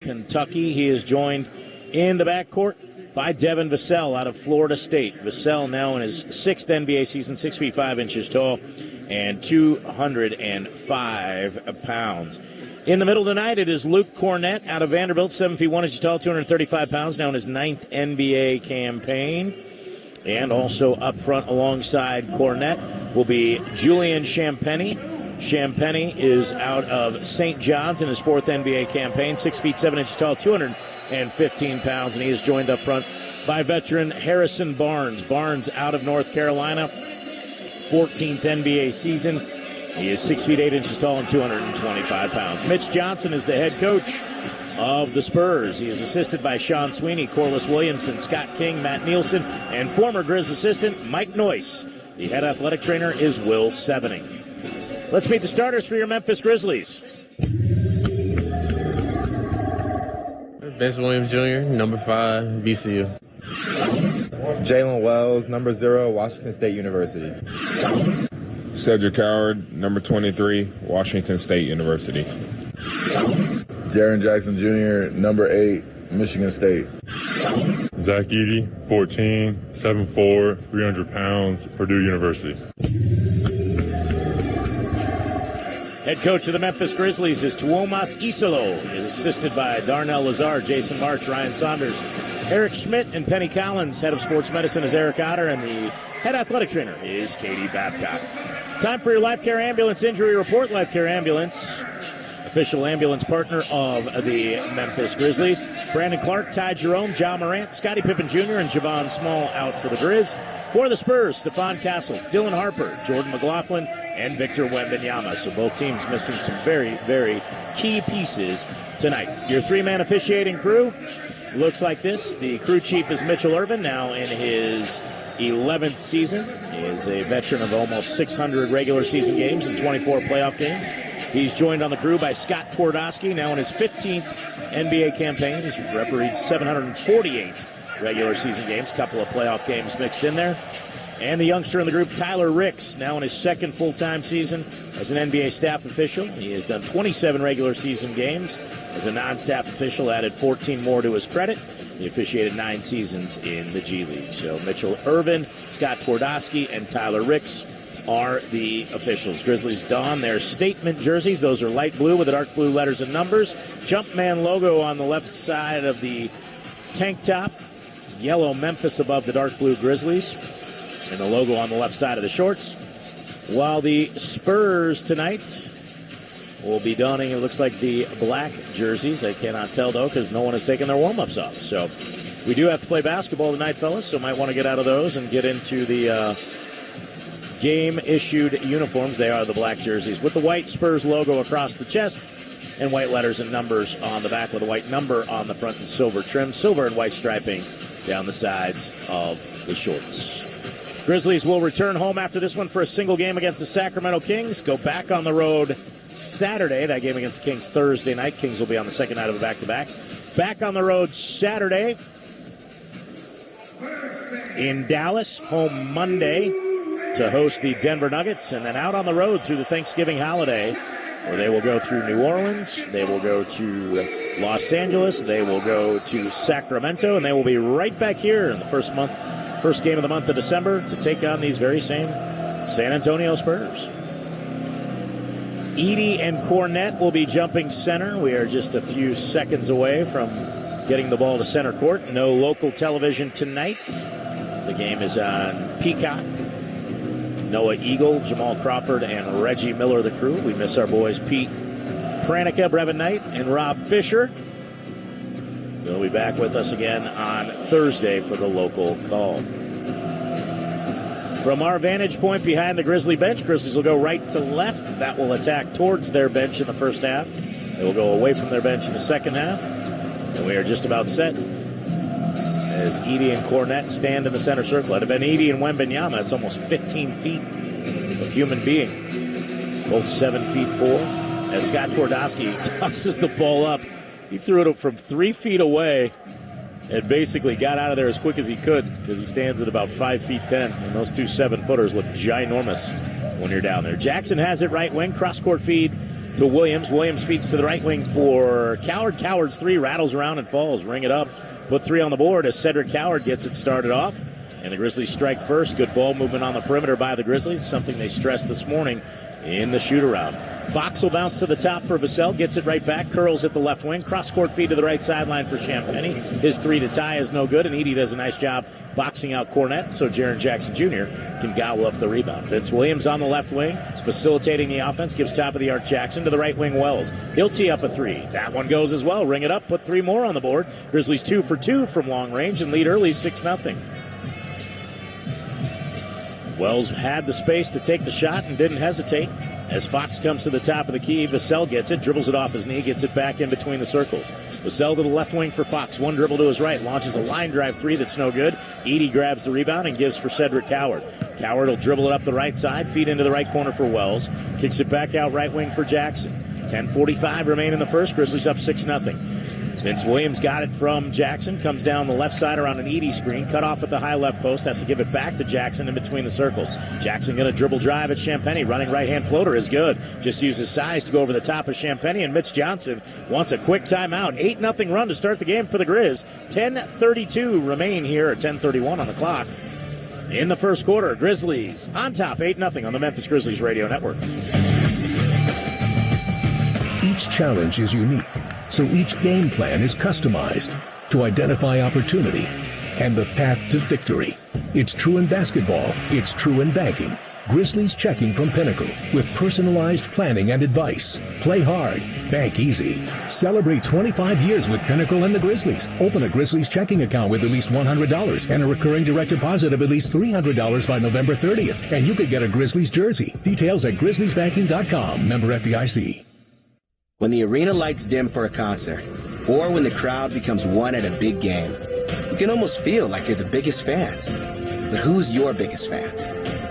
Kentucky. He is joined in the backcourt by Devin Vassell out of Florida State. Vassell now in his 6th NBA season, 6 feet 5 inches tall and 205 pounds. In the middle tonight, it is Luke Cornett out of Vanderbilt, 7 feet 1 inches tall, 235 pounds, now in his 9th NBA campaign. And also up front alongside Cornett will be Julian Champagnie. Champagnie is out of St. John's in his 4th NBA campaign, 6 feet 7 inches tall, 215 pounds, and he is joined up front by veteran Harrison Barnes. Barnes out of North Carolina, 14th NBA season. He is 6 feet 8 inches tall and 225 pounds. Mitch Johnson is the head coach of the Spurs. He is assisted by Sean Sweeney, Corliss Williamson, Scott King, Matt Nielsen, and former Grizz assistant Mike Noyce. The head athletic trainer is Will Sevening. Let's meet the starters for your Memphis Grizzlies. Vince Williams Jr., number 5, VCU. Jalen Wells, number 0, Washington State University. Cedric Howard, number 23, Washington State University. Jaren Jackson Jr., number 8, Michigan State. Zach Edey, 14, 7'4", 300 pounds, Purdue University. Head coach of the Memphis Grizzlies is Tuomas Isolo. He is assisted by Darnell Lazard, Jason March, Ryan Saunders, Eric Schmidt, and Penny Collins. Head of sports medicine is Eric Otter, and the head athletic trainer is Katie Babcock. Time for your Life Care Ambulance Injury Report. Life Care Ambulance, official ambulance partner of the Memphis Grizzlies. Brandon Clark, Ty Jerome, John Morant, Scottie Pippen Jr., and Javon Small out for the Grizz. For the Spurs, Stephon Castle, Dylan Harper, Jordan McLaughlin, and Victor Wembanyama. So both teams missing some very, very key pieces tonight. Your 3-man officiating crew looks like this. The crew chief is Mitchell Irvin, now in his 11th season. He is a veteran of almost 600 regular season games and 24 playoff games. He's joined on the crew by Scott Twardowski, now in his 15th NBA campaign. He's refereed 748 regular season games, couple of playoff games mixed in there. And the youngster in the group, Tyler Ricks, now in his 2nd full-time season as an NBA staff official. He has done 27 regular season games as a non-staff official, added 14 more to his credit. He officiated 9 seasons in the G League. So Mitchell Irvin, Scott Twardowski, and Tyler Ricks are the officials. Grizzlies don their statement jerseys. Those are light blue with the dark blue letters and numbers. Jumpman logo on the left side of the tank top. Yellow Memphis above the dark blue Grizzlies. And the logo on the left side of the shorts. While the Spurs tonight will be donning, it looks like, the black jerseys. I cannot tell, though, because no one has taken their warm-ups off. So we do have to play basketball tonight, fellas, so might want to get out of those and get into the game-issued uniforms. They are the black jerseys with the white Spurs logo across the chest and white letters and numbers on the back with a white number on the front and silver trim, silver and white striping down the sides of the shorts. Grizzlies will return home after this one for a single game against the Sacramento Kings. Go back on the road Saturday. That game against the Kings Thursday night. Kings will be on the second night of a back-to-back. Back on the road Saturday in Dallas. Home Monday to host the Denver Nuggets. And then out on the road through the Thanksgiving holiday, where they will go through New Orleans, they will go to Los Angeles, they will go to Sacramento, and they will be right back here in the first game of the month of December to take on these very same San Antonio Spurs. Edey and Cornett will be jumping center. We are just a few seconds away from getting the ball to center court. No local television tonight. The game is on Peacock. Noah Eagle, Jamal Crawford, and Reggie Miller, the crew. We miss our boys Pete Pranica, Brevin Knight, and Rob Fisher. They'll be back with us again on Thursday for the local call. From our vantage point behind the Grizzly bench, Grizzlies will go right to left. That will attack towards their bench in the first half. They will go away from their bench in the second half. And we are just about set as Edey and Cornett stand in the center circle. It had been Edey and Wembanyama. It's almost 15 feet of human being. Both 7 feet 4. As Scott Twardowski tosses the ball up, he threw it from 3 feet away and basically got out of there as quick as he could because he stands at about 5 feet 10. And those two 7-footers look ginormous when you're down there. Jackson has it right wing. Cross-court feed to Williams. Williams feeds to the right wing for Coward. Coward's three rattles around and falls. Ring it up. Put three on the board as Cedric Coward gets it started off. And the Grizzlies strike first. Good ball movement on the perimeter by the Grizzlies, something they stressed this morning in the shoot-around. Fox will bounce to the top for Vassell, gets it right back, curls at the left wing, cross-court feed to the right sideline for Champagnie. His three to tie is no good, and Edey does a nice job boxing out Cornette, so Jaren Jackson Jr. can gobble up the rebound. Vince Williams on the left wing, facilitating the offense, gives top of the arc Jackson to the right wing Wells. He'll tee up a three. That one goes as well. Ring it up, put three more on the board. Grizzlies 2 for 2 from long range and lead early 6-0. Wells had the space to take the shot and didn't hesitate. As Fox comes to the top of the key, Vassell gets it, dribbles it off his knee, gets it back in between the circles. Vassell to the left wing for Fox. One dribble to his right, launches a line drive three that's no good. Edey grabs the rebound and gives for Cedric Coward. Coward will dribble it up the right side, feed into the right corner for Wells. Kicks it back out right wing for Jackson. 10:45 remain in the first. Grizzlies up 6-0. Vince Williams got it from Jackson, comes down the left side around an Edey screen, cut off at the high left post, has to give it back to Jackson in between the circles. Jackson going to dribble drive at Champagnie, running right-hand floater is good. Just uses size to go over the top of Champagnie, and Mitch Johnson wants a quick timeout. 8-0 run to start the game for the Grizz. 10:32 remain here at 10:31 on the clock. In the first quarter, Grizzlies on top, 8-0 on the Memphis Grizzlies Radio Network. Each challenge is unique, so each game plan is customized to identify opportunity and the path to victory. It's true in basketball. It's true in banking. Grizzlies Checking from Pinnacle with personalized planning and advice. Play hard. Bank easy. Celebrate 25 years with Pinnacle and the Grizzlies. Open a Grizzlies checking account with at least $100 and a recurring direct deposit of at least $300 by November 30th. And you could get a Grizzlies jersey. Details at grizzliesbanking.com. Member FDIC. When the arena lights dim for a concert, or when the crowd becomes one at a big game, you can almost feel like you're the biggest fan. But who's your biggest fan?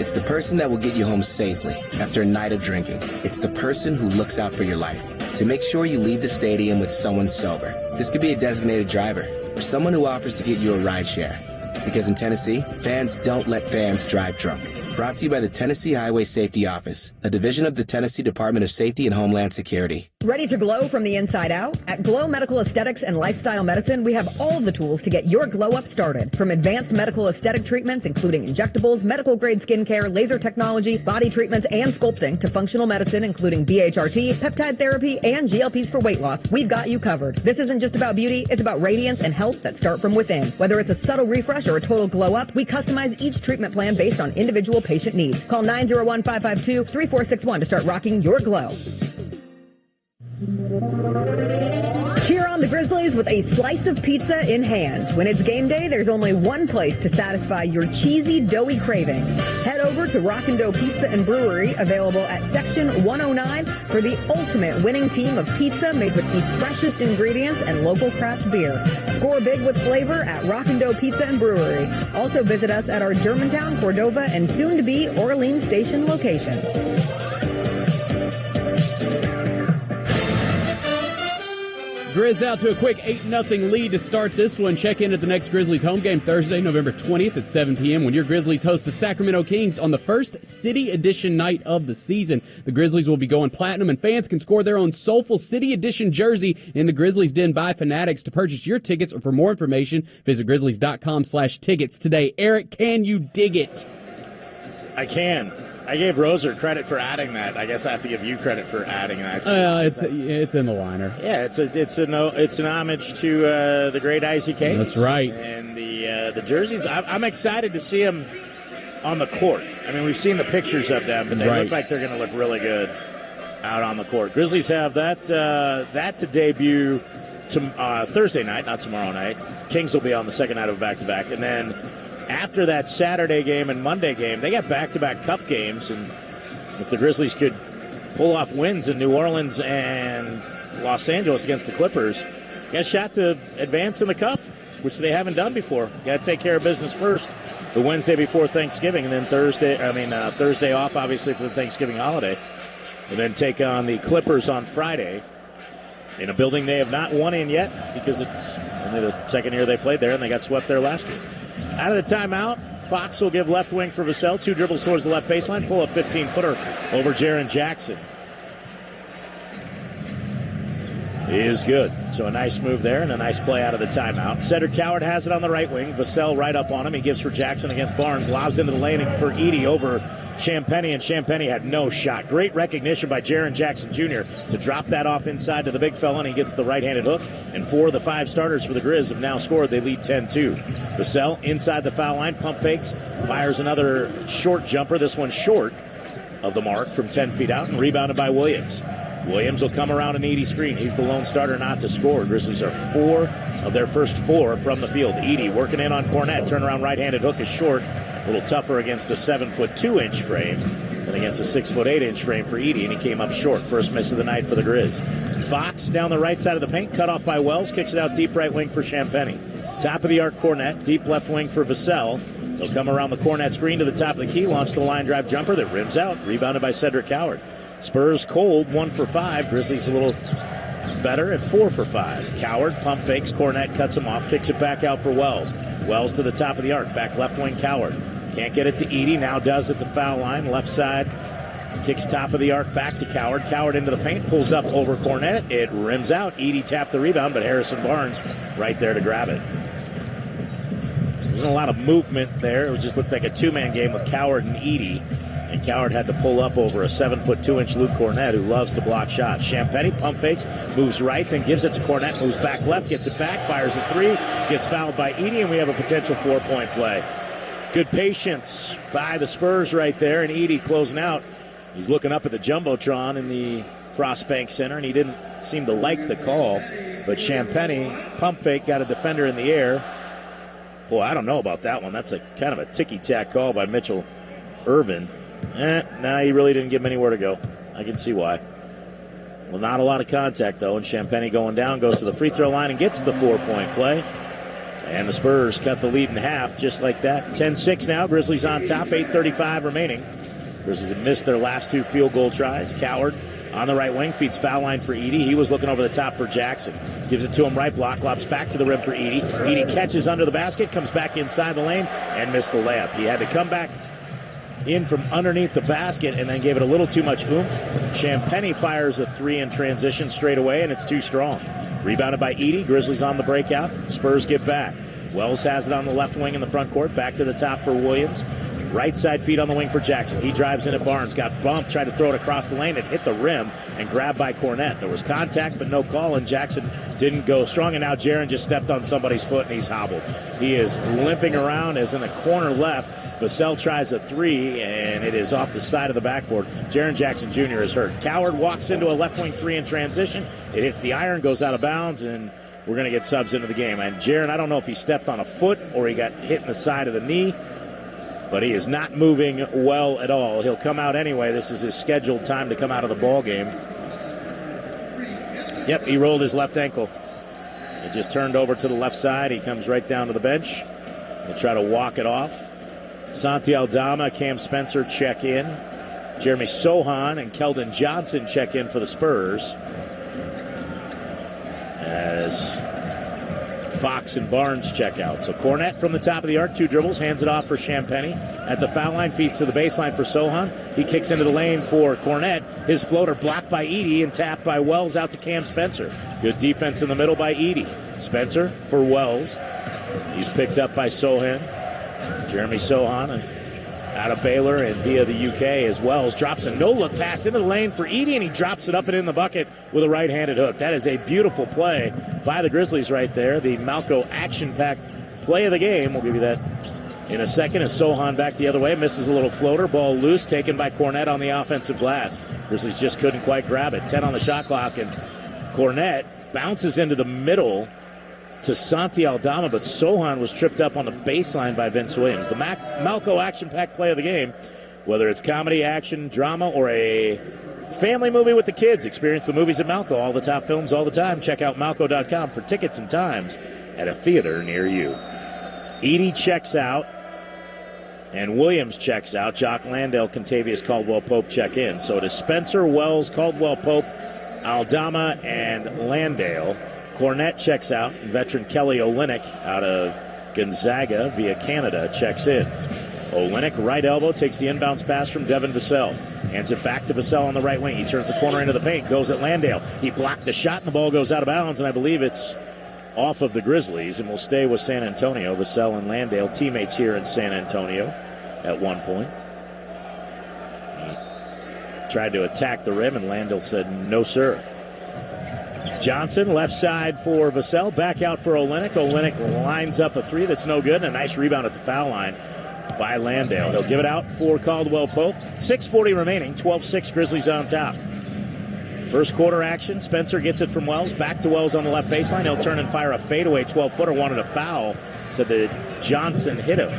It's the person that will get you home safely after a night of drinking. It's the person who looks out for your life to make sure you leave the stadium with someone sober. This could be a designated driver or someone who offers to get you a ride share. Because in Tennessee, fans don't let fans drive drunk. Brought to you by the Tennessee Highway Safety Office, a division of the Tennessee Department of Safety and Homeland Security. Ready to glow from the inside out? At Glow Medical Aesthetics and Lifestyle Medicine, we have all of the tools to get your glow up started. From advanced medical aesthetic treatments, including injectables, medical-grade skincare, laser technology, body treatments, and sculpting, to functional medicine, including BHRT, peptide therapy, and GLPs for weight loss, we've got you covered. This isn't just about beauty, it's about radiance and health that start from within. Whether it's a subtle refresh or a total glow up, we customize each treatment plan based on individual patient needs. Call 901-552-3461 to start rocking your glow. Cheer on the Grizzlies with a slice of pizza in hand. When it's game day, there's only one place to satisfy your cheesy, doughy cravings. Head over to Rockin' Dough Pizza and Brewery, available at Section 109, for the ultimate winning team of pizza made with the freshest ingredients and local craft beer. Score big with flavor at Rockin' Dough Pizza and Brewery. Also visit us at our Germantown, Cordova, and soon-to-be Orleans Station locations. Grizz out to a quick 8-0 lead to start this one. Check in at the next Grizzlies home game Thursday, November 20th at 7 p.m. when your Grizzlies host the Sacramento Kings on the first City Edition night of the season. The Grizzlies will be going platinum, and fans can score their own soulful City Edition jersey in the Grizzlies Den by Fanatics. To purchase your tickets or for more information, visit grizzlies.com/tickets today. Eric, can you dig it? I can. I gave Roser credit for adding that. I guess I have to give you credit for adding that. It's in the liner. Yeah, it's an homage to the great Isaac Hayes. That's right. And the jerseys. I'm excited to see them on the court. I mean, we've seen the pictures of them, but they look like they're going to look really good out on the court. Grizzlies have that to debut Thursday night, not tomorrow night. Kings will be on the second night of a back-to-back, and then after that Saturday game and Monday game, they got back-to-back cup games, and if the Grizzlies could pull off wins in New Orleans and Los Angeles against the Clippers, got a shot to advance in the cup, which they haven't done before. Got to take care of business first the Wednesday before Thanksgiving, and then Thursday off, obviously, for the Thanksgiving holiday, and then take on the Clippers on Friday in a building they have not won in yet because it's only the second year they played there, and they got swept there last year. Out of the timeout, Fox will give left wing for Vassell. 2 dribbles towards the left baseline. Pull up 15-footer over Jaren Jackson. is good. So a nice move there and a nice play out of the timeout. Cedric Coward has it on the right wing. Vassell right up on him. He gives for Jackson against Barnes. Lobs into the lane for Edey over Champagnie, and Champagnie had no shot. Great recognition by Jaren Jackson Jr. to drop that off inside to the big fella, and he gets the right-handed hook. And 4 of the 5 starters for the Grizz have now scored. They lead 10-2. Vassell inside the foul line, pump fakes, fires another short jumper. This one short of the mark from 10 feet out, and rebounded by Williams. Williams will come around an Edey screen. He's the lone starter not to score. Grizzlies are 4 of their first 4 from the field. Edey working in on Cornette. Turnaround right-handed hook is short. A little tougher against a 7'2" frame than against a 6'8" frame for Edey, and he came up short. First miss of the night for the Grizz. Fox down the right side of the paint, cut off by Wells, kicks it out deep right wing for Champagnie. Top of the arc, Cornette, deep left wing for Vassell. They'll come around the Cornette screen to the top of the key, launch the line drive jumper that rims out, rebounded by Cedric Coward. Spurs cold, 1 for 5. Grizzlies a little better at 4 for 5. Coward pump fakes, Cornette cuts him off, kicks it back out for Wells. Wells to the top of the arc, back left wing Coward. Can't get it to Edey, now does at the foul line. Left side, kicks top of the arc back to Coward. Coward into the paint, pulls up over Cornette. It rims out. Edey tapped the rebound, but Harrison Barnes right there to grab it. There wasn't a lot of movement there. It just looked like a 2-man game with Coward and Edey. And Coward had to pull up over a 7'2" Luke Cornette, who loves to block shots. Champagnie pump fakes, moves right, then gives it to Cornette, moves back left, gets it back, fires a 3, gets fouled by Edey, and we have a potential 4-point play. Good patience by the Spurs right there, and Edey closing out. He's looking up at the Jumbotron in the Frostbank Center, and he didn't seem to like the call. But Champagnie, pump fake, got a defender in the air. Boy, I don't know about that one. That's a kind of a ticky-tack call by Mitchell Irvin. He really didn't give him anywhere to go. I can see why. Well, not a lot of contact, though, and Champagnie going down, goes to the free throw line and gets the 4-point play. And the Spurs cut the lead in half just like that. 10-6 now. Grizzlies on top. 8:35 remaining. Grizzlies have missed their last 2 field goal tries. Coward on the right wing feeds foul line for Edey. He was looking over the top for Jackson. Gives it to him right block. Lobs back to the rim for Edey. Edey catches under the basket. Comes back inside the lane and missed the layup. He had to come back in from underneath the basket and then gave it a little too much oomph. Champagnie fires a 3 in transition straight away, and it's too strong. Rebounded by Edey. Grizzlies on the breakout. Spurs get back. Wells has it on the left wing in the front court. Back to the top for Williams. Right side feed on the wing for Jackson. He drives in at Barnes. Got bumped. Tried to throw it across the lane. It hit the rim and grabbed by Cornette. There was contact but no call, and Jackson didn't go strong. And now Jaren just stepped on somebody's foot and he's hobbled. He is limping around as in the corner left. Vassell tries a 3, and it is off the side of the backboard. Jaren Jackson Jr. is hurt. Coward walks into a left wing 3 in transition. It hits the iron, goes out of bounds, and we're going to get subs into the game. And Jaren, I don't know if he stepped on a foot or he got hit in the side of the knee, but he is not moving well at all. He'll come out anyway. This is his scheduled time to come out of the ball game. Yep, he rolled his left ankle. It just turned over to the left side. He comes right down to the bench. He'll try to walk it off. Santi Aldama, Cam Spencer check in. Jeremy Sohan and Keldon Johnson check in for the Spurs. As Fox and Barnes check out. So Cornette from the top of the arc, 2 dribbles, hands it off for Champagnie. At the foul line, feeds to the baseline for Sohan. He kicks into the lane for Cornette. His floater blocked by Edey and tapped by Wells out to Cam Spencer. Good defense in the middle by Edey. Spencer for Wells. He's picked up by Sohan. Jeremy Sohan out of Baylor and via the UK as Wells drops a no-look pass into the lane for Edey, and he drops it up and in the bucket with a right-handed hook. That is a beautiful play by the Grizzlies right there. The Malco action-packed play of the game. We'll give you that in a second as Sohan back the other way. Misses a little floater. Ball loose, taken by Cornette on the offensive glass. Grizzlies just couldn't quite grab it. 10 on the shot clock, and Cornette bounces into the middle to Santi Aldama, but Sohan was tripped up on the baseline by Vince Williams. The Malco action-packed play of the game, whether it's comedy, action, drama, or a family movie with the kids, experience the movies at Malco. All the top films all the time. Check out Malco.com for tickets and times at a theater near you. Edey checks out, and Williams checks out. Jock Landale, Contavious Caldwell-Pope check in. So it is Spencer, Wells, Caldwell-Pope, Aldama, and Landale. Cornette checks out, and veteran Kelly Olynyk out of Gonzaga via Canada checks in. Olynyk, right elbow, takes the inbounds pass from Devin Vassell. Hands it back to Vassell on the right wing. He turns the corner into the paint, goes at Landale. He blocked the shot, and the ball goes out of bounds, and I believe it's off of the Grizzlies, and will stay with San Antonio. Vassell and Landale, teammates here in San Antonio at one point. He tried to attack the rim, and Landale said, no, sir. Johnson, left side for Vassell, back out for Olynyk. Olynyk lines up a three that's no good, and a nice rebound at the foul line by Landale. He'll give it out for Caldwell Pope. 6:40 remaining, 12-6 Grizzlies on top. First quarter action, Spencer gets it from Wells, back to Wells on the left baseline. He'll turn and fire a fadeaway 12-footer, wanted a foul, said that Johnson hit him.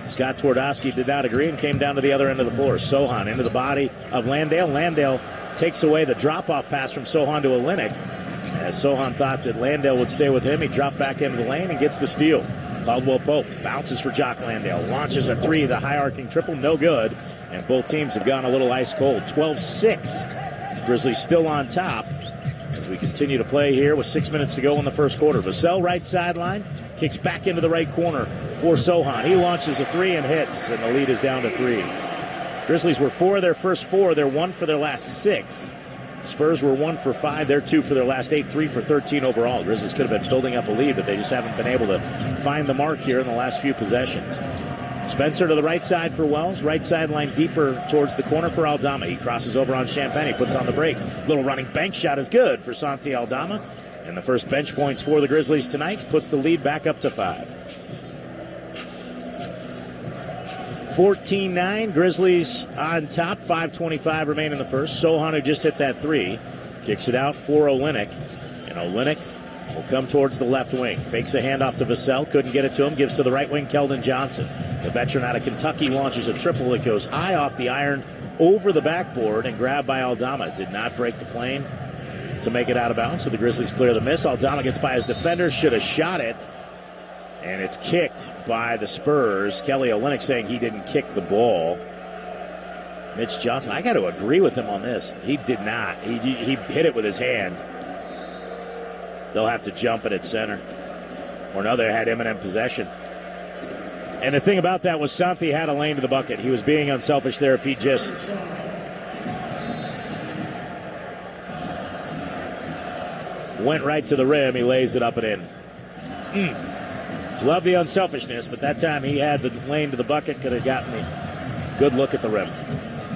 Scott Twardowski did not agree and came down to the other end of the floor. Sochan into the body of Landale. Landale takes away the drop-off pass from Sochan to Olynyk. As Sochan thought that Landale would stay with him, he dropped back into the lane and gets the steal. Caldwell Pope bounces for Jock Landale, launches a three, the high-arcing triple, no good. And both teams have gone a little ice cold. 12-6. Grizzlies still on top as we continue to play here with 6 minutes to go in the first quarter. Vassell right sideline, kicks back into the right corner for Sochan. He launches a three and hits, and the lead is down to 3. Grizzlies were 4 of their first 4. They're 1 for their last 6. Spurs were 1 for 5. They're 2 for their last 8, 3 for 13 overall. Grizzlies could have been building up a lead, but they just haven't been able to find the mark here in the last few possessions. Spencer to the right side for Wells. Right sideline deeper towards the corner for Aldama. He crosses over on Champagne. He puts on the brakes. Little running bank shot is good for Santi Aldama. And the first bench points for the Grizzlies tonight puts the lead back up to 5. 14-9, Grizzlies on top, 5:25 remain in the first. Sochan, who just hit that three, kicks it out for Olynyk. And Olynyk will come towards the left wing. Fakes a handoff to Vassell, couldn't get it to him, gives to the right wing, Keldon Johnson. The veteran out of Kentucky launches a triple that goes high off the iron, over the backboard, and grabbed by Aldama. Did not break the plane to make it out of bounds, so the Grizzlies clear the miss. Aldama gets by his defender, should have shot it. And it's kicked by the Spurs. Kelly Olynyk saying he didn't kick the ball. Mitch Johnson, I got to agree with him on this. He did not. He hit it with his hand. They'll have to jump it at center. Or no, they had imminent possession. And the thing about that was Santi had a lane to the bucket. He was being unselfish there if he just went right to the rim. He lays it up and in. Love the unselfishness, but that time he had the lane to the bucket, could have gotten a good look at the rim.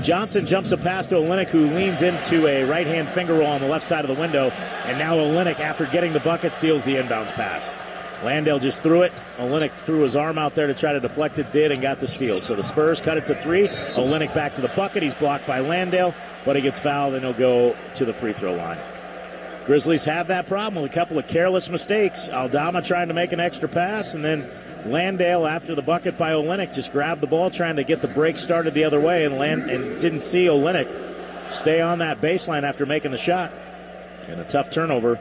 Johnson jumps a pass to Olynyk, who leans into a right-hand finger roll on the left side of the window, and now Olynyk, after getting the bucket, steals the inbounds pass. Landale just threw it. Olynyk threw his arm out there to try to deflect it, did, and got the steal. So the Spurs cut it to 3. Olynyk back to the bucket. He's blocked by Landale, but he gets fouled, and he'll go to the free throw line. Grizzlies have that problem with a couple of careless mistakes. Aldama trying to make an extra pass, and then Landale, after the bucket by Olynyk, just grabbed the ball trying to get the break started the other way, and didn't see Olynyk stay on that baseline after making the shot. And a tough turnover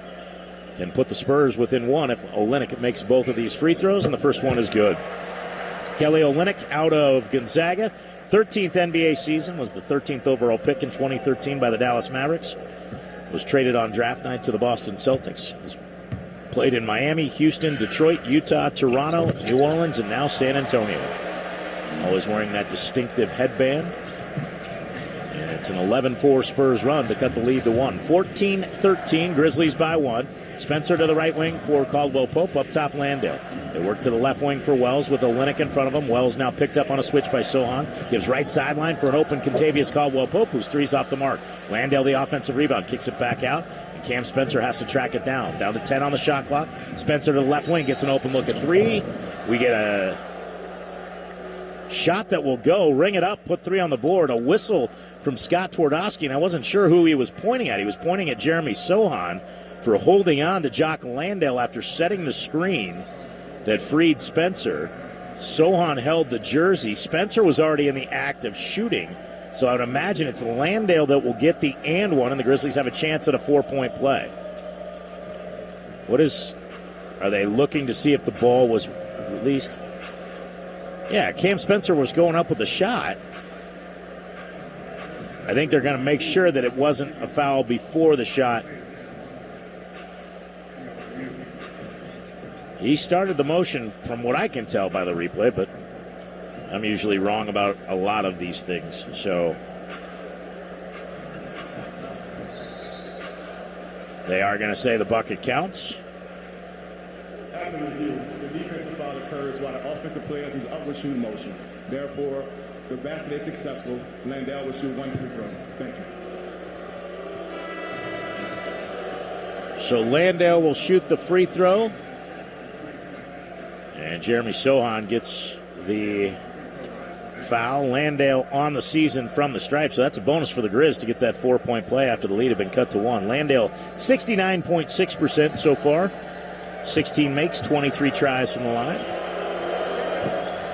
can put the Spurs within 1 if Olynyk makes both of these free throws, and the first one is good. Kelly Olynyk out of Gonzaga. 13th NBA season, was the 13th overall pick in 2013 by the Dallas Mavericks. Was traded on draft night to the Boston Celtics. Was played in Miami, Houston, Detroit, Utah, Toronto, New Orleans, and now San Antonio. Always wearing that distinctive headband. And it's an 11-4 Spurs run to cut the lead to 1. 14-13, Grizzlies by 1. Spencer to the right wing for Caldwell Pope, up top Landale. They work to the left wing for Wells with Olynyk in front of him. Wells now picked up on a switch by Sochan. Gives right sideline for an open Kentavious Caldwell Pope, whose three's off the mark. Landale, the offensive rebound, kicks it back out. And Cam Spencer has to track it down. Down to 10 on the shot clock. Spencer to the left wing gets an open look at 3. We get a shot that will go. Ring it up, put 3 on the board. A whistle from Scott Twardowski, and I wasn't sure who he was pointing at. He was pointing at Jeremy Sochan for holding on to Jock Landale after setting the screen that freed Spencer. Sochan held the jersey. Spencer was already in the act of shooting, so I would imagine it's Landale that will get the and one, and the Grizzlies have a chance at a 4-point play. Are they looking to see if the ball was released? Yeah, Cam Spencer was going up with the shot. I think they're going to make sure that it wasn't a foul before the shot. He started the motion, from what I can tell by the replay, but I'm usually wrong about a lot of these things. So They are going to say the bucket counts. After review, the defensive foul occurs while the offensive player is in upward shooting motion. Therefore, the basket is successful. Landale will shoot 1 free throw. Thank you. So Landale will shoot the free throw. And Jeremy Sohan gets the foul. Landale on the season from the stripe, so that's a bonus for the Grizz to get that 4-point play after the lead had been cut to 1. Landale 69.6% so far. 16 makes, 23 tries from the line.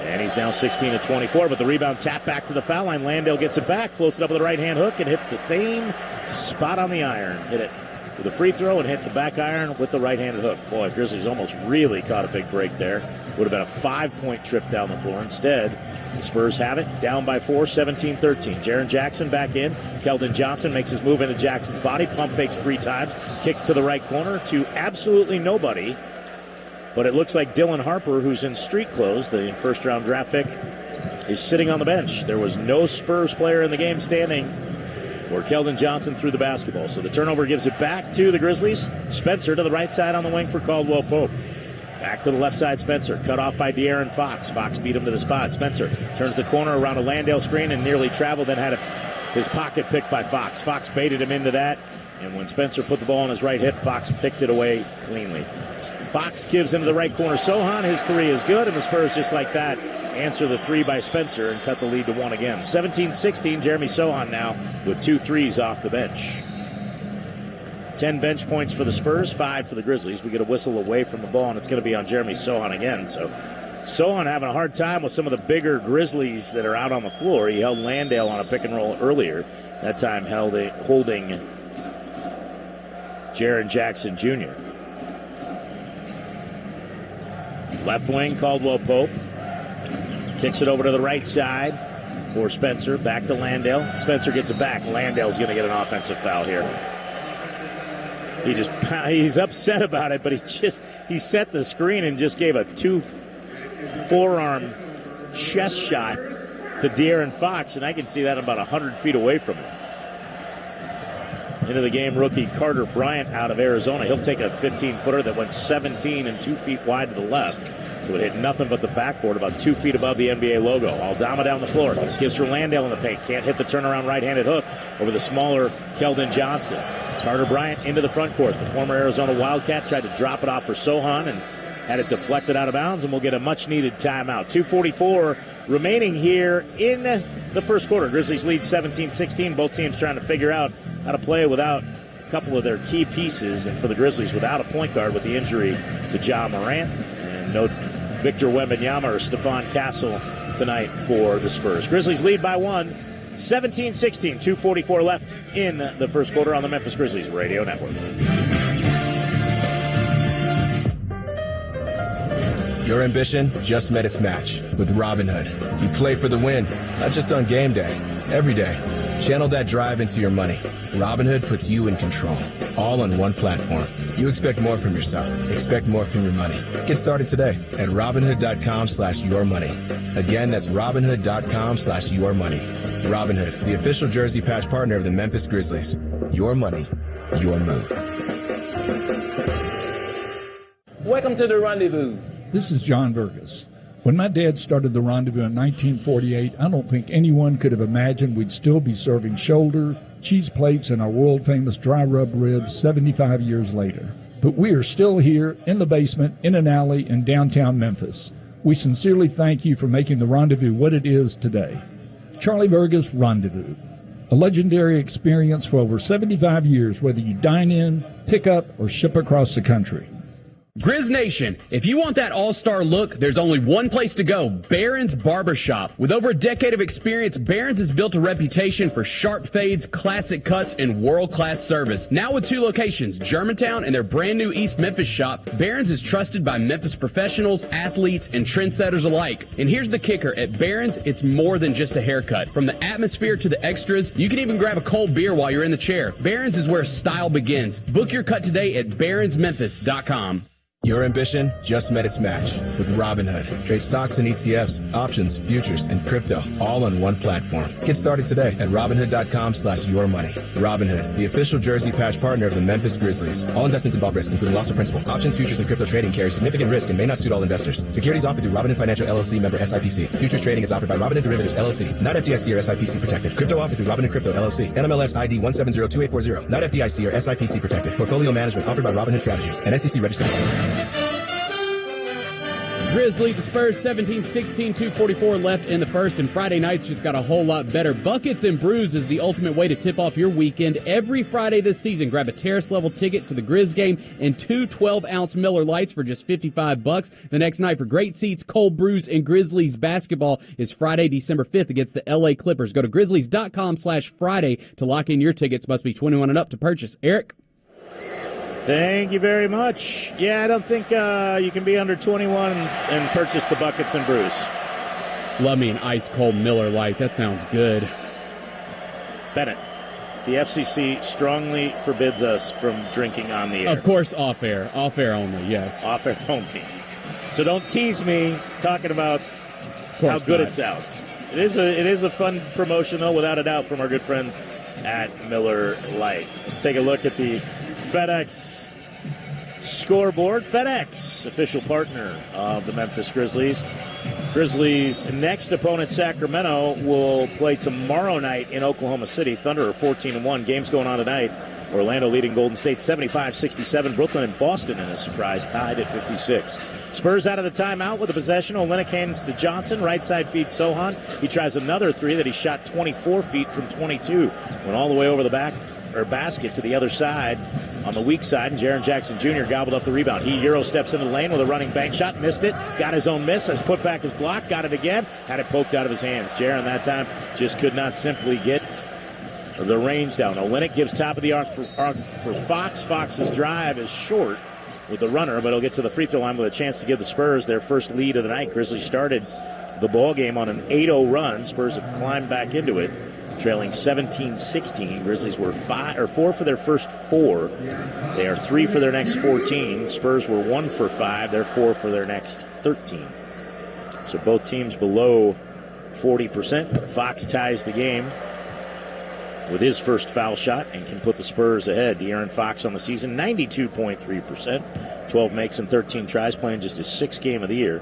And he's now 16 of 24, but the rebound tap back to the foul line. Landale gets it back, floats it up with a right-hand hook, and hits the same spot on the iron. Hit it with a free throw and hit the back iron with the right-handed hook. Boy, Grizzlies almost really caught a big break there. Would have been a 5-point trip down the floor. Instead, the Spurs have it, down by 4, 17-13. Jaren Jackson back in. Keldon Johnson makes his move into Jackson's body. Pump fakes 3 times. Kicks to the right corner to absolutely nobody. But it looks like Dylan Harper, who's in street clothes, the first-round draft pick, is sitting on the bench. There was no Spurs player in the game standing where Keldon Johnson threw the basketball. So the turnover gives it back to the Grizzlies. Spencer to the right side on the wing for Caldwell Pope. Back to the left side, Spencer. Cut off by De'Aaron Fox. Fox beat him to the spot. Spencer turns the corner around a Landale screen and nearly traveled, then had his pocket picked by Fox. Fox baited him into that, and when Spencer put the ball on his right hip, Fox picked it away cleanly. Fox gives into the right corner. Sohan, his 3 is good, and the Spurs, just like that, answer the 3 by Spencer and cut the lead to 1 again. 17-16, Jeremy Sohan now with 2 threes off the bench. 10 bench points for the Spurs, 5 for the Grizzlies. We get a whistle away from the ball, and it's going to be on Jeremy Sohan again. So Sohan having a hard time with some of the bigger Grizzlies that are out on the floor. He held Landale on a pick and roll earlier. That time holding Jaren Jackson Jr. Left wing, Caldwell Pope. Kicks it over to the right side for Spencer. Back to Landale. Spencer gets it back. Landale's going to get an offensive foul here. He's upset about it, but he set the screen and just gave a 2 forearm chest shot to De'Aaron Fox, and I can see that about 100 feet away from him. Into the game, rookie Carter Bryant out of Arizona. He'll take a 15-footer that went 17 and 2 feet wide to the left. So it hit nothing but the backboard, about 2 feet above the NBA logo. Aldama down the floor. Gives for Landale in the paint. Can't hit the turnaround right-handed hook over the smaller Keldon Johnson. Carter Bryant into the front court. The former Arizona Wildcat tried to drop it off for Sohan and had it deflected out of bounds, and we'll get a much-needed timeout. 2:44 remaining here in the first quarter. Grizzlies lead 17-16. Both teams trying to figure out how to play without a couple of their key pieces, and for the Grizzlies without a point guard with the injury to Ja Morant, and no Victor Wembanyama or Stephon Castle tonight for the Spurs. Grizzlies lead by 1, 17-16, 2:44 left in the first quarter on the Memphis Grizzlies Radio Network. Your ambition just met its match with Robinhood. You play for the win, not just on game day, every day. Channel that drive into your money. Robinhood puts you in control, all on one platform. You expect more from yourself. Expect more from your money. Get started today at Robinhood.com/yourmoney. Again, that's Robinhood.com/yourmoney. Robinhood, the official jersey patch partner of the Memphis Grizzlies. Your money, your move. Welcome to the Rendezvous. This is John Vergas. When my dad started the Rendezvous in 1948, I don't think anyone could have imagined we'd still be serving shoulder, cheese plates, and our world-famous dry rub ribs 75 years later. But we are still here in the basement, in an alley in downtown Memphis. We sincerely thank you for making the Rendezvous what it is today. Charlie Vergas Rendezvous. A legendary experience for over 75 years, whether you dine in, pick up, or ship across the country. Grizz Nation, if you want that all-star look, there's only one place to go, Barron's Barbershop. With over a decade of experience, Barron's has built a reputation for sharp fades, classic cuts, and world-class service. Now with 2 locations, Germantown and their brand new East Memphis shop, Barron's is trusted by Memphis professionals, athletes, and trendsetters alike. And here's the kicker, at Barron's, it's more than just a haircut. From the atmosphere to the extras, you can even grab a cold beer while you're in the chair. Barron's is where style begins. Book your cut today at barronsmemphis.com. Your ambition just met its match with Robinhood. Trade stocks and ETFs, options, futures, and crypto all on one platform. Get started today at Robinhood.com/yourmoney. Robinhood, the official jersey patch partner of the Memphis Grizzlies. All investments involve risk, including loss of principal. Options, futures, and crypto trading carry significant risk and may not suit all investors. Securities offered through Robinhood Financial LLC, member SIPC. Futures trading is offered by Robinhood Derivatives LLC, not FDIC or SIPC protected. Crypto offered through Robinhood Crypto LLC, NMLS ID 1702840, not FDIC or SIPC protected. Portfolio management offered by Robinhood Strategies, an SEC registered advisor. Grizzlies, the Spurs 17-16, 2:44 left in the first, and Friday nights just got a whole lot better. Buckets and Brews is the ultimate way to tip off your weekend. Every Friday this season, grab a terrace-level ticket to the Grizz game and 2 12-ounce Miller Lights for just $55. The next night for great seats, cold brews, and Grizzlies basketball is Friday, December 5th against the LA Clippers. Go to Grizzlies.com/Friday to lock in your tickets. Must be 21 and up to purchase. Eric? Thank you very much. Yeah, I don't think you can be under 21 and purchase the Buckets and Brews. Love me an ice-cold Miller Lite. That sounds good. Bennett, the FCC strongly forbids us from drinking on the air. Of course, off-air. Off-air only, yes. Off-air only. So don't tease me talking about how good it sounds. It is a fun promotion, though, without a doubt, from our good friends at Miller Lite. Let's take a look at the FedEx scoreboard. FedEx, official partner of the Memphis Grizzlies. Grizzlies' next opponent, Sacramento, will play tomorrow night in Oklahoma City. Thunder are 14-1. Games going on tonight. Orlando leading Golden State 75-67. Brooklyn and Boston, in a surprise, tied at 56. Spurs out of the timeout with a possession. Olynyk hands to Johnson. Right side feed Sohan. He tries another three that he shot 24 feet from 22. Went all the way over the basket to the other side on the weak side, and Jaren Jackson Jr. gobbled up the rebound. He Euro steps into the lane with a running bank shot, missed it, got his own miss, has put back his block, got it again, had it poked out of his hands. Jaren that time just could not simply get the range down. Olynyk gives top of the arc for Fox. Fox's drive is short with the runner, but he'll get to the free throw line with a chance to give the Spurs their first lead of the night. Grizzlies started the ball game on an 8-0 run. Spurs have climbed back into it, trailing 17-16. Grizzlies were 4 for their first 4. They are 3 for their next 14. Spurs were 1 for 5. They're 4 for their next 13. So both teams below 40%. Fox ties the game with his first foul shot and can put the Spurs ahead. De'Aaron Fox on the season, 92.3%. 12 makes and 13 tries, playing just his 6th game of the year.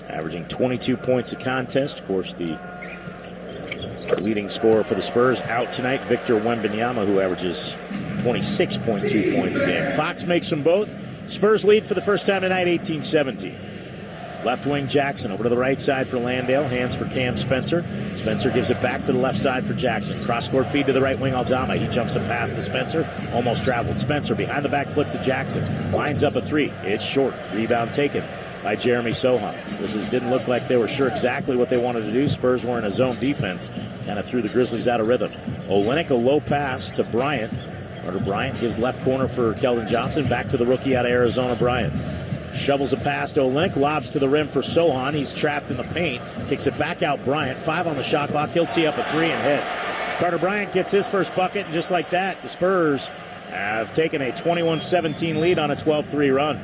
Averaging 22 points a contest. Of course, the leading scorer for the Spurs out tonight, Victor Wembanyama, who averages 26.2 points a game. Fox makes them both. Spurs lead for the first time tonight, 18-17. Left wing Jackson over to the right side for Landale. Hands for Cam Spencer. Spencer gives it back to the left side for Jackson. Cross-court feed to the right wing Aldama. He jumps a pass to Spencer. Almost traveled. Spencer behind the back flip to Jackson. Lines up a three. It's short. Rebound taken by Jeremy Sohan. Grizzlies didn't look like they were sure exactly what they wanted to do. Spurs were in a zone defense. Kind of threw the Grizzlies out of rhythm. Olynyk, a low pass to Bryant. Carter Bryant gives left corner for Keldon Johnson. Back to the rookie out of Arizona, Bryant. Shovels a pass to Olynyk, lobs to the rim for Sohan. He's trapped in the paint. Kicks it back out Bryant. 5 on the shot clock. He'll tee up a 3 and hit. Carter Bryant gets his first bucket, and just like that, the Spurs have taken a 21-17 lead on a 12-3 run.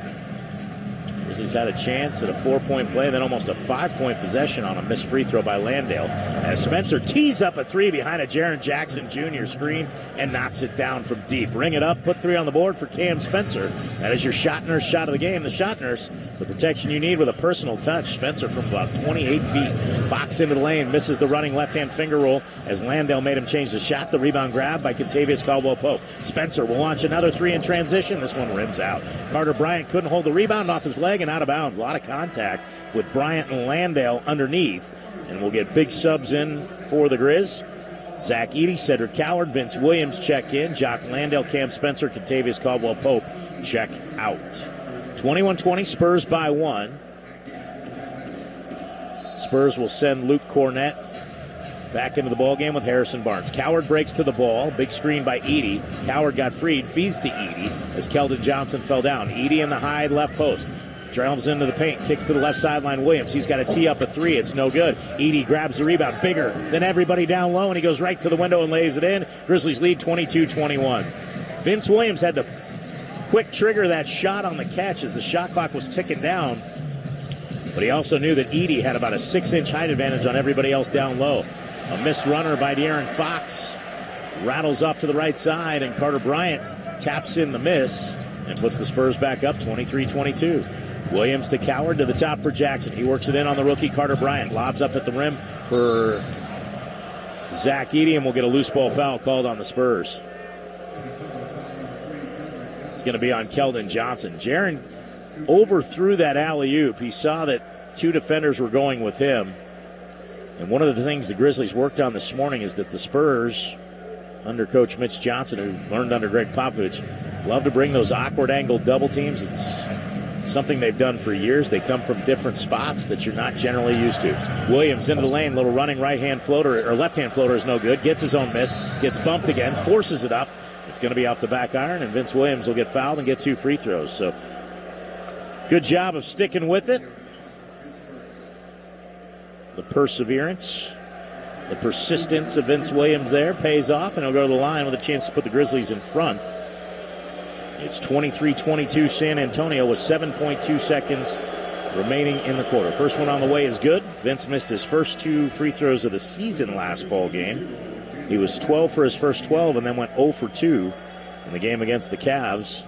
Grizzlies had a chance at a 4-point play, then almost a 5-point possession on a missed free throw by Landale, as Spencer tees up a 3 behind a Jaren Jackson Jr. screen and knocks it down from deep. Ring it up, put 3 on the board for Cam Spencer. That is your shot nurse shot of the game. The shot nurse, the protection you need with a personal touch. Spencer from about 28 feet. Fox into the lane, misses the running left-hand finger roll as Landale made him change the shot. The rebound grab by Kentavious Caldwell-Pope. Spencer will launch another 3 in transition. This one rims out. Carter Bryant couldn't hold the rebound, off his leg and out of bounds. A lot of contact with Bryant and Landale underneath. And we'll get big subs in for the Grizz. Zach Edey, Cedric Coward, Vince Williams check in. Jock Landale, Cam Spencer, Kentavious Caldwell-Pope check out. 21-20, Spurs by 1. Spurs will send Luke Cornett back into the ballgame with Harrison Barnes. Coward breaks to the ball. Big screen by Edey. Coward got freed, feeds to Edey as Keldon Johnson fell down. Edey in the high left post. Drives into the paint, kicks to the left sideline. Williams, he's got to tee up a 3. It's no good. Edey grabs the rebound, bigger than everybody down low, and he goes right to the window and lays it in. Grizzlies lead 22-21. Vince Williams had to quick trigger that shot on the catch as the shot clock was ticking down. But he also knew that Edey had about a 6-inch height advantage on everybody else down low. A missed runner by De'Aaron Fox rattles up to the right side, and Carter Bryant taps in the miss and puts the Spurs back up 23-22. Williams to Coward to the top for Jackson. He works it in on the rookie Carter Bryant. Lobs up at the rim for Zach Edey, and we'll get a loose ball foul called on the Spurs. It's going to be on Keldon Johnson. Jaren overthrew that alley-oop. He saw that two defenders were going with him. And one of the things the Grizzlies worked on this morning is that the Spurs, under Coach Mitch Johnson, who learned under Greg Popovich, love to bring those awkward angled double teams. It's something they've done for years. They come from different spots that you're not generally used to. Williams into the lane, little running right-hand floater, or left-hand floater is no good. Gets his own miss, gets bumped again, forces it up. It's going to be off the back iron, and Vince Williams will get fouled and get 2 free throws. So good job of sticking with it. The perseverance, the persistence of Vince Williams there pays off, and he'll go to the line with a chance to put the Grizzlies in front. It's 23-22 San Antonio with 7.2 seconds remaining in the quarter. First one on the way is good. Vince missed his first 2 free throws of the season last ball game. He was 12 for his first 12 and then went 0 for 2 in the game against the Cavs.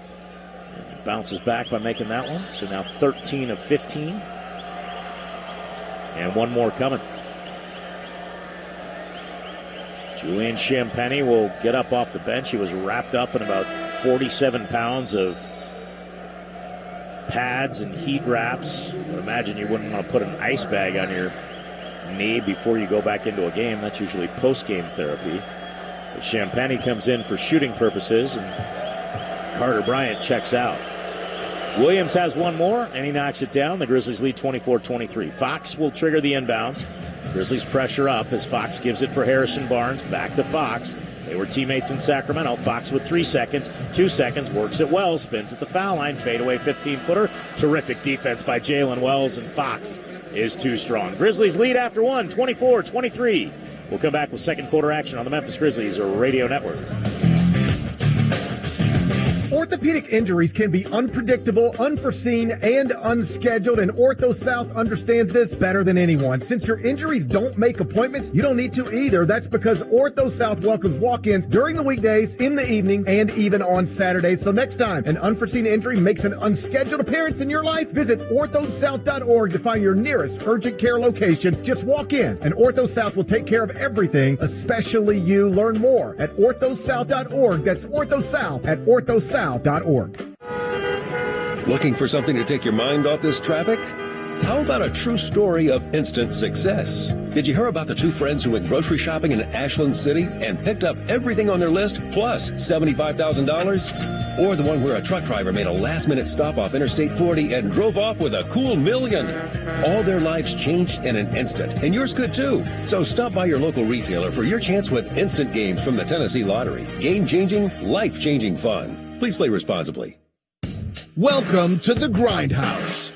And he bounces back by making that one. So now 13 of 15. And one more coming. Julian Champagnie will get up off the bench. He was wrapped up in about 47 pounds of pads and heat wraps. I would imagine you wouldn't want to put an ice bag on your knee before you go back into a game. That's usually post-game therapy. But Champagnie comes in for shooting purposes, and Carter Bryant checks out. Williams has one more, and he knocks it down. The Grizzlies lead 24-23. Fox will trigger the inbounds. Grizzlies pressure up as Fox gives it for Harrison Barnes. Back to Fox. They were teammates in Sacramento. Fox with 3 seconds. 2 seconds. Works it well. Spins at the foul line. Fadeaway 15-footer. Terrific defense by Jalen Wells, and Fox is too strong. Grizzlies lead after one, 24-23. We'll come back with second quarter action on the Memphis Grizzlies Radio Network. Orthopedic injuries can be unpredictable, unforeseen, and unscheduled, and Ortho South understands this better than anyone. Since your injuries don't make appointments, you don't need to either. That's because Ortho South welcomes walk-ins during the weekdays, in the evening, and even on Saturdays. So next time an unforeseen injury makes an unscheduled appearance in your life, visit orthosouth.org to find your nearest urgent care location. Just walk in, and Ortho South will take care of everything, especially you. Learn more at orthosouth.org. That's OrthoSouth at orthosouth.org. Looking for something to take your mind off this traffic? How about a true story of instant success? Did you hear about the 2 friends who went grocery shopping in Ashland City and picked up everything on their list plus $75,000? Or the one where a truck driver made a last-minute stop off Interstate 40 and drove off with a cool $1 million? All their lives changed in an instant, and yours could too. So stop by your local retailer for your chance with instant games from the Tennessee Lottery. Game-changing, life-changing fun. Please play responsibly. Welcome to the Grindhouse,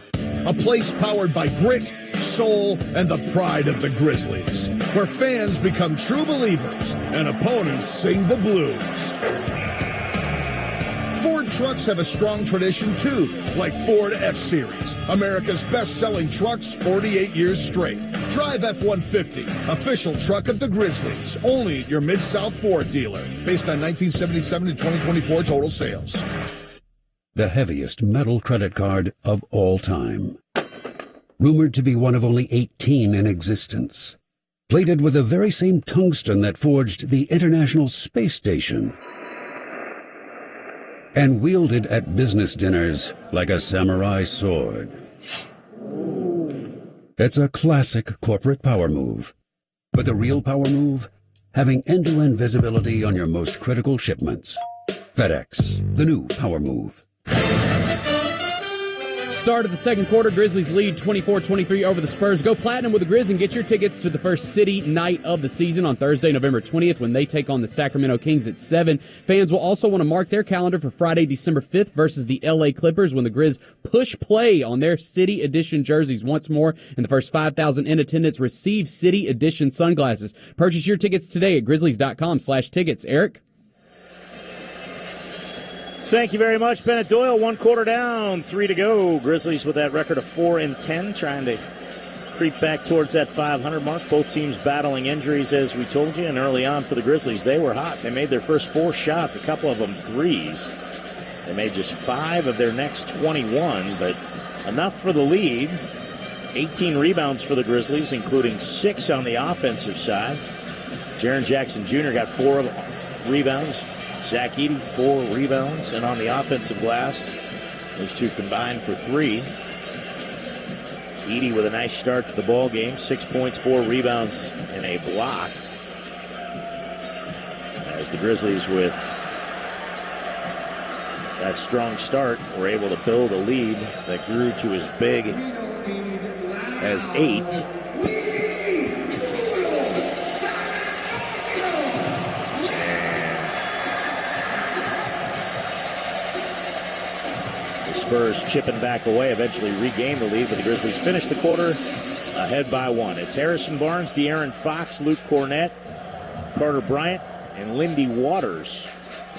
a place powered by grit, soul, and the pride of the Grizzlies, where fans become true believers and opponents sing the blues. Ford trucks have a strong tradition too, like Ford F-Series, America's best-selling trucks 48 years straight. Drive F-150, official truck of the Grizzlies, only at your Mid-South Ford dealer, based on 1977 to 2024 total sales. The heaviest metal credit card of all time. Rumored to be one of only 18 in existence. Plated with the very same tungsten that forged the International Space Station. And wielded at business dinners like a samurai sword. It's a classic corporate power move. But the real power move? Having end-to-end visibility on your most critical shipments. FedEx, the new power move. Start of the second quarter, Grizzlies lead 24-23 over the Spurs. Go platinum with the Grizz and get your tickets to the first city night of the season on Thursday, November 20th, when they take on the Sacramento Kings at 7. Fans will also want to mark their calendar for Friday, December 5th versus the LA Clippers when the Grizz push play on their City Edition jerseys once more, and the first 5,000 in attendance receive City Edition sunglasses. Purchase your tickets today at grizzlies.com/tickets. Eric? Thank you very much, Bennett Doyle. 1 quarter down, 3 to go. Grizzlies with that record of 4-10, trying to creep back towards that 500 mark. Both teams battling injuries, as we told you. And early on for the Grizzlies, they were hot. They made their first 4 shots, a couple of them threes. They made just 5 of their next 21, but enough for the lead. 18 rebounds for the Grizzlies, including 6 on the offensive side. Jaren Jackson Jr. got 4 rebounds. Zach Edey, 4 rebounds. And on the offensive glass, those two combined for 3. Edey with a nice start to the ball game. 6 points, 4 rebounds, and a block. As the Grizzlies, with that strong start, were able to build a lead that grew to as big as 8. Spurs chipping back away, eventually regained the lead, but the Grizzlies finished the quarter ahead by 1. It's Harrison Barnes, De'Aaron Fox, Luke Cornett, Carter Bryant, and Lindy Waters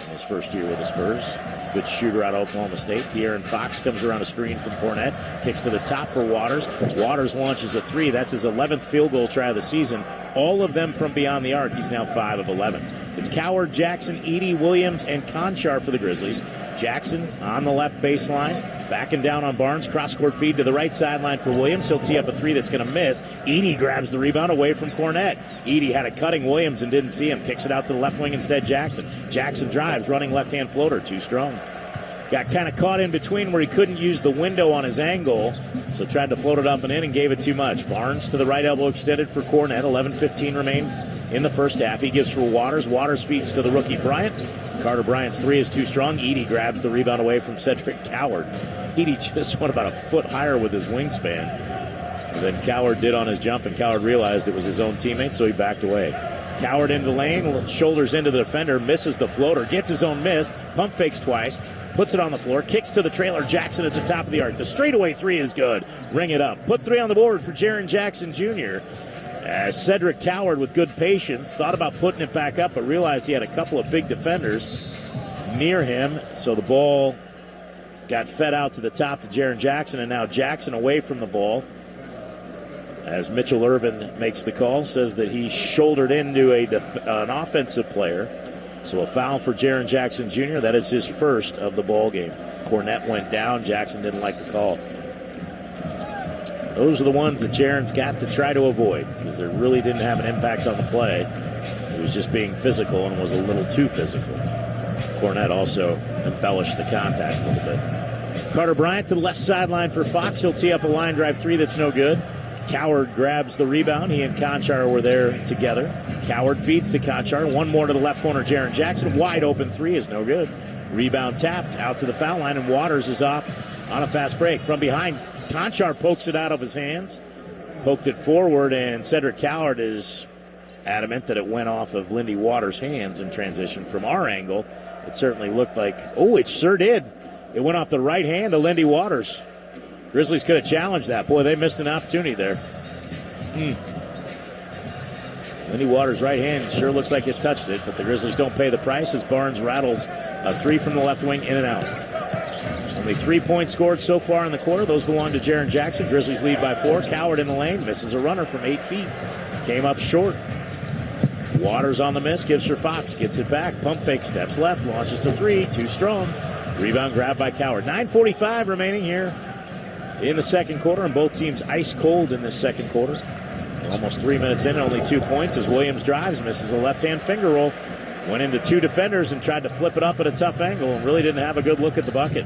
in his first year with the Spurs. Good shooter out of Oklahoma State. De'Aaron Fox comes around a screen from Cornett, kicks to the top for Waters. Waters launches a 3. That's his 11th field goal try of the season. All of them from beyond the arc. He's now 5 of 11. It's Coward, Jackson, Edey, Williams, and Konchar for the Grizzlies. Jackson on the left baseline, backing down on Barnes. Cross-court feed to the right sideline for Williams. He'll tee up a 3 that's going to miss. Edey grabs the rebound away from Cornett. Edey had a cutting Williams and didn't see him. Kicks it out to the left wing instead, Jackson. Jackson drives, running left-hand floater, too strong. Got kind of caught in between where he couldn't use the window on his angle, so tried to float it up and in and gave it too much. Barnes to the right elbow extended for Cornett. 11:15 remain in the first half. He gives for Waters. Waters feeds to the rookie Bryant. Carter Bryant's 3 is too strong. Edey grabs the rebound away from Cedric Coward. Edey just went about a foot higher with his wingspan than Coward did on his jump, and Coward realized it was his own teammate, so he backed away. Coward into the lane, shoulders into the defender, misses the floater, gets his own miss, pump fakes twice, puts it on the floor, kicks to the trailer Jackson at the top of the arc. The straightaway 3 is good. Ring it up. Put 3 on the board for Jaren Jackson Jr. As Cedric Coward, with good patience, thought about putting it back up, but realized he had a couple of big defenders near him, so the ball got fed out to the top to Jaren Jackson, and now Jackson away from the ball. As Mitchell Irvin makes the call, says that he shouldered into an offensive player. So a foul for Jaren Jackson Jr. That is his first of the ball game. Cornett went down. Jackson didn't like the call. Those are the ones that Jaren's got to try to avoid, because they really didn't have an impact on the play. It was just being physical and was a little too physical. Cornett also embellished the contact a little bit. Carter Bryant to the left sideline for Fox. He'll tee up a line drive 3 that's no good. Coward grabs the rebound. He and Konchar were there together. Coward feeds to Konchar. 1 more to the left corner. Jaren Jackson, wide open 3 is no good. Rebound tapped out to the foul line, and Waters is off on a fast break. From behind, Konchar pokes it out of his hands. Poked it forward, and Cedric Coward is adamant that it went off of Lindy Waters' hands in transition. From our angle, it certainly looked like, it sure did. It went off the right hand of Lindy Waters. Grizzlies could have challenged that. Boy, they missed an opportunity there. Lindy Waters' right hand sure looks like it touched it, but the Grizzlies don't pay the price as Barnes rattles a 3 from the left wing, in and out. Only 3 points scored so far in the quarter. Those belong to Jaren Jackson. Grizzlies lead by 4. Coward in the lane, misses a runner from 8 feet. Came up short. Waters on the miss, gives for Fox, gets it back. Pump fake, steps left, launches the 3, too strong. Rebound grabbed by Coward. 9:45 remaining here in the second quarter, and both teams ice cold in this second quarter. Almost 3 minutes in, only 2 points as Williams drives, misses a left-hand finger roll. Went into 2 defenders and tried to flip it up at a tough angle and really didn't have a good look at the bucket.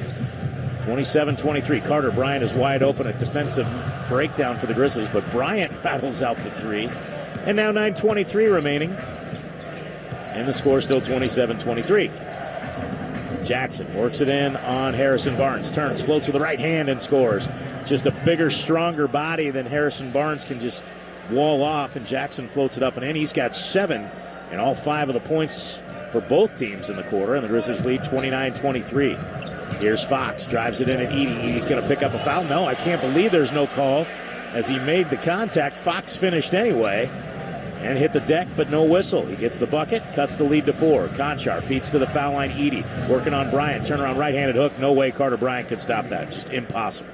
27-23. Carter Bryant is wide open. A defensive breakdown for the Grizzlies, but Bryant rattles out the 3. And now 9:23 remaining. And the score still 27-23. Jackson works it in on Harrison Barnes. Turns, floats with the right hand, and scores. Just a bigger, stronger body than Harrison Barnes can just wall off, and Jackson floats it up and in. He's got 7 in all 5 of the points for both teams in the quarter, and the Grizzlies lead 29-23. Here's Fox, drives it in at Edey. Edey's going to pick up a foul. No, I can't believe there's no call as he made the contact. Fox finished anyway, and hit the deck, but no whistle. He gets the bucket, cuts the lead to 4. Conchar feeds to the foul line. Edey working on Bryant. Turnaround right-handed hook. No way Carter Bryant could stop that. Just impossible.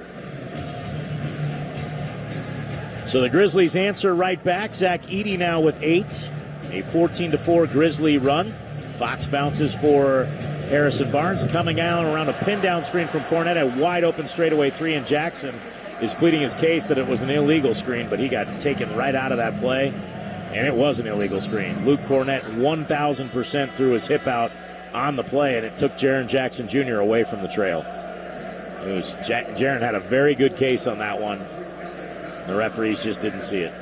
So the Grizzlies answer right back. Zach Edey now with 8. A 14-4 Grizzly run. Fox bounces for Harrison Barnes. Coming out around a pin-down screen from Cornette. A wide-open straightaway 3, and Jackson is pleading his case that it was an illegal screen, but he got taken right out of that play, and it was an illegal screen. Luke Cornette 1,000% threw his hip out on the play, and it took Jaren Jackson Jr. away from the trail. Jaren had a very good case on that one. The referees just didn't see it.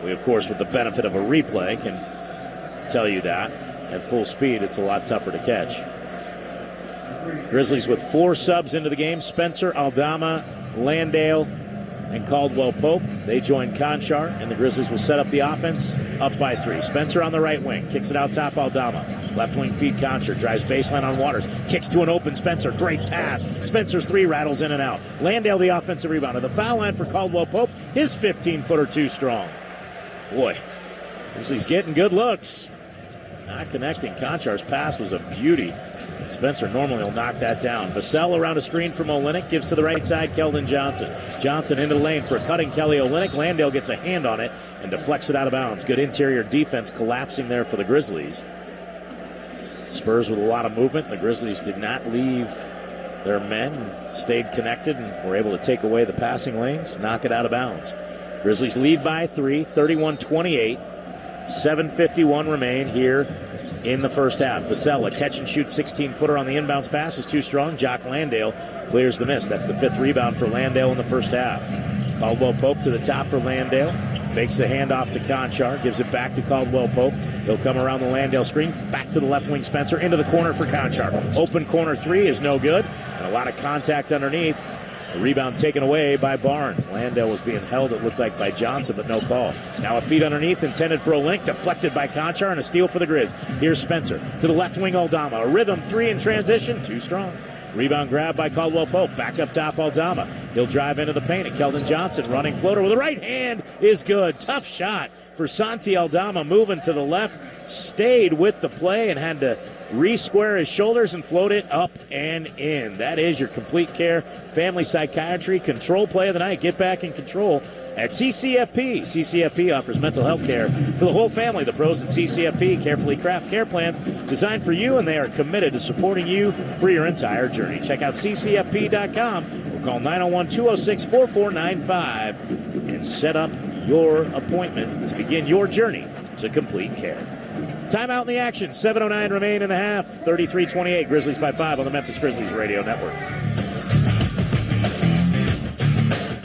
We, of course, with the benefit of a replay, can tell you that. At full speed, it's a lot tougher to catch. Grizzlies with 4 subs into the game. Spencer, Aldama, Landale, and Caldwell Pope. They join Conchar, and the Grizzlies will set up the offense up by 3. Spencer on the right wing. Kicks it out top, Aldama. Left wing feed Conchar. Drives baseline on Waters. Kicks to an open Spencer. Great pass. Spencer's 3 rattles in and out. Landale the offensive rebounder. The foul line for Caldwell Pope. His 15-footer too strong. Boy, Grizzlies getting good looks. Not connecting. Conchar's pass was a beauty. Spencer normally will knock that down. Vassell around a screen from Olynyk. Gives to the right side, Keldon Johnson. Johnson into the lane for a cutting Kelly Olynyk. Landale gets a hand on it and deflects it out of bounds. Good interior defense collapsing there for the Grizzlies. Spurs with a lot of movement. The Grizzlies did not leave their men. Stayed connected and were able to take away the passing lanes, knock it out of bounds. Grizzlies lead by 3, 31-28. 7:51 remain here in the first half. Vassell, a catch-and-shoot 16-footer on the inbounds pass is too strong. Jock Landale clears the miss. That's the 5th rebound for Landale in the first half. Caldwell Pope to the top for Landale. Fakes the handoff to Conchar. Gives it back to Caldwell Pope. He'll come around the Landale screen. Back to the left wing Spencer. Into the corner for Conchar. Open corner 3 is no good. And a lot of contact underneath. The rebound taken away by Barnes. Landale was being held, it looked like, by Johnson, but no call. Now a feed underneath, intended for Olynyk, deflected by Conchar, and a steal for the Grizz. Here's Spencer to the left wing, Aldama. A rhythm 3 in transition, too strong. Rebound grab by Caldwell Pope. Back up top, Aldama. He'll drive into the paint, and Keldon Johnson running floater with a right hand is good. Tough shot for Santi Aldama, moving to the left. Stayed with the play and had to re-square his shoulders and float it up and in. That is your Complete Care Family Psychiatry Control Play of the Night. Get back in control at CCFP. CCFP offers mental health care for the whole family. The pros at CCFP carefully craft care plans designed for you, and they are committed to supporting you for your entire journey. Check out ccfp.com or call 901-206-4495 and set up your appointment to begin your journey to complete care. Timeout in the action. 7:09 remain in the half. 33-28. Grizzlies by 5 on the Memphis Grizzlies Radio Network.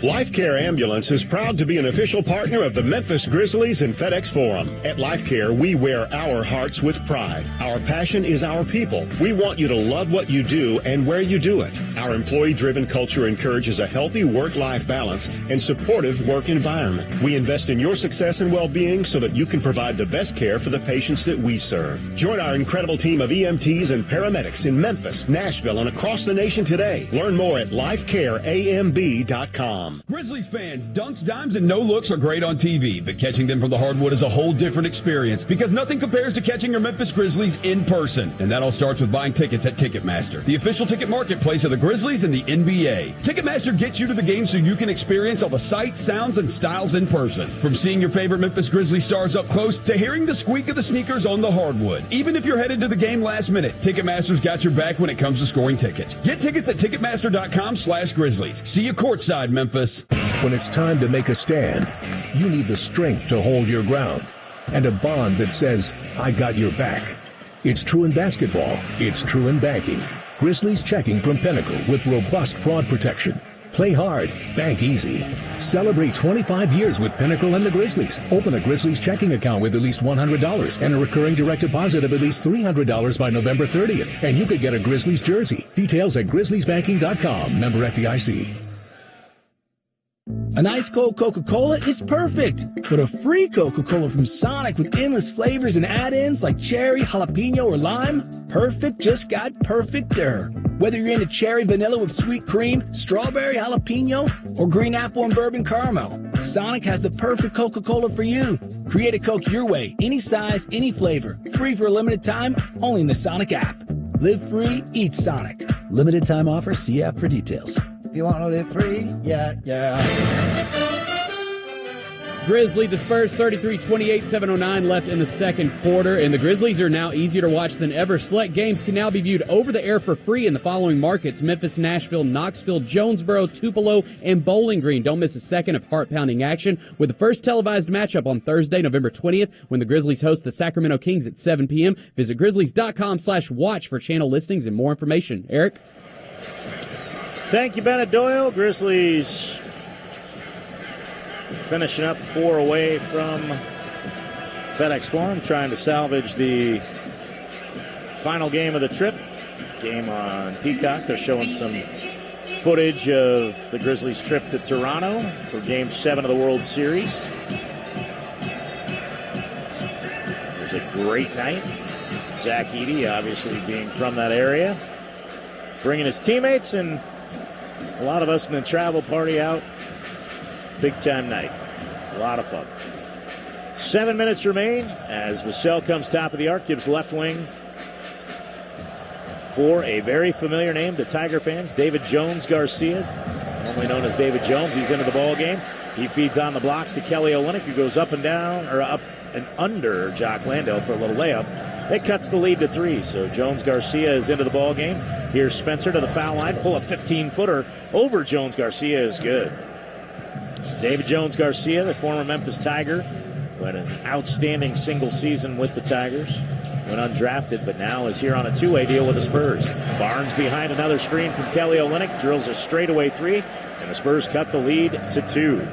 Life Care Ambulance is proud to be an official partner of the Memphis Grizzlies and FedEx Forum. At Life Care, we wear our hearts with pride. Our passion is our people. We want you to love what you do and where you do it. Our employee-driven culture encourages a healthy work-life balance and supportive work environment. We invest in your success and well-being so that you can provide the best care for the patients that we serve. Join our incredible team of EMTs and paramedics in Memphis, Nashville, and across the nation today. Learn more at lifecareamb.com. Grizzlies fans, dunks, dimes, and no-looks are great on TV, but catching them from the hardwood is a whole different experience because nothing compares to catching your Memphis Grizzlies in person. And that all starts with buying tickets at Ticketmaster, the official ticket marketplace of the Grizzlies and the NBA. Ticketmaster gets you to the game so you can experience all the sights, sounds, and styles in person. From seeing your favorite Memphis Grizzlies stars up close to hearing the squeak of the sneakers on the hardwood. Even if you're headed to the game last minute, Ticketmaster's got your back when it comes to scoring tickets. Get tickets at Ticketmaster.com/Grizzlies. See you courtside, Memphis. When it's time to make a stand, you need the strength to hold your ground and a bond that says, I got your back. It's true in basketball. It's true in banking. Grizzlies Checking from Pinnacle with robust fraud protection. Play hard, bank easy. Celebrate 25 years with Pinnacle and the Grizzlies. Open a Grizzlies checking account with at least $100 and a recurring direct deposit of at least $300 by November 30th. And you could get a Grizzlies jersey. Details at grizzliesbanking.com. Member FDIC. An ice cold Coca-Cola is perfect, but a free Coca-Cola from Sonic with endless flavors and add-ins like cherry, jalapeno, or lime, perfect just got perfecter. Whether you're into cherry vanilla with sweet cream, strawberry jalapeno, or green apple and bourbon caramel, Sonic has the perfect Coca-Cola for you. Create a Coke your way, any size, any flavor. Free for a limited time, only in the Sonic app. Live free, eat Sonic. Limited time offer, see app for details. If you want to live free, yeah. Grizzly dispersed 33-28, 7:09 left in the second quarter, and the Grizzlies are now easier to watch than ever. Select games can now be viewed over the air for free in the following markets: Memphis, Nashville, Knoxville, Jonesboro, Tupelo, and Bowling Green. Don't miss a second of heart-pounding action with the first televised matchup on Thursday, November 20th, when the Grizzlies host the Sacramento Kings at 7 p.m. Visit grizzlies.com/watch for channel listings and more information. Eric? Thank you, Bennett Doyle. Grizzlies finishing up 4 away from FedEx Forum, trying to salvage the final game of the trip. Game on Peacock. They're showing some footage of the Grizzlies' trip to Toronto for Game 7 of the World Series. It was a great night. Zach Edey, obviously being from that area, bringing his teammates and a lot of us in the travel party out. Big time night. A lot of fun. 7 minutes remain as Vassell comes top of the arc, gives left wing for a very familiar name to Tiger fans, David Jones Garcia, normally known as David Jones. He's into the ball game. He feeds on the block to Kelly Olynyk, who goes up and down, or up and under Jock Landale for a little layup. That cuts the lead to 3. So Jones Garcia is into the ball game. Here's Spencer to the foul line. Pull a 15-footer over Jones Garcia is good. So David Jones Garcia, the former Memphis Tiger, who had an outstanding single season with the Tigers, went undrafted, but now is here on a two-way deal with the Spurs. Barnes behind another screen from Kelly Olynyk, drills a straightaway 3, and the Spurs cut the lead to 2.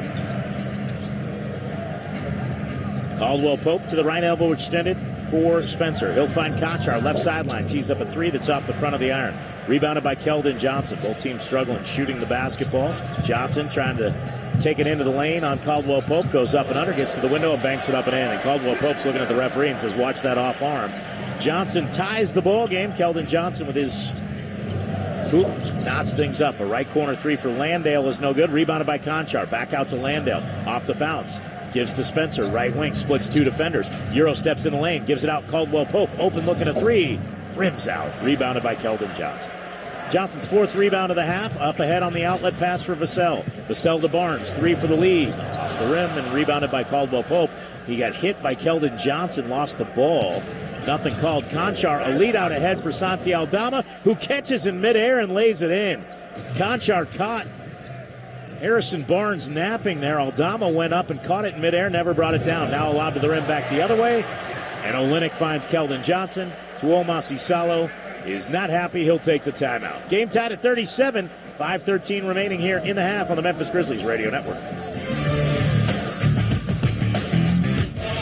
Caldwell Pope to the right elbow extended for Spencer. He'll find Konchar, left sideline, tees up a 3 that's off the front of the iron. Rebounded by Keldon Johnson. Both teams struggling shooting the basketballs. Johnson trying to take it into the lane on Caldwell Pope. Goes up and under, gets to the window and banks it up and in. And Caldwell Pope's looking at the referee and says, watch that off arm. Johnson ties the ball game. Keldon Johnson with his hoop knots things up. A right corner 3 for Landale is no good. Rebounded by Konchar. Back out to Landale. Off the bounce. Gives to Spencer. Right wing. Splits 2 defenders. Euro steps in the lane. Gives it out. Caldwell Pope. Open looking at 3. Rims out. Rebounded by Keldon Johnson. Johnson's 4th rebound of the half. Up ahead on the outlet pass for Vassell. Vassell to Barnes. 3 for the lead. Off the rim and rebounded by Caldwell Pope. He got hit by Keldon Johnson. Lost the ball. Nothing called. Konchar, a lead out ahead for Santi Aldama, who catches in midair and lays it in. Konchar caught Harrison Barnes napping there. Aldama went up and caught it in midair, never brought it down. Now allowed to the rim back the other way. And Olynyk finds Keldon Johnson. Tuomas Isalo is not happy. He'll take the timeout. Game tied at 37. 5:13 remaining here in the half on the Memphis Grizzlies Radio Network.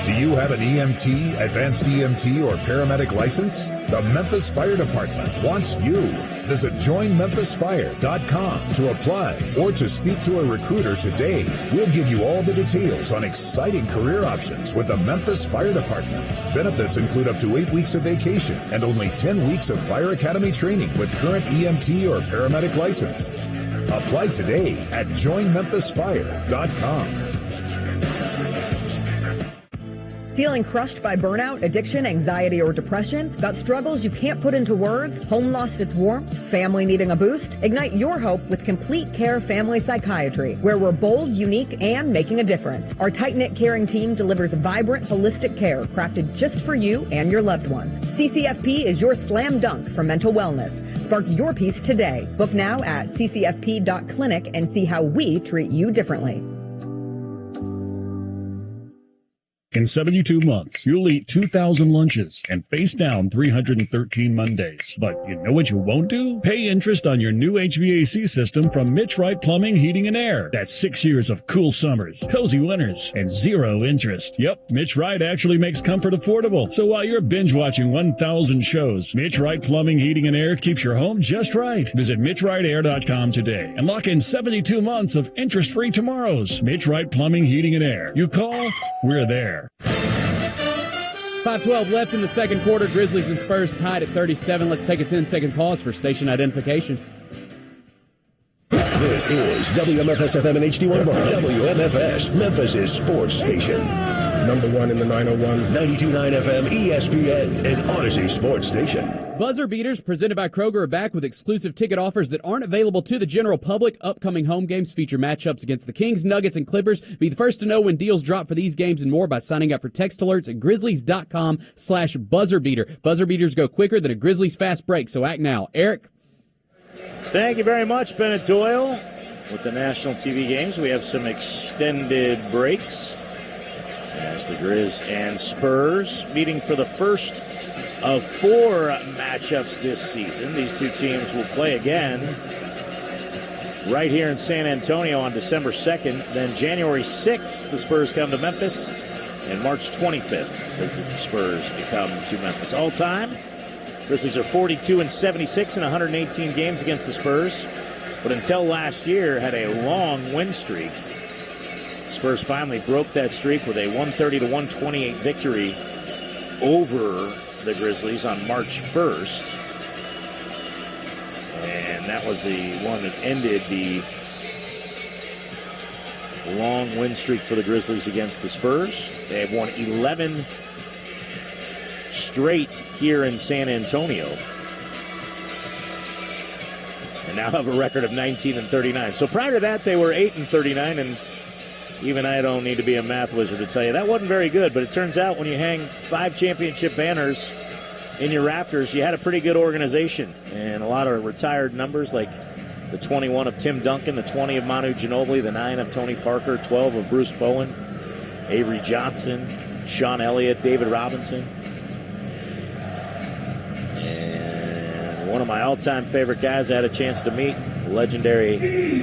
Do you have an EMT, advanced EMT, or paramedic license? The Memphis Fire Department wants you. Visit joinmemphisfire.com to apply or to speak to a recruiter today. We'll give you all the details on exciting career options with the Memphis Fire Department. Benefits include up to 8 weeks of vacation and only 10 weeks of Fire Academy training with current EMT or paramedic license. Apply today at joinmemphisfire.com. Feeling crushed by burnout, addiction, anxiety, or depression? Got struggles you can't put into words? Home lost its warmth? Family needing a boost? Ignite your hope with Complete Care Family Psychiatry, where we're bold, unique, and making a difference. Our tight-knit caring team delivers vibrant, holistic care crafted just for you and your loved ones. CCFP is your slam dunk for mental wellness. Spark your peace today. Book now at ccfp.clinic and see how we treat you differently. In 72 months, you'll eat 2,000 lunches and face down 313 Mondays. But you know what you won't do? Pay interest on your new HVAC system from Mitch Wright Plumbing, Heating, and Air. That's 6 years of cool summers, cozy winters, and zero interest. Yep, Mitch Wright actually makes comfort affordable. So while you're binge-watching 1,000 shows, Mitch Wright Plumbing, Heating, and Air keeps your home just right. Visit MitchWrightAir.com today and lock in 72 months of interest-free tomorrows. Mitch Wright Plumbing, Heating, and Air. You call, we're there. 5:12 left in the second quarter. Grizzlies and Spurs tied at 37. Let's take a 10-second pause for station identification. This is WMFS FM and HD1 Bar. WMFS, Memphis' sports station. Number one in the 901. 92.9 FM, ESPN, and Odyssey Sports Station. Buzzer Beaters, presented by Kroger, are back with exclusive ticket offers that aren't available to the general public. Upcoming home games feature matchups against the Kings, Nuggets, and Clippers. Be the first to know when deals drop for these games and more by signing up for text alerts at grizzlies.com/buzzerbeater. Buzzer Beaters go quicker than a Grizzlies fast break, so act now. Eric? Thank you very much, Bennett Doyle. With the national TV games, we have some extended breaks as the Grizz and Spurs meeting for the first of 4 matchups this season. These two teams will play again right here in San Antonio on December 2nd. Then January 6th, the Spurs come to Memphis, and March 25th, the Spurs come to Memphis. All time, Grizzlies are 42-76 in 118 games against the Spurs, but until last year had a long win streak. Spurs finally broke that streak with a 130-128 victory over the Grizzlies on March 1st. And that was the one that ended the long win streak for the Grizzlies against the Spurs. They have won 11 straight here in San Antonio, and now have a record of 19-39. So prior to that, they were 8-39, and even I don't need to be a math wizard to tell you that wasn't very good. But it turns out when you hang 5 championship banners in your rafters, you had a pretty good organization, and a lot of retired numbers like the 21 of Tim Duncan, the 20 of Manu Ginobili, the 9 of Tony Parker, 12 of Bruce Bowen, Avery Johnson, Sean Elliott, David Robinson. One of my all-time favorite guys I had a chance to meet, legendary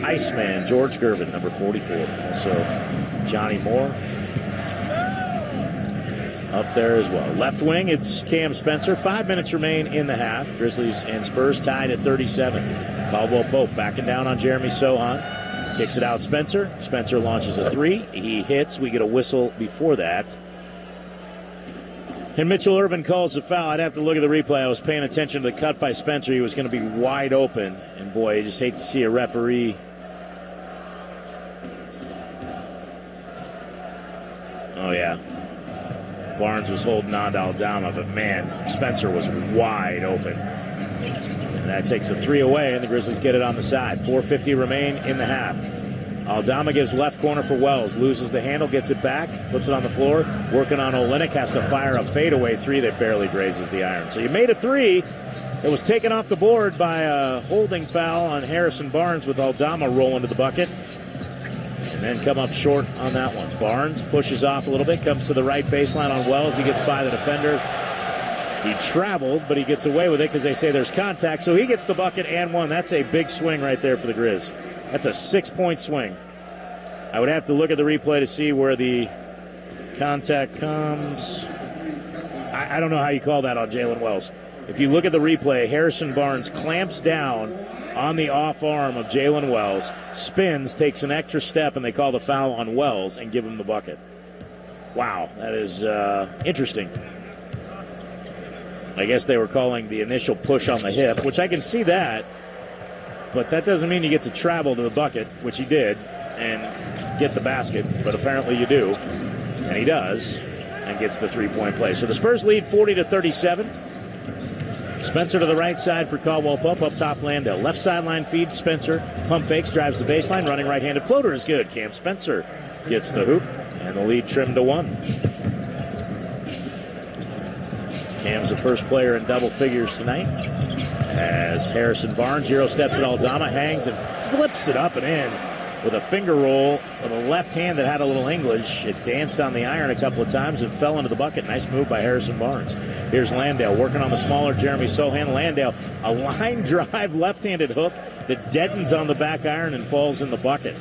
Iceman, George Gervin, number 44. Also, Johnny Moore up there as well. Left wing, it's Cam Spencer. 5 minutes remain in the half. Grizzlies and Spurs tied at 37. Caldwell Pope backing down on Jeremy Sohan. Kicks it out Spencer. Spencer launches a 3. He hits. We get a whistle before that. And Mitchell Irvin calls the foul. I'd have to look at the replay. I was paying attention to the cut by Spencer. He was going to be wide open. And, boy, you just hate to see a referee. Oh, yeah. Barnes was holding on to Aldama, but, man, Spencer was wide open. And that takes a 3 away, and the Grizzlies get it on the side. 4:50 remain in the half. Aldama gives left corner for Wells. Loses the handle, gets it back, puts it on the floor. Working on Olynyk, has to fire a fadeaway 3 that barely grazes the iron. So you made a 3 that was taken off the board by a holding foul on Harrison Barnes with Aldama rolling to the bucket. And then come up short on that one. Barnes pushes off a little bit, comes to the right baseline on Wells. He gets by the defender. He traveled, but he gets away with it because they say there's contact. So he gets the bucket and one. That's a big swing right there for the Grizz. That's a 6-point swing. I would have to look at the replay to see where the contact comes. I don't know how you call that on Jalen Wells. If you look at the replay, Harrison Barnes clamps down on the off arm of Jalen Wells, spins, takes an extra step, and they call the foul on Wells and give him the bucket. Wow, that is interesting. I guess they were calling the initial push on the hip, which I can see that. But that doesn't mean you get to travel to the bucket, which he did, and get the basket. But apparently you do, and he does, and gets the 3-point play. So the Spurs lead 40-37. Spencer to the right side for Caldwell Pope. Up top, Landale. Left sideline feed, Spencer. Pump fakes, drives the baseline. Running right-handed floater is good. Cam Spencer gets the hoop, and the lead trimmed to 1. Cam's the first player in double figures tonight. As Harrison Barnes, Euro steps at Aldama, hangs and flips it up and in with a finger roll with a left hand that had a little English. It danced on the iron a couple of times and fell into the bucket. Nice move by Harrison Barnes. Here's Landale working on the smaller Jeremy Sohan. Landale, a line drive left-handed hook that deadens on the back iron and falls in the bucket.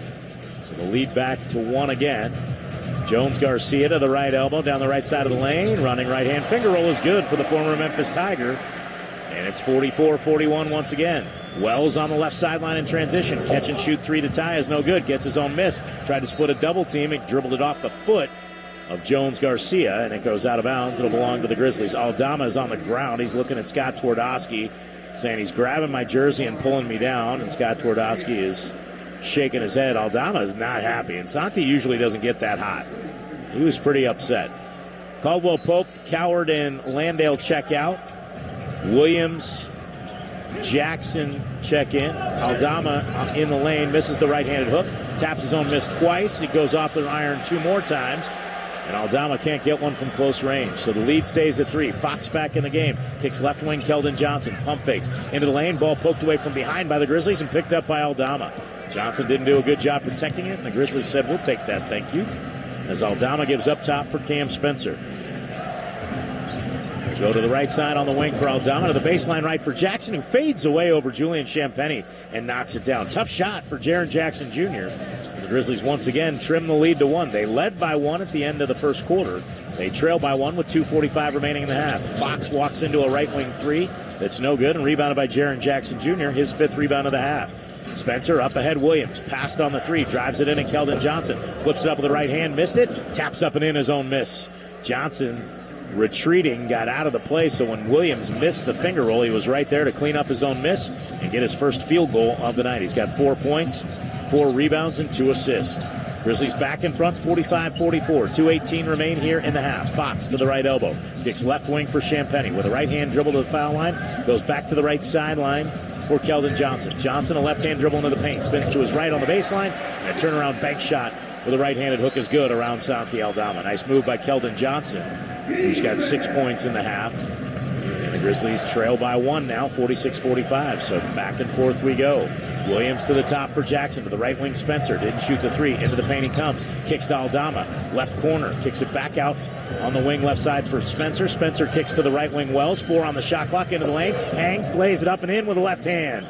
So the lead back to 1 again. Jones Garcia to the right elbow, down the right side of the lane. Running right-hand finger roll is good for the former Memphis Tiger. And it's 44-41 once again. Wells on the left sideline in transition. Catch and shoot 3 to tie is no good. Gets his own miss. Tried to split a double team. He dribbled it off the foot of Jones Garcia, and it goes out of bounds. It'll belong to the Grizzlies. Aldama is on the ground. He's looking at Scott Twardowski, saying he's grabbing my jersey and pulling me down. And Scott Twardowski is shaking his head. Aldama is not happy, and Santi usually doesn't get that hot. He was pretty upset. Caldwell Pope, Coward, and Landale check out. Williams, Jackson check in. Aldama in the lane, misses the right-handed hook. Taps his own miss twice. It goes off the iron 2 more times. And Aldama can't get one from close range. So the lead stays at 3. Fox back in the game. Kicks left wing, Keldon Johnson. Pump fakes into the lane. Ball poked away from behind by the Grizzlies and picked up by Aldama. Johnson didn't do a good job protecting it, and the Grizzlies said, we'll take that, thank you. As Aldama gives up top for Cam Spencer. Go to the right side on the wing for Aldama, to the baseline right for Jackson, who fades away over Julian Champagnie and knocks it down. Tough shot for Jaren Jackson Jr. The Grizzlies once again trim the lead to 1. They led by 1 at the end of the first quarter. They trail by 1 with 2:45 remaining in the half. Fox walks into a right wing 3 that's no good and rebounded by Jaren Jackson Jr., his 5th rebound of the half. Spencer up ahead. Williams passed on the 3, drives it in, and Keldon Johnson flips it up with the right hand, missed it, taps up and in his own miss. Johnson retreating, got out of the play, so when Williams missed the finger roll, he was right there to clean up his own miss and get his first field goal of the night. He's got 4 points, 4 rebounds, and 2 assists. Grizzlies back in front, 45-44. 2:18 remain here in the half. Fox to the right elbow. Kicks left wing for Champagnie with a right-hand dribble to the foul line. Goes back to the right sideline for Keldon Johnson. Johnson, a left-hand dribble into the paint. Spins to his right on the baseline. And a turnaround bank shot with a right-handed hook is good around Santi Aldama. Nice move by Keldon Johnson, who's got 6 points in the half. And the Grizzlies trail by 1 now, 46-45. So back and forth we go. Williams to the top for Jackson, to the right wing Spencer. Didn't shoot the 3. Into the paint he comes. Kicks to Aldama. Left corner. Kicks it back out on the wing left side for Spencer. Spencer kicks to the right wing Wells. 4 on the shot clock. Into the lane. Hangs, lays it up and in with the left hand.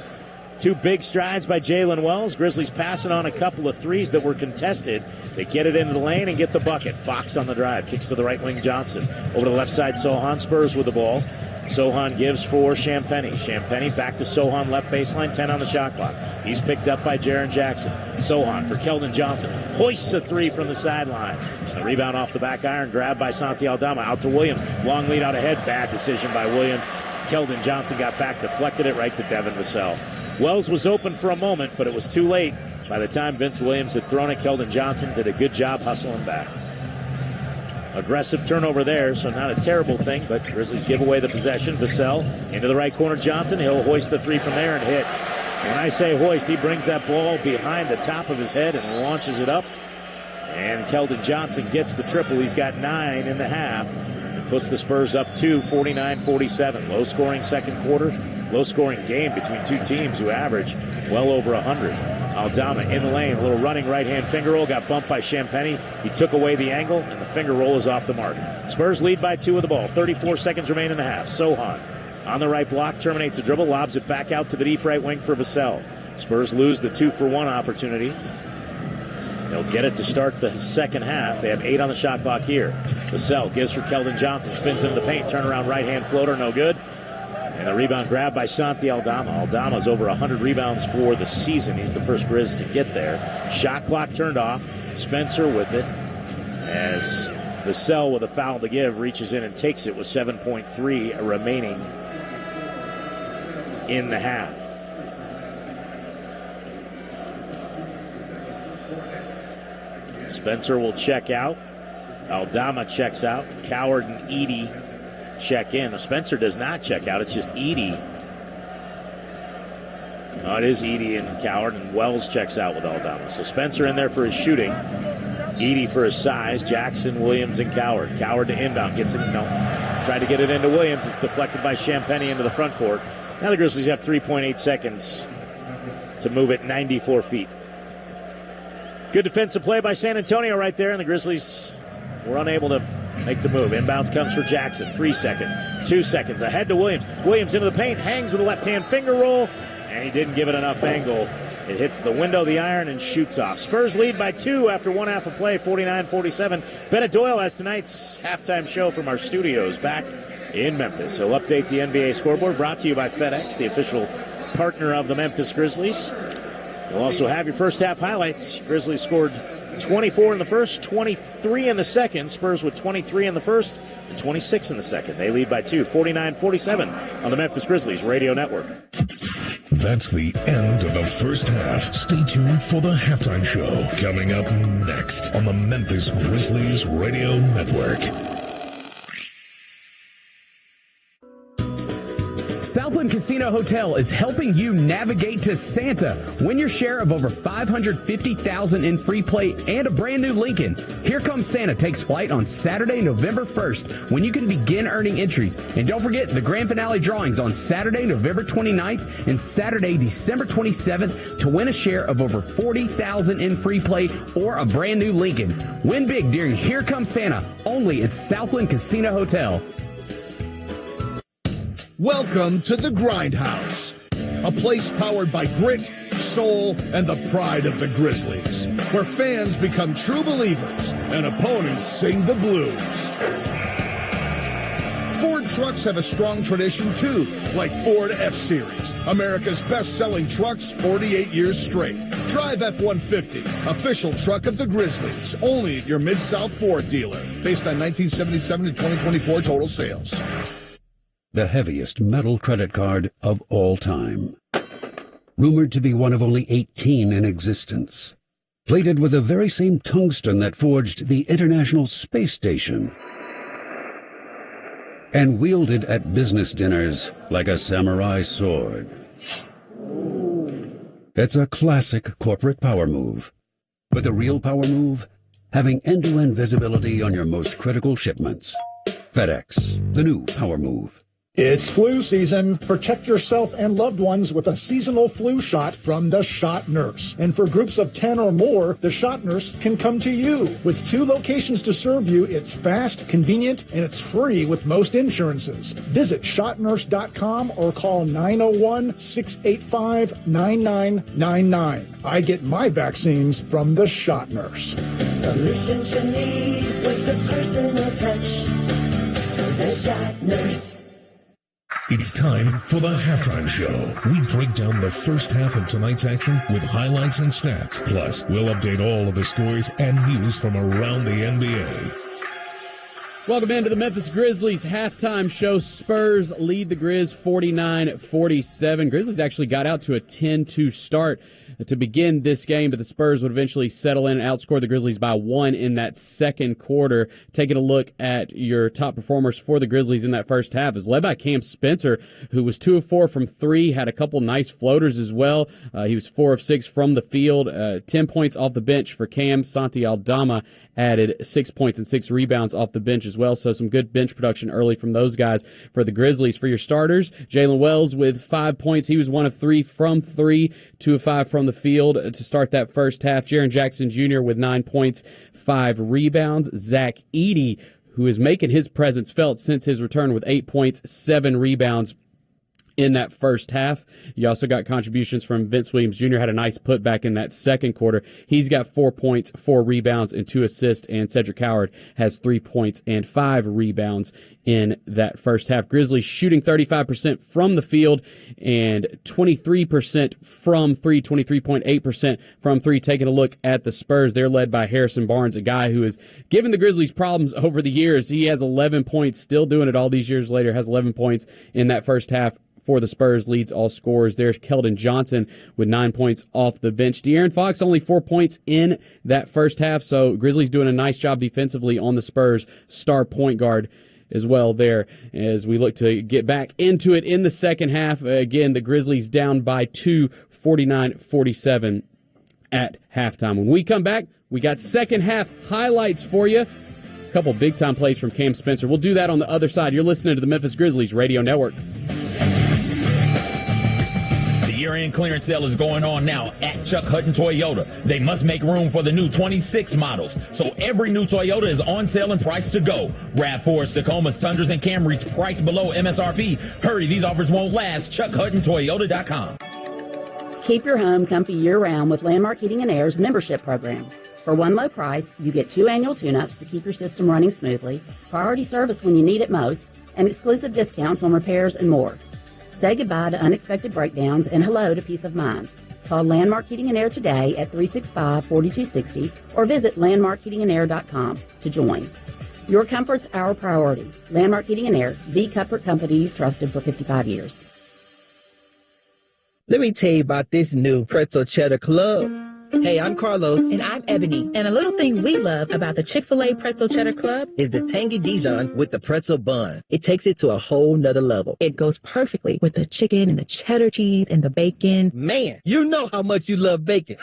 2 big strides by Jalen Wells. Grizzlies passing on a couple of 3s that were contested. They get it into the lane and get the bucket. Fox on the drive. Kicks to the right wing Johnson. Over to the left side, Sohan. Spurs with the ball. Sohan gives for Champagnie. Champagnie back to Sohan, left baseline, 10 on the shot clock. He's picked up by Jaren Jackson. Sohan for Keldon Johnson. Hoists a 3 from the sideline. A rebound off the back iron, grabbed by Santi Aldama. Out to Williams. Long lead out ahead. Bad decision by Williams. Keldon Johnson got back, deflected it right to Devin Vassell. Wells was open for a moment, but it was too late. By the time Vince Williams had thrown it, Keldon Johnson did a good job hustling back. Aggressive turnover there, so not a terrible thing, but Grizzlies give away the possession. Vassell into the right corner, Johnson. He'll hoist the 3 from there and hit. When I say hoist, he brings that ball behind the top of his head and launches it up. And Keldon Johnson gets the triple. He's got 9 in the half and puts the Spurs up 2, 49-47. Low-scoring second quarter, low-scoring game between 2 teams who average well over 100. Aldama in the lane, a little running right-hand finger roll, got bumped by Champagnie. He took away the angle, and the finger roll is off the mark. Spurs lead by 2 with the ball. 34 seconds remain in the half. Sohan on the right block, terminates the dribble, lobs it back out to the deep right wing for Vassell. Spurs lose the 2-for-1 opportunity. They'll get it to start the second half. They have 8 on the shot clock here. Vassell gives for Keldon Johnson, spins into the paint, turnaround right-hand floater, no good. And a rebound grab by Santi Aldama. Aldama's over 100 rebounds for the season. He's the first Grizz to get there. Shot clock turned off. Spencer with it. As Vassell with a foul to give reaches in and takes it with 7.3 remaining in the half. Spencer will check out. Aldama checks out. Coward and Edey check in. Spencer does not check out. It's just Edey. Oh, it is Edey and Coward, and Wells checks out with Aldama. So Spencer in there for his shooting. Edey for his size. Jackson, Williams, and Coward. Coward to inbound. Gets it. No. Tried to get it into Williams. It's deflected by Champagnie into the front court. Now the Grizzlies have 3.8 seconds to move it 94 feet. Good defensive play by San Antonio right there, and the Grizzlies were unable to make the move. Inbounds comes for Jackson. 3 seconds. 2 seconds. Ahead to Williams. Williams into the paint. Hangs with a left-hand finger roll. And he didn't give it enough angle. It hits the window of the iron and shoots off. Spurs lead by 2 after 1 half of play, 49-47. Bennett Doyle has tonight's halftime show from our studios back in Memphis. He'll update the NBA scoreboard, brought to you by FedEx, the official partner of the Memphis Grizzlies. You'll also have your first half highlights. Grizzlies scored 24 in the first, 23 in the second. Spurs with 23 in the first and 26 in the second. They lead by 2, 49-47 on the Memphis Grizzlies Radio Network. That's the end of the first half. Stay tuned for the halftime show coming up next on the Memphis Grizzlies Radio Network. Southland Casino Hotel is helping you navigate to Santa. Win your share of over $550,000 in free play and a brand new Lincoln. Here Comes Santa takes flight on Saturday, November 1st, when you can begin earning entries. And don't forget the grand finale drawings on Saturday, November 29th and Saturday, December 27th to win a share of over $40,000 in free play or a brand new Lincoln. Win big during Here Comes Santa, only at Southland Casino Hotel. Welcome to the Grindhouse, a place powered by grit, soul, and the pride of the Grizzlies, where fans become true believers and opponents sing the blues. Ford trucks have a strong tradition too, like Ford F-Series, America's best-selling trucks 48 years straight. Drive F-150, official truck of the Grizzlies, only at your Mid-South Ford dealer, based on 1977 to 2024 total sales. The heaviest metal credit card of all time. Rumored to be one of only 18 in existence. Plated with the very same tungsten that forged the International Space Station. And wielded at business dinners like a samurai sword. It's a classic corporate power move. But the real power move? Having end-to-end visibility on your most critical shipments. FedEx, the new power move. It's flu season. Protect yourself and loved ones with a seasonal flu shot from the Shot Nurse. And for groups of 10 or more, the Shot Nurse can come to you. With 2 locations to serve you, it's fast, convenient, and it's free with most insurances. Visit shotnurse.com or call 901-685-9999. I get my vaccines from the Shot Nurse. Solutions you need with a personal touch. The Shot Nurse. It's time for the halftime show. We break down the first half of tonight's action with highlights and stats. Plus, we'll update all of the stories and news from around the NBA. Welcome into the Memphis Grizzlies halftime show. Spurs lead the Grizz 49-47. Grizzlies actually got out to a 10-2 start to begin this game, but the Spurs would eventually settle in and outscore the Grizzlies by 1 in that second quarter. Taking a look at your top performers for the Grizzlies in that first half is led by Cam Spencer, who was 2 of 4 from 3, had a couple nice floaters as well. He was 4 of 6 from the field, 10 points off the bench for Cam. Santi Aldama added 6 points and 6 rebounds off the bench as well, so some good bench production early from those guys for the Grizzlies. For your starters, Jalen Wells with 5 points. He was 1 of 3 from 3, 2 of 5 from the field to start that first half. Jaren Jackson Jr. with 9 points, 5 rebounds. Zach Edey, who is making his presence felt since his return, with 8 points, 7 rebounds in that first half. You also got contributions from Vince Williams Jr., had a nice putback in that second quarter. He's got 4 points, 4 rebounds, and 2 assists, and Cedric Howard has 3 points and 5 rebounds in that first half. Grizzlies shooting 35% from the field and 23% from 3, 23.8% from 3. Taking a look at the Spurs, they're led by Harrison Barnes, a guy who has given the Grizzlies problems over the years. He has 11 points, still doing it all these years later, has 11 points in that first half for the Spurs, leads all scorers there. Keldon Johnson with 9 points off the bench. De'Aaron Fox only 4 points in that first half, so Grizzlies doing a nice job defensively on the Spurs star point guard as well there as we look to get back into it in the second half. Again, the Grizzlies down by 2, 49-47 at halftime. When we come back, we got second half highlights for you. A couple big-time plays from Cam Spencer. We'll do that on the other side. You're listening to the Memphis Grizzlies Radio Network. Year-end clearance sale is going on now at Chuck Hutton Toyota. They must make room for the new 26 models, so every new Toyota is on sale and priced to go. RAV4s, Tacomas, Tundras, and Camrys priced below MSRP. Hurry, these offers won't last. ChuckHuttonToyota.com. Keep your home comfy year-round with Landmark Heating and Air's membership program. For one low price, you get 2 annual tune-ups to keep your system running smoothly, priority service when you need it most, and exclusive discounts on repairs and more. Say goodbye to unexpected breakdowns and hello to peace of mind. Call Landmark Heating and Air today at 365-4260 or visit landmarkheatingandair.com to join. Your comfort's our priority. Landmark Heating and Air, the comfort company you've trusted for 55 years. Let me tell you about this new Pretzel Cheddar Club. Hey, I'm Carlos. And I'm Ebony. And a little thing we love about the Chick-fil-A Pretzel Cheddar Club is the tangy Dijon with the pretzel bun. It takes it to a whole nother level. It goes perfectly with the chicken and the cheddar cheese and the bacon. Man, you know how much you love bacon.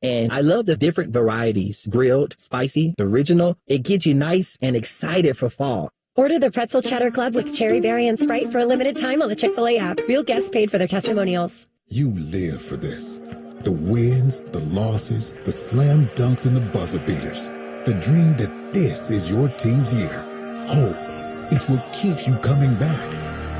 And I love the different varieties. Grilled, spicy, original. It gets you nice and excited for fall. Order the Pretzel Cheddar Club with cherry berry and Sprite for a limited time on the Chick-fil-A app. Real guests paid for their testimonials. You live for this. The wins, the losses, the slam dunks, and the buzzer beaters. The dream that this is your team's year. Hope, it's what keeps you coming back.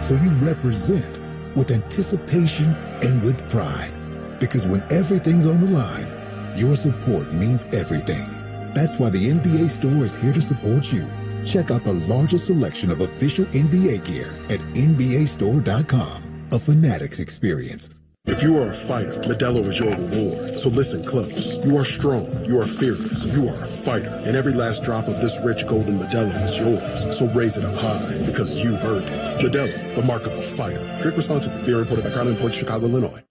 So you represent with anticipation and with pride. Because when everything's on the line, your support means everything. That's why the NBA Store is here to support you. Check out the largest selection of official NBA gear at NBAstore.com. A Fanatics experience. If you are a fighter, Modelo is your reward. So listen close. You are strong. You are fearless. You are a fighter. And every last drop of this rich golden Modelo is yours. So raise it up high because you've earned it. Modelo, the mark of a fighter. Drink responsibly. Beer imported by Carlin Port, Chicago, Illinois.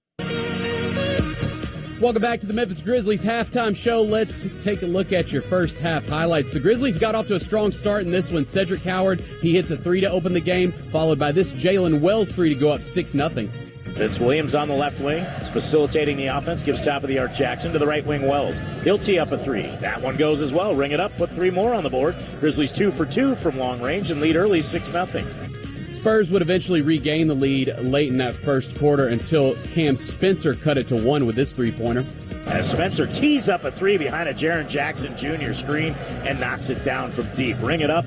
Welcome back to the Memphis Grizzlies halftime show. Let's take a look at your first half highlights. The Grizzlies got off to a strong start in this one. Cedric Howard, he hits a three to open the game, followed by this Jalen Wells three to go up 6-0. Vince Williams on the left wing, facilitating the offense, gives top of the arc Jackson to the right wing Wells. He'll tee up a three. That one goes as well. Ring it up, put three more on the board. Grizzlies 2 for 2 from long range and lead early 6-0. Spurs would eventually regain the lead late in that first quarter until Cam Spencer cut it to 1 with this three-pointer. As Spencer tees up a three behind a Jaren Jackson Jr. screen and knocks it down from deep. Ring it up.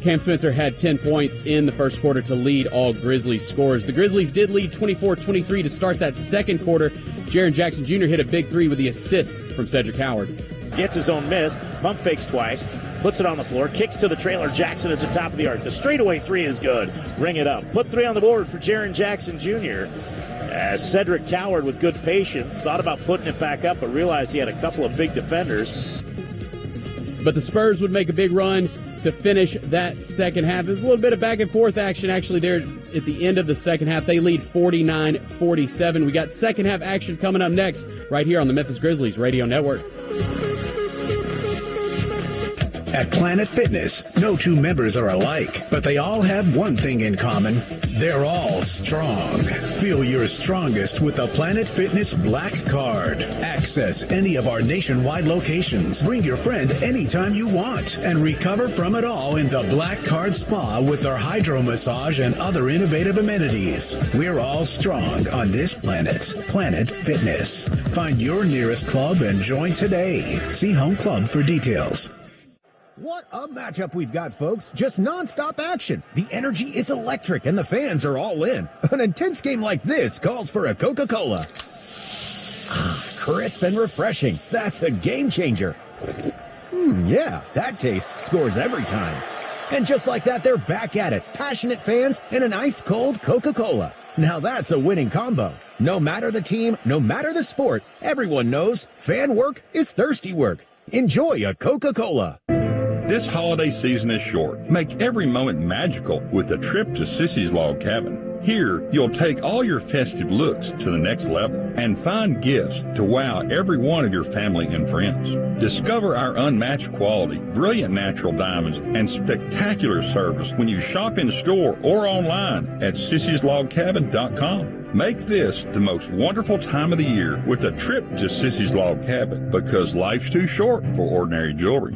Cam Spencer had 10 points in the first quarter to lead all Grizzlies scores. The Grizzlies did lead 24-23 to start that second quarter. Jaren Jackson Jr. hit a big three with the assist from Cedric Howard. Gets his own miss, pump fakes twice, puts it on the floor, kicks to the trailer Jackson at the top of the arc. The straightaway three is good. Ring it up. Put three on the board for Jaren Jackson Jr. As Cedric Howard, with good patience, thought about putting it back up, but realized he had a couple of big defenders. But the Spurs would make a big run to finish that second half. There's a little bit of back and forth action actually there at the end of the second half. They lead 49-47. We got second half action coming up next right here on the Memphis Grizzlies Radio Network. At Planet Fitness, no two members are alike, but they all have one thing in common. They're all strong. Feel your strongest with the Planet Fitness Black Card. Access any of our nationwide locations. Bring your friend anytime you want and recover from it all in the Black Card Spa with their hydro massage and other innovative amenities. We're all strong on this planet. Planet Fitness. Find your nearest club and join today. See Home Club for details. What a matchup we've got, folks. Just nonstop action. The energy is electric and the fans are all in. An intense game like this calls for a Coca-Cola. Crisp and refreshing. That's a game changer. Yeah, that taste scores every time. And just like that, they're back at it. Passionate fans and an ice-cold Coca-Cola. Now that's a winning combo. No matter the team, no matter the sport, everyone knows fan work is thirsty work. Enjoy a Coca-Cola. This holiday season is short. Make every moment magical with a trip to Sissy's Log Cabin. Here, you'll take all your festive looks to the next level and find gifts to wow every one of your family and friends. Discover our unmatched quality, brilliant natural diamonds, and spectacular service when you shop in store or online at sissyslogcabin.com. Make this the most wonderful time of the year with a trip to Sissy's Log Cabin, because life's too short for ordinary jewelry.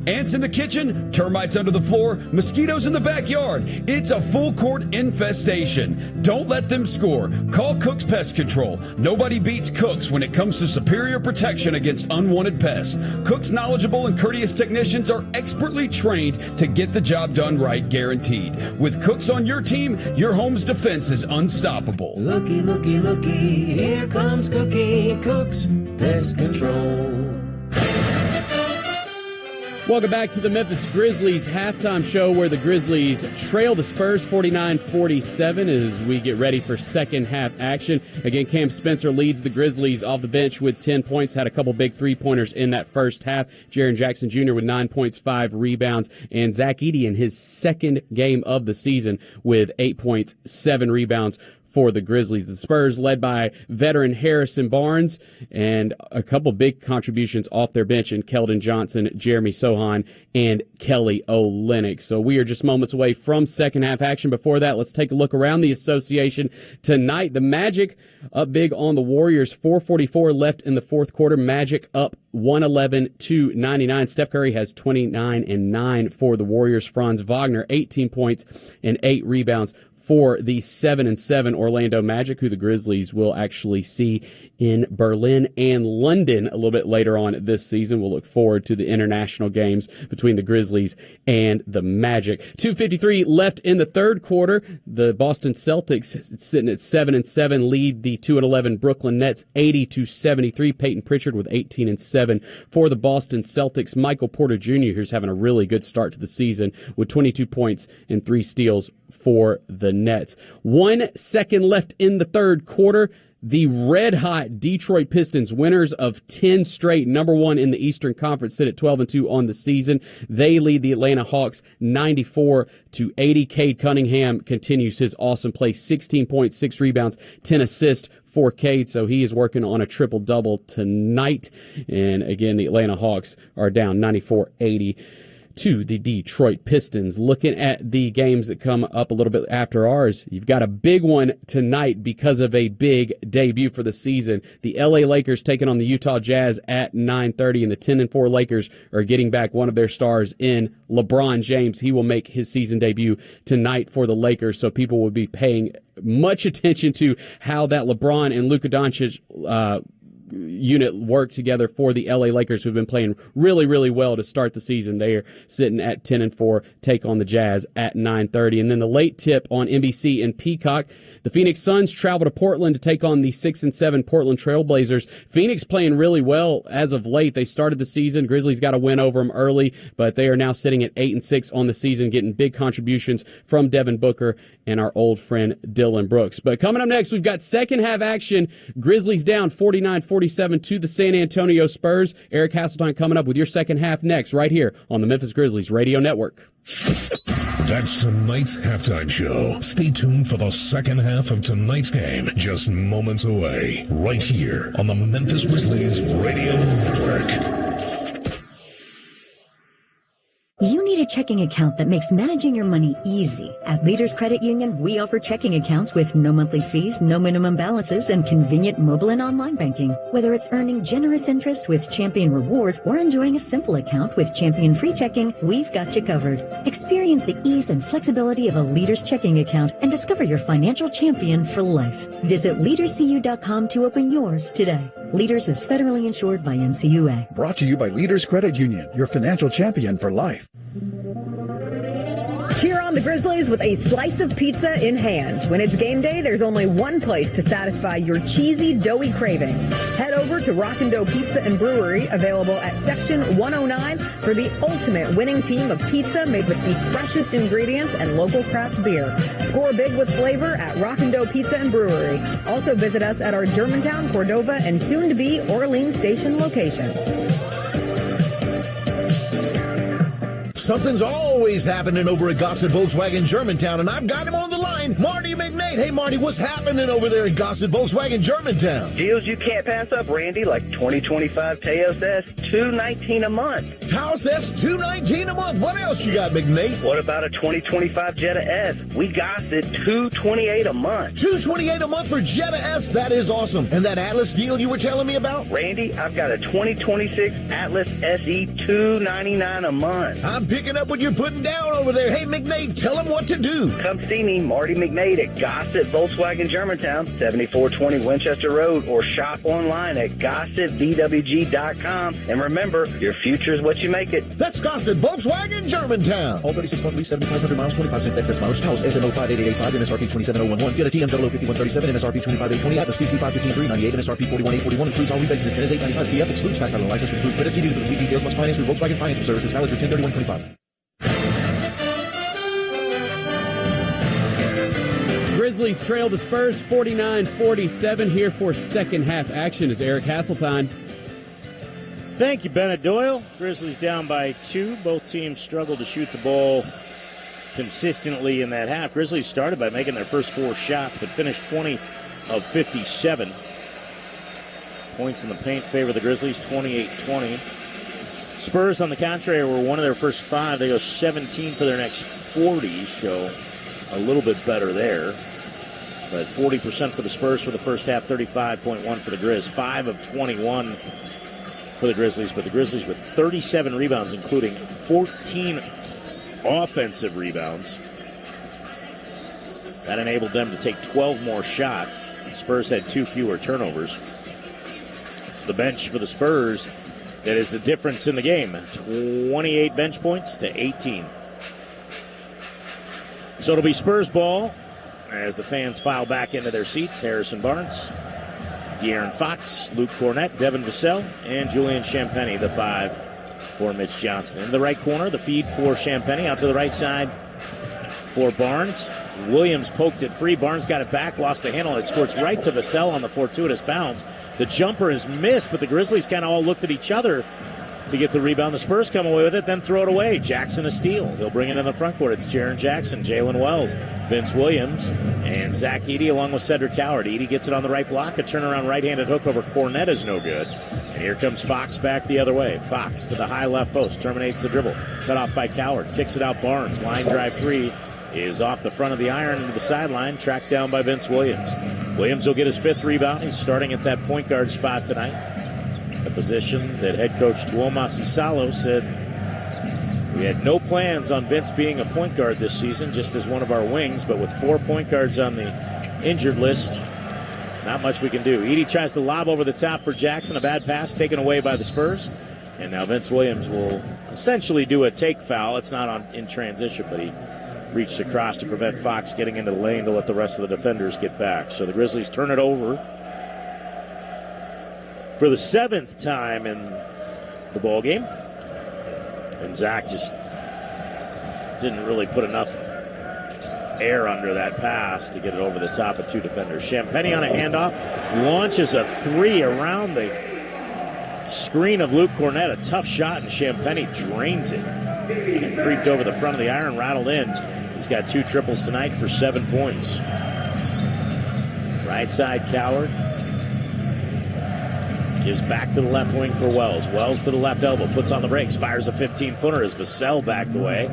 Ants in the kitchen, termites under the floor, mosquitoes in the backyard. It's a full court infestation. Don't let them score. Call Cook's Pest Control. Nobody beats Cook's when it comes to superior protection against unwanted pests. Cook's knowledgeable and courteous technicians are expertly trained to get the job done right, guaranteed. With Cook's on your team, your home's defense is unstoppable. Looky, looky, looky, here comes Cookie, Cook's Pest Control. Welcome back to the Memphis Grizzlies halftime show, where the Grizzlies trail the Spurs 49-47 as we get ready for second half action. Again, Cam Spencer leads the Grizzlies off the bench with 10 points, had a couple big three-pointers in that first half. Jaren Jackson Jr. with 9 points, 5 rebounds, and Zach Edey in his second game of the season with 8 points, 7 rebounds, for the Grizzlies. The Spurs led by veteran Harrison Barnes and a couple big contributions off their bench in Keldon Johnson, Jeremy Sohan, and Kelly Olynyk. So we are just moments away from second half action. Before that, let's take a look around the association tonight. The Magic up big on the Warriors. 4:44 left in the fourth quarter. Magic up 111-99. Steph Curry has 29 and 9 for the Warriors. Franz Wagner, 18 points and 8 rebounds for the 7-7 Orlando Magic, who the Grizzlies will actually see in Berlin and London a little bit later on this season. We'll look forward to the international games between the Grizzlies and the Magic. 2:53 left in the third quarter. The Boston Celtics sitting at 7-7 lead the 2-11 Brooklyn Nets 80-73. Peyton Pritchard with 18 and 7 for the Boston Celtics. Michael Porter Jr., who's having a really good start to the season with 22 points and 3 steals for the Nets. 1 second left in the third quarter. The red-hot Detroit Pistons, winners of 10 straight, number one in the Eastern Conference, sit at 12-2 on the season. They lead the Atlanta Hawks 94-80. Cade Cunningham continues his awesome play, 16 points, 6 rebounds, 10 assists for Cade, so he is working on a triple-double tonight. And again, the Atlanta Hawks are down 94-80. To the Detroit Pistons. Looking at the games that come up a little bit after ours, you've got a big one tonight because of a big debut for the season. The LA Lakers taking on the Utah Jazz at 9:30, and the 10-4 Lakers are getting back one of their stars in LeBron James. He will make his season debut tonight for the Lakers, so people will be paying much attention to how that LeBron and Luka Doncic unit work together for the LA Lakers, who've been playing really, really well to start the season. They are sitting at 10-4, take on the Jazz at 9:30. And then the late tip on NBC and Peacock, the Phoenix Suns travel to Portland to take on the 6-7 Portland Trailblazers. Phoenix playing really well as of late. They started the season. Grizzlies got a win over them early, but they are now sitting at 8-6 on the season, getting big contributions from Devin Booker and our old friend Dylan Brooks. But coming up next, we've got second half action. Grizzlies down 49-47 to the San Antonio Spurs. Eric Hasseltine coming up with your second half next, right here on the Memphis Grizzlies Radio Network. That's tonight's halftime show. Stay tuned for the second half of tonight's game, just moments away, right here on the Memphis Grizzlies Radio Network. You need a checking account that makes managing your money easy. At Leaders Credit Union, we offer checking accounts with no monthly fees, no minimum balances, and convenient mobile and online banking. Whether it's earning generous interest with Champion Rewards or enjoying a simple account with Champion Free Checking, we've got you covered. Experience the ease and flexibility of a Leaders checking account and discover your financial champion for life. Visit leaderscu.com to open yours today. Leaders is federally insured by NCUA. Brought to you by Leaders Credit Union, your financial champion for life. Cheer on the Grizzlies with a slice of pizza in hand. When it's game day, there's only one place to satisfy your cheesy, doughy cravings. Head over to Rockin' Dough Pizza and Brewery, available at Section 109, for the ultimate winning team of pizza made with the freshest ingredients and local craft beer. Score big with flavor at Rockin' Dough Pizza and Brewery. Also visit us at our Germantown, Cordova, and soon-to-be Orleans Station locations. Something's always happening over at Gossett Volkswagen Germantown, and I've got him on the line, Marty McNate. Hey, Marty, what's happening over there at Gossett Volkswagen Germantown? Deals you can't pass up, Randy, like 2025 Taos S, $219 a month. Taos S, $219 a month. What else you got, McNate? What about a 2025 Jetta S? We Gossett $228 a month. $228 a month for Jetta S? That is awesome. And that Atlas deal you were telling me about? Randy, I've got a 2026 Atlas SE, $299 a month. I'm picking up what you're putting down over there. Hey, McNate, tell them what to do. Come see me, Marty McNate, at Gossett Volkswagen Germantown, 7420 Winchester Road, or shop online at GossettVWG.com. And remember, your future is what you make it. That's Gossett Volkswagen Germantown. All 36 monthly, 7,500 miles, 25 cents excess mileage. House SNO 58885, MSRP 27011. Get a TM 005137, MSRP 25820. Atlas TC 515398, MSRP 41841. Includes all rebates and incentives. 895 PF excludes fast title license. Includes credit CD. Complete details must finance through Volkswagen Financial Services. Valid through 10/31/25. Grizzlies trail the Spurs 49-47 here for second half action is Eric Hasseltine. Thank you, Bennett Doyle. Grizzlies down by 2. Both teams struggle to shoot the ball consistently in that half. Grizzlies started by making their first 4 shots, but finished 20 of 57. Points in the paint favor the Grizzlies, 28-20. Spurs, on the contrary, were one of their first 5. They go 17 for their next 40, so a little bit better there. But 40% for the Spurs for the first half, 35.1 for the Grizz. 5 of 21 for the Grizzlies, but the Grizzlies with 37 rebounds, including 14 offensive rebounds. That enabled them to take 12 more shots. The Spurs had 2 fewer turnovers. It's the bench for the Spurs that is the difference in the game. 28 bench points to 18. So it'll be Spurs ball as the fans file back into their seats. Harrison Barnes, De'Aaron Fox, Luke Cornett, Devin Vassell, and Julian Champagnie, the 5 for Mitch Johnson. In the right corner, the feed for Champagnie. Out to the right side for Barnes. Williams poked it free. Barnes got it back, lost the handle. It squirts right to Vassell on the fortuitous bounce. The jumper is missed, but the Grizzlies kind of all looked at each other to get the rebound. The Spurs come away with it, then throw it away. Jackson a steal. He'll bring it in the front court. It's Jaren Jackson, Jalen Wells, Vince Williams, and Zach Edey along with Cedric Coward. Edey gets it on the right block. A turnaround right-handed hook over Cornett is no good. And here comes Fox back the other way. Fox to the high left post. Terminates the dribble. Cut off by Coward. Kicks it out Barnes. Line drive 3 is off the front of the iron into the sideline. Tracked down by Vince Williams. Williams will get his 5th rebound. He's starting at that point guard spot tonight. A position that head coach Tuomas Isalo said we had no plans on Vince being a point guard this season, just as one of our wings, but with 4 point guards on the injured list, not much we can do. Edey tries to lob over the top for Jackson, a bad pass taken away by the Spurs, and now Vince Williams will essentially do a take foul. It's not in transition, but he reached across to prevent Fox getting into the lane to let the rest of the defenders get back. So the Grizzlies turn it over for the 7th time in the ball game, and Zach just didn't really put enough air under that pass to get it over the top of 2 defenders. Champagnie on a handoff, launches a 3 around the screen of Luke Cornett. A tough shot, and Champagnie drains it. And it creeped over the front of the iron, rattled in. He's got 2 triples tonight for 7 points. Right side, Coward. Gives back to the left wing for Wells. Wells to the left elbow, puts on the brakes, fires a 15-footer as Vassell backed away.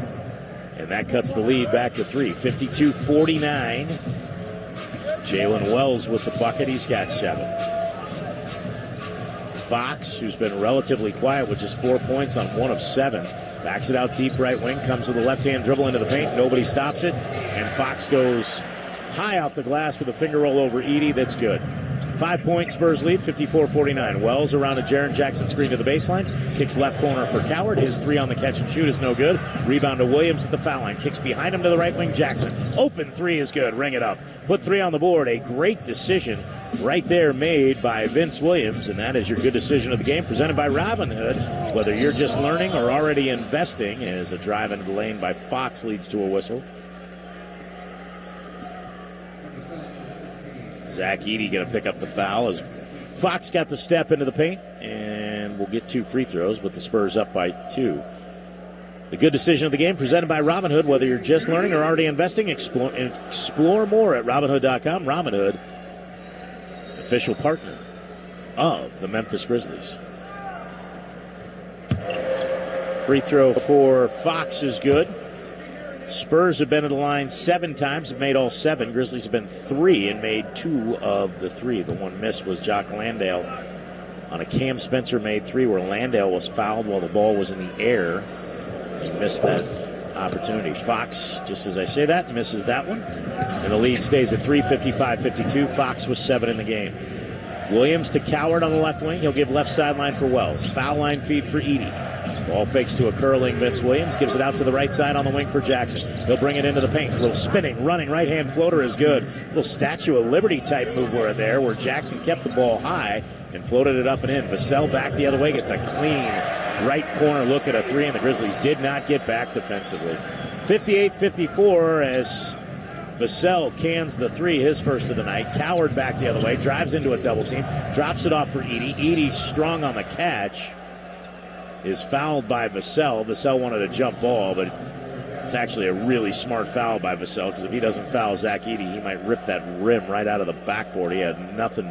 And that cuts the lead back to 3. 52-49. Jalen Wells with the bucket. He's got 7. Fox, who's been relatively quiet with just 4 points on 1 of 7. Backs it out deep right wing, comes with a left-hand dribble into the paint. Nobody stops it. And Fox goes high out the glass with a finger roll over Edey. That's good. 5-point Spurs lead, 54-49. Wells around a Jaren Jackson screen to the baseline. Kicks left corner for Coward. His 3 on the catch and shoot is no good. Rebound to Williams at the foul line. Kicks behind him to the right wing. Jackson. Open 3 is good. Ring it up. Put 3 on the board. A great decision right there made by Vince Williams. And that is your good decision of the game, presented by Robinhood. Whether you're just learning or already investing, as a drive into the lane by Fox leads to a whistle. Zach Edey going to pick up the foul as Fox got the step into the paint, and we'll get 2 free throws, but the Spurs up by 2. The good decision of the game presented by Robinhood. Whether you're just learning or already investing, explore more at Robinhood.com. Robinhood, official partner of the Memphis Grizzlies. Free throw for Fox is good. Spurs have been to the line 7 times, have made all 7. Grizzlies have been 3 and made 2 of the 3. The one miss was Jock Landale on a Cam Spencer made 3 where Landale was fouled while the ball was in the air. He missed that opportunity. Fox, just as I say that, misses that one. And the lead stays at 3, 55-52. Fox was 7 in the game. Williams to Coward on the left wing. He'll give left sideline for Wells. Foul line feed for Edey. Ball fakes to a curling Vince Williams. Gives it out to the right side on the wing for Jackson. He'll bring it into the paint. A little spinning, running right-hand floater is good. A little Statue of Liberty type move there where Jackson kept the ball high and floated it up and in. Vassell back the other way. Gets a clean right corner look at a 3, and the Grizzlies did not get back defensively. 58-54 as Vassell cans the 3, his first of the night. Coward back the other way. Drives into a double team. Drops it off for Edey. Edey strong on the catch. Is fouled by Vassell. Vassell wanted a jump ball, but It's actually a really smart foul by Vassell, because if he doesn't foul Zach Edey, he might rip that rim right out of the backboard. He had nothing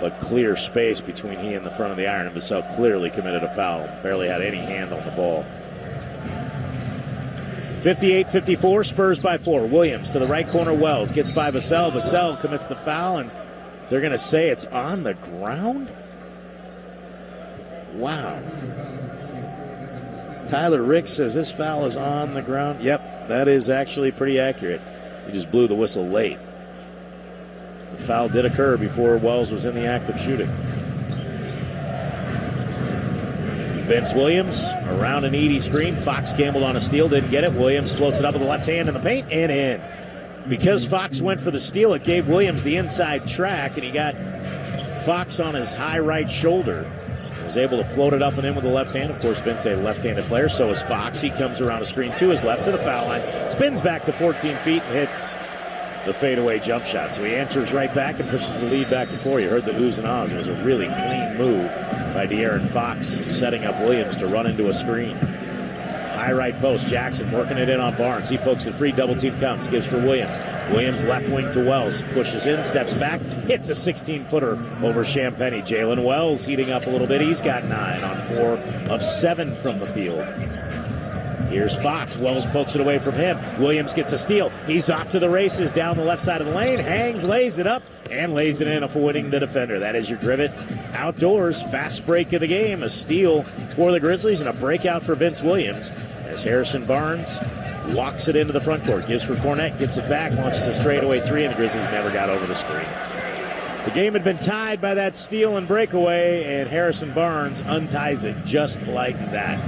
but clear space between he and the front of the iron, and Vassell clearly committed a foul. Barely had any hand on the ball. 58-54, Spurs by 4. Williams to the right corner, Wells gets by Vassell. Vassell commits the foul, and they're going to say it's on the ground? Wow. Tyler Ricks says this foul is on the ground. Yep, that is actually pretty accurate. He just blew the whistle late. The foul did occur before Wells was in the act of shooting. Vince Williams around an Edey screen. Fox gambled on a steal, didn't get it. Williams floats it up with the left hand in the paint and in. Because Fox went for the steal, it gave Williams the inside track, and he got Fox on his high right shoulder. Was able to float it up and in with the left hand. Of course, Vince a left-handed player, so is Fox. He comes around a screen to his left to the foul line, spins back to 14 feet and hits the fadeaway jump shot. So he enters right back and pushes the lead back to 4. You heard the oohs and ahs. It was a really clean move by De'Aaron Fox, setting up Williams to run into a screen. High right post, Jackson working it in on Barnes. He pokes it free, double team comes, gives for Williams. Williams left wing to Wells, pushes in, steps back, hits a 16-footer over Champagny. Jalen Wells heating up a little bit. He's got 9 on 4 of 7 from the field. Here's Fox. Wells pokes it away from him. Williams gets a steal. He's off to the races down the left side of the lane. Hangs, lays it up, and lays it in, avoiding the defender. That is your Drivet Outdoors fast break of the game. A steal for the Grizzlies and a breakout for Vince Williams as Harrison Barnes walks it into the front court. Gives for Cornette, gets it back, launches a straightaway 3, and the Grizzlies never got over the screen. The game had been tied by that steal and breakaway, and Harrison Barnes unties it just like that.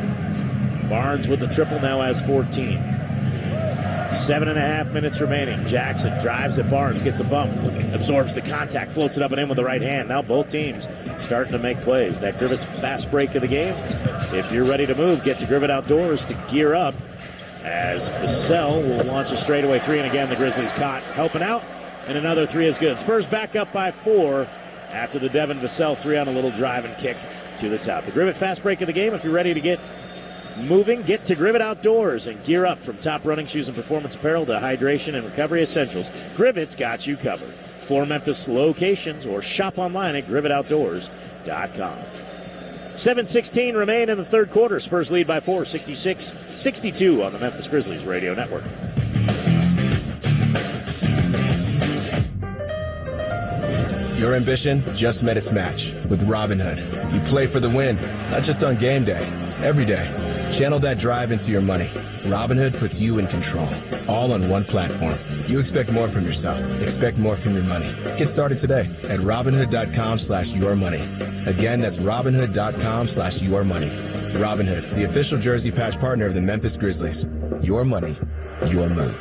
Barnes with the triple now has 14. 7.5 minutes remaining. Jackson drives at Barnes, gets a bump, absorbs the contact, floats it up and in with the right hand. Now both teams starting to make plays. That Grivet's fast break of the game. If you're ready to move, get to Grivet Outdoors to gear up as Vassell will launch a straightaway 3. And again, the Grizzlies caught helping out, and another 3 is good. Spurs back up by 4 after the Devin Vassell 3 on a little drive and kick to the top. The Grivet fast break of the game. If you're ready to get moving, get to Grivet Outdoors and gear up. From top running shoes and performance apparel to hydration and recovery essentials, Grivet's got you covered. 4 Memphis locations or shop online at GrivetOutdoors.com. 7:16 remain in the third quarter. Spurs lead by 4, 66-62 on the Memphis Grizzlies Radio Network. Your ambition just met its match with Robinhood. You play for the win, not just on game day, every day. Channel that drive into your money. Robinhood puts you in control, all on one platform. You expect more from yourself. Expect more from your money. Get started today at Robinhood.com/yourmoney. Again, that's Robinhood.com/yourmoney. Robinhood, the official jersey patch partner of the Memphis Grizzlies. Your money, your move.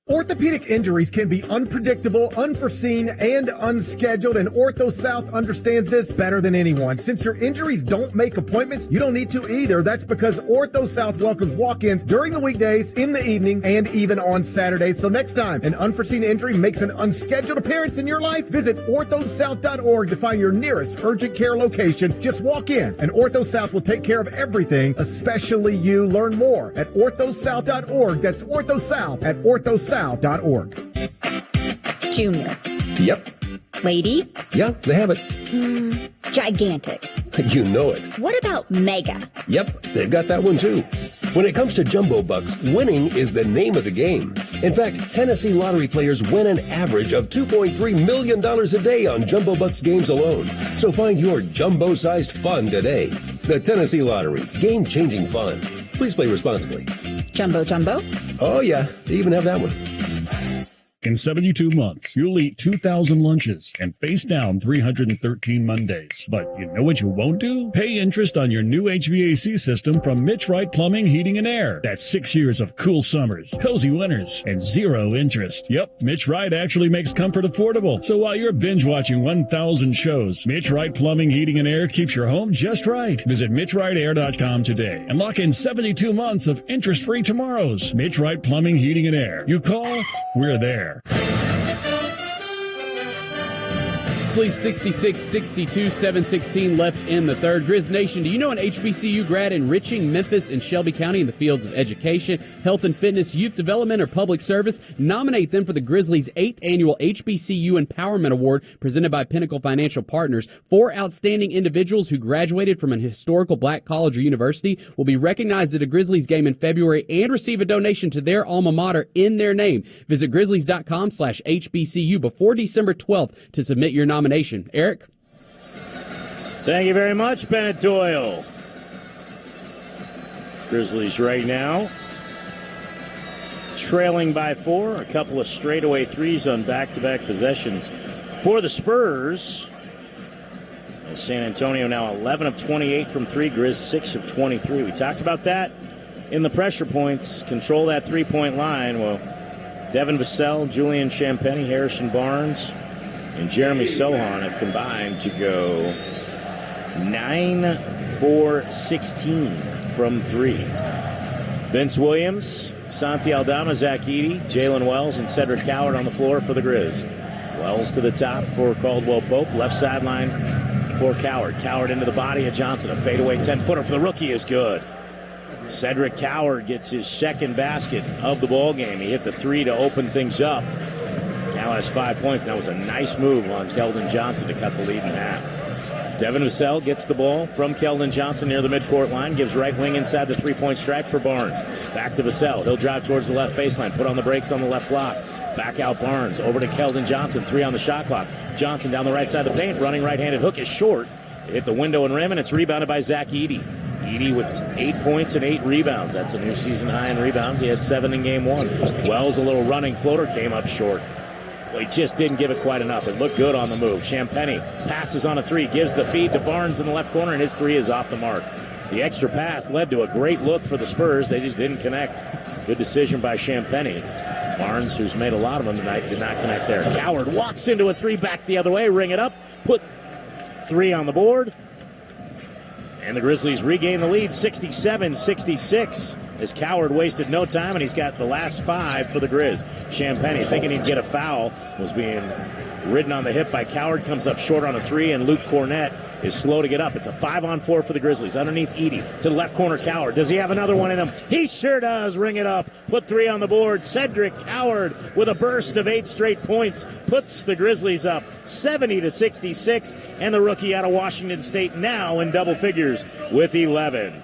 Orthopedic injuries can be unpredictable, unforeseen, and unscheduled, and Ortho South understands this better than anyone. Since your injuries don't make appointments, you don't need to either. That's because Ortho South welcomes walk-ins during the weekdays, in the evening, and even on Saturdays. So next time an unforeseen injury makes an unscheduled appearance in your life, visit orthosouth.org to find your nearest urgent care location. Just walk in, and Ortho South will take care of everything, especially you. Learn more at orthosouth.org. That's OrthoSouth at orthosouth.org. Junior. Yep. Lady. Yeah, they have it. Gigantic. You know it. What about mega? Yep, they've got that one too. When it comes to Jumbo Bucks, winning is the name of the game. In fact, Tennessee lottery players win an average of $2.3 million a day on Jumbo Bucks games alone. So find your jumbo-sized fun today. The Tennessee Lottery. Game-changing fun. Please play responsibly. Jumbo? Oh, yeah. They even have that one. In 72 months, you'll eat 2,000 lunches and face down 313 Mondays. But you know what you won't do? Pay interest on your new HVAC system from Mitch Wright Plumbing, Heating, and Air. That's 6 years of cool summers, cozy winters, and 0 interest. Yep, Mitch Wright actually makes comfort affordable. So while you're binge-watching 1,000 shows, Mitch Wright Plumbing, Heating, and Air keeps your home just right. Visit MitchWrightAir.com today and lock in 72 months of interest-free tomorrows. Mitch Wright Plumbing, Heating, and Air. You call, we're there. Grizzlies 66-62, 7:16 left in the third. Grizz Nation, do you know an HBCU grad enriching Memphis and Shelby County in the fields of education, health and fitness, youth development, or public service? Nominate them for the Grizzlies' 8th annual HBCU Empowerment Award presented by Pinnacle Financial Partners. 4 outstanding individuals who graduated from an historical black college or university will be recognized at a Grizzlies game in February and receive a donation to their alma mater in their name. Visit grizzlies.com/HBCU before December 12th to submit your nomination. Eric? Thank you very much, Bennett Doyle. Grizzlies right now trailing by 4. A couple of straightaway threes on back-to-back possessions for the Spurs. And San Antonio now 11 of 28 from 3. Grizz 6 of 23. We talked about that in the pressure points. Control that three-point line. Well, Devin Vassell, Julian Champagnie, Harrison Barnes, and Jeremy Sohan have combined to go 9-4-16 from 3. Vince Williams, Santi Aldama, Zach Edey, Jalen Wells, and Cedric Coward on the floor for the Grizz. Wells to the top for Caldwell Pope. Left sideline for Coward. Coward into the body of Johnson. A fadeaway 10-footer for the rookie is good. Cedric Coward gets his second basket of the ball game. He hit the 3 to open things up. Now has 5 points. That was a nice move on Keldon Johnson to cut the lead in half. Devin Vassell gets the ball from Keldon Johnson near the midcourt line. Gives right wing inside the three-point stripe for Barnes. Back to Vassell. He'll drive towards the left baseline. Put on the brakes on the left block. Back out Barnes. Over to Keldon Johnson. 3 on the shot clock. Johnson down the right side of the paint. Running right-handed hook is short. It hit the window and rim, and it's rebounded by Zach Edey. Edey with 8 points and 8 rebounds. That's a new season high in rebounds. He had 7 in game 1. Wells, a little running floater, came up short. Well, he just didn't give it quite enough. It looked good on the move. Champagnie passes on a 3, gives the feed to Barnes in the left corner, and his 3 is off the mark. The extra pass led to a great look for the Spurs. They just didn't connect. Good decision by Champagnie. Barnes, who's made a lot of them tonight, did not connect there. Coward walks into a 3 back the other way, ring it up, put 3 on the board. And the Grizzlies regain the lead 67-66 as Coward wasted no time, and he's got the last 5 for the Grizz. Champagnie, thinking he'd get a foul, was being ridden on the hip by Coward, comes up short on a 3, and Luke Cornett is slow to get up. It's a 5-on-4 for the Grizzlies. Underneath Edey to the left corner, Coward. Does he have another one in him? He sure does. Ring it up. Put 3 on the board. Cedric Coward with a burst of 8 straight points puts the Grizzlies up 70-66, and the rookie out of Washington State now in double figures with 11.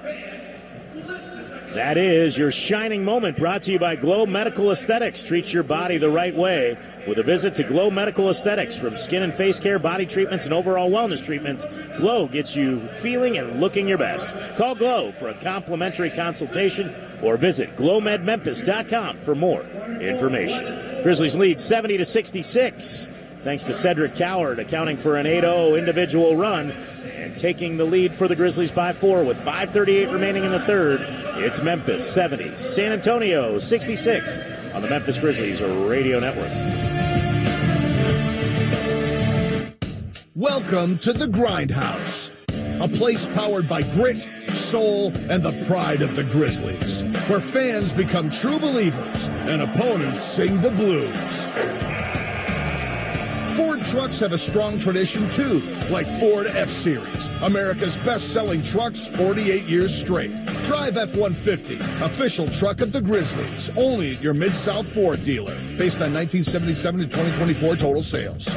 That is your shining moment, brought to you by Glow Medical Aesthetics. Treat your body the right way with a visit to Glow Medical Aesthetics. From skin and face care, body treatments, and overall wellness treatments, Glow gets you feeling and looking your best. Call Glow for a complimentary consultation or visit glowmedmemphis.com for more information. Grizzlies lead 70-66. Thanks to Cedric Coward, accounting for an 8-0 individual run and taking the lead for the Grizzlies by 4 with 5:38 remaining in the third. It's Memphis 70, San Antonio 66 on the Memphis Grizzlies Radio Network. Welcome to the Grindhouse, a place powered by grit, soul, and the pride of the Grizzlies, where fans become true believers and opponents sing the blues. Ford trucks have a strong tradition, too, like Ford F-Series, America's best-selling trucks 48 years straight. Drive F-150, official truck of the Grizzlies, only at your Mid-South Ford dealer, based on 1977 to 2024 total sales.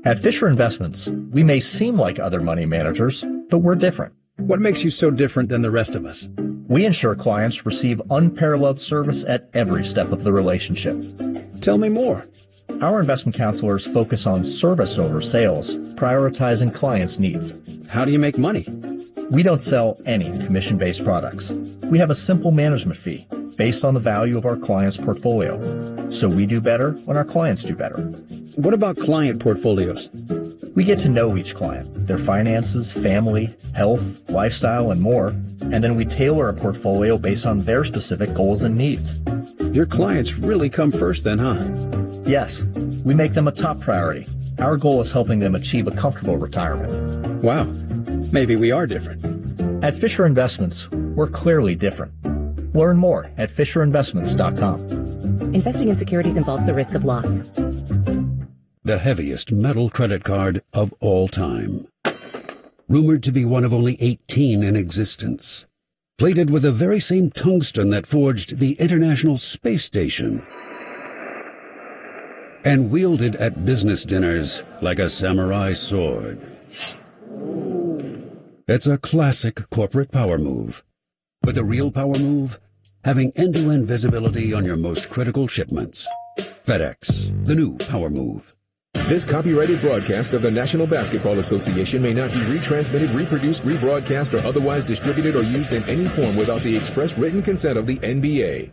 At Fisher Investments, we may seem like other money managers, but we're different. What makes you so different than the rest of us? We ensure clients receive unparalleled service at every step of the relationship. Tell me more. Our investment counselors focus on service over sales, prioritizing clients' needs. How do you make money? We don't sell any commission-based products. We have a simple management fee based on the value of our client's portfolio. So we do better when our clients do better. What about client portfolios? We get to know each client, their finances, family, health, lifestyle, and more, and then we tailor a portfolio based on their specific goals and needs. Your clients really come first then, huh? Yes, we make them a top priority. Our goal is helping them achieve a comfortable retirement. Wow, maybe we are different. At Fisher Investments, we're clearly different. Learn more at FisherInvestments.com. Investing in securities involves the risk of loss. the heaviest metal credit card of all time. Rumored to be one of only 18 in existence. Plated with the very same tungsten that forged the International Space Station. And wielded at business dinners like a samurai sword. It's a classic corporate power move. But the real power move? Having end-to-end visibility on your most critical shipments. FedEx, the new power move. This copyrighted broadcast of the National Basketball Association may not be retransmitted, reproduced, rebroadcast, or otherwise distributed or used in any form without the express written consent of the NBA.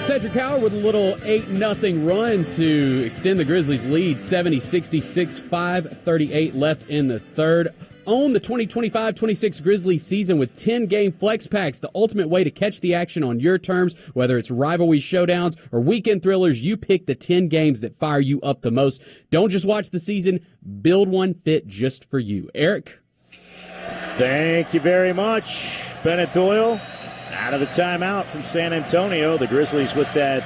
Cedric Howard with a little 8-0 run to extend the Grizzlies' lead, 70-66, 5:38 left in the third. Own the 2025-26 Grizzlies season with 10-game flex packs, the ultimate way to catch the action on your terms. Whether it's rivalry showdowns or weekend thrillers, you pick the 10 games that fire you up the most. Don't just watch the season, build one fit just for you. Eric? Thank you very much, Bennett Doyle. Out of the timeout from San Antonio, the Grizzlies with that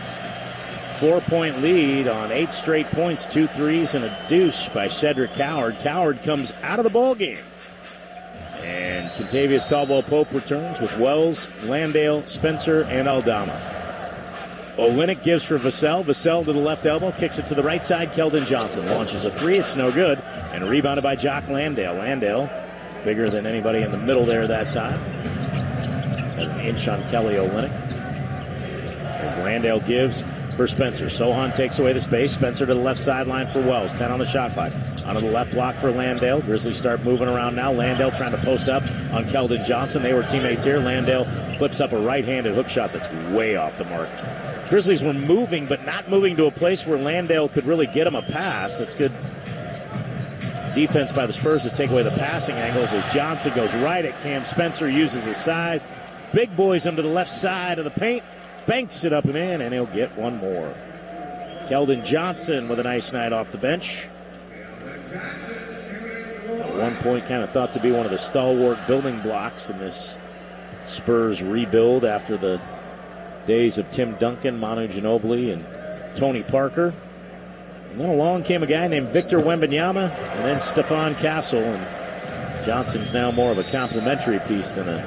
4-point lead on 8 straight points, 2 threes, and a deuce by Cedric Howard. Howard comes out of the ballgame. And Kentavious Caldwell-Pope returns with Wells, Landale, Spencer, and Aldama. Olynyk gives for Vassell. Vassell to the left elbow, kicks it to the right side. Keldon Johnson launches a 3. It's no good. And rebounded by Jock Landale. Landale, bigger than anybody in the middle there that time. An inch on Kelly Olynyk. As Landale gives for Spencer. Sohan takes away the space. Spencer to the left sideline for Wells. 10 on the shot clock. Onto the left block for Landale. Grizzlies start moving around now. Landale trying to post up on Keldon Johnson. They were teammates here. Landale flips up a right-handed hook shot that's way off the mark. Grizzlies were moving, but not moving to a place where Landale could really get him a pass. That's good defense by the Spurs to take away the passing angles as Johnson goes right at Cam Spencer, uses his size. Big boys him to the left side of the paint. Banks it up and in, and he'll get one more. Keldon Johnson with a nice night off the bench. At one point, kind of thought to be one of the stalwart building blocks in this Spurs rebuild after the days of Tim Duncan, Manu Ginobili, and Tony Parker. And then along came a guy named Victor Wembanyama, and then Stephon Castle. And Johnson's now more of a complimentary piece than a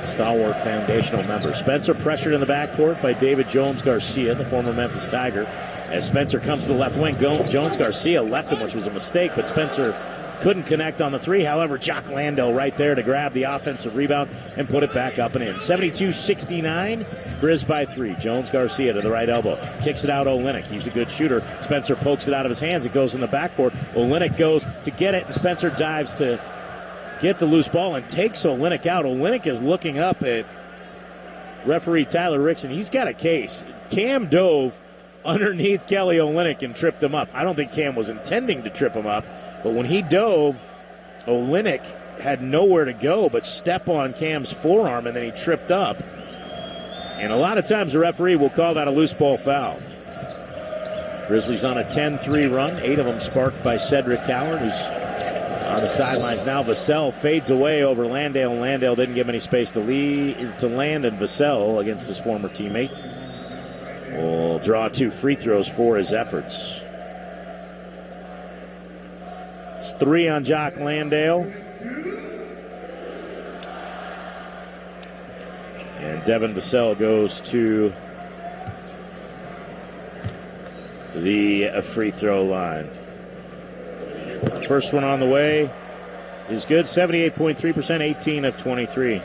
stalwart foundational member. Spencer pressured in the backcourt by David Jones-Garcia, the former Memphis Tiger. As Spencer comes to the left wing, Jones-Garcia left him, which was a mistake, but Spencer couldn't connect on the 3. However, Jock Landale right there to grab the offensive rebound and put it back up and in. 72-69, Grizz by 3. Jones-Garcia to the right elbow. Kicks it out Olynyk. He's a good shooter. Spencer pokes it out of his hands. It goes in the backcourt. Olynyk goes to get it, and Spencer dives to get the loose ball and takes Olynyk out. Olynyk is looking up at referee Tyler Rickson. He's got a case. Cam dove underneath Kelly Olynyk and tripped him up. I don't think Cam was intending to trip him up, but when he dove, Olynyk had nowhere to go but step on Cam's forearm, and then he tripped up. And a lot of times the referee will call that a loose ball foul. Grizzlies on a 10-3 run, 8 of them sparked by Cedric Howard, who's on the sidelines now. Vassell fades away over Landale, and Landale didn't give any space to land, and Vassell, against his former teammate, will draw 2 free throws for his efforts. It's 3 on Jock Landale. And Devin Vassell goes to the free throw line. First one on the way is good. 78.3%, 18 of 23.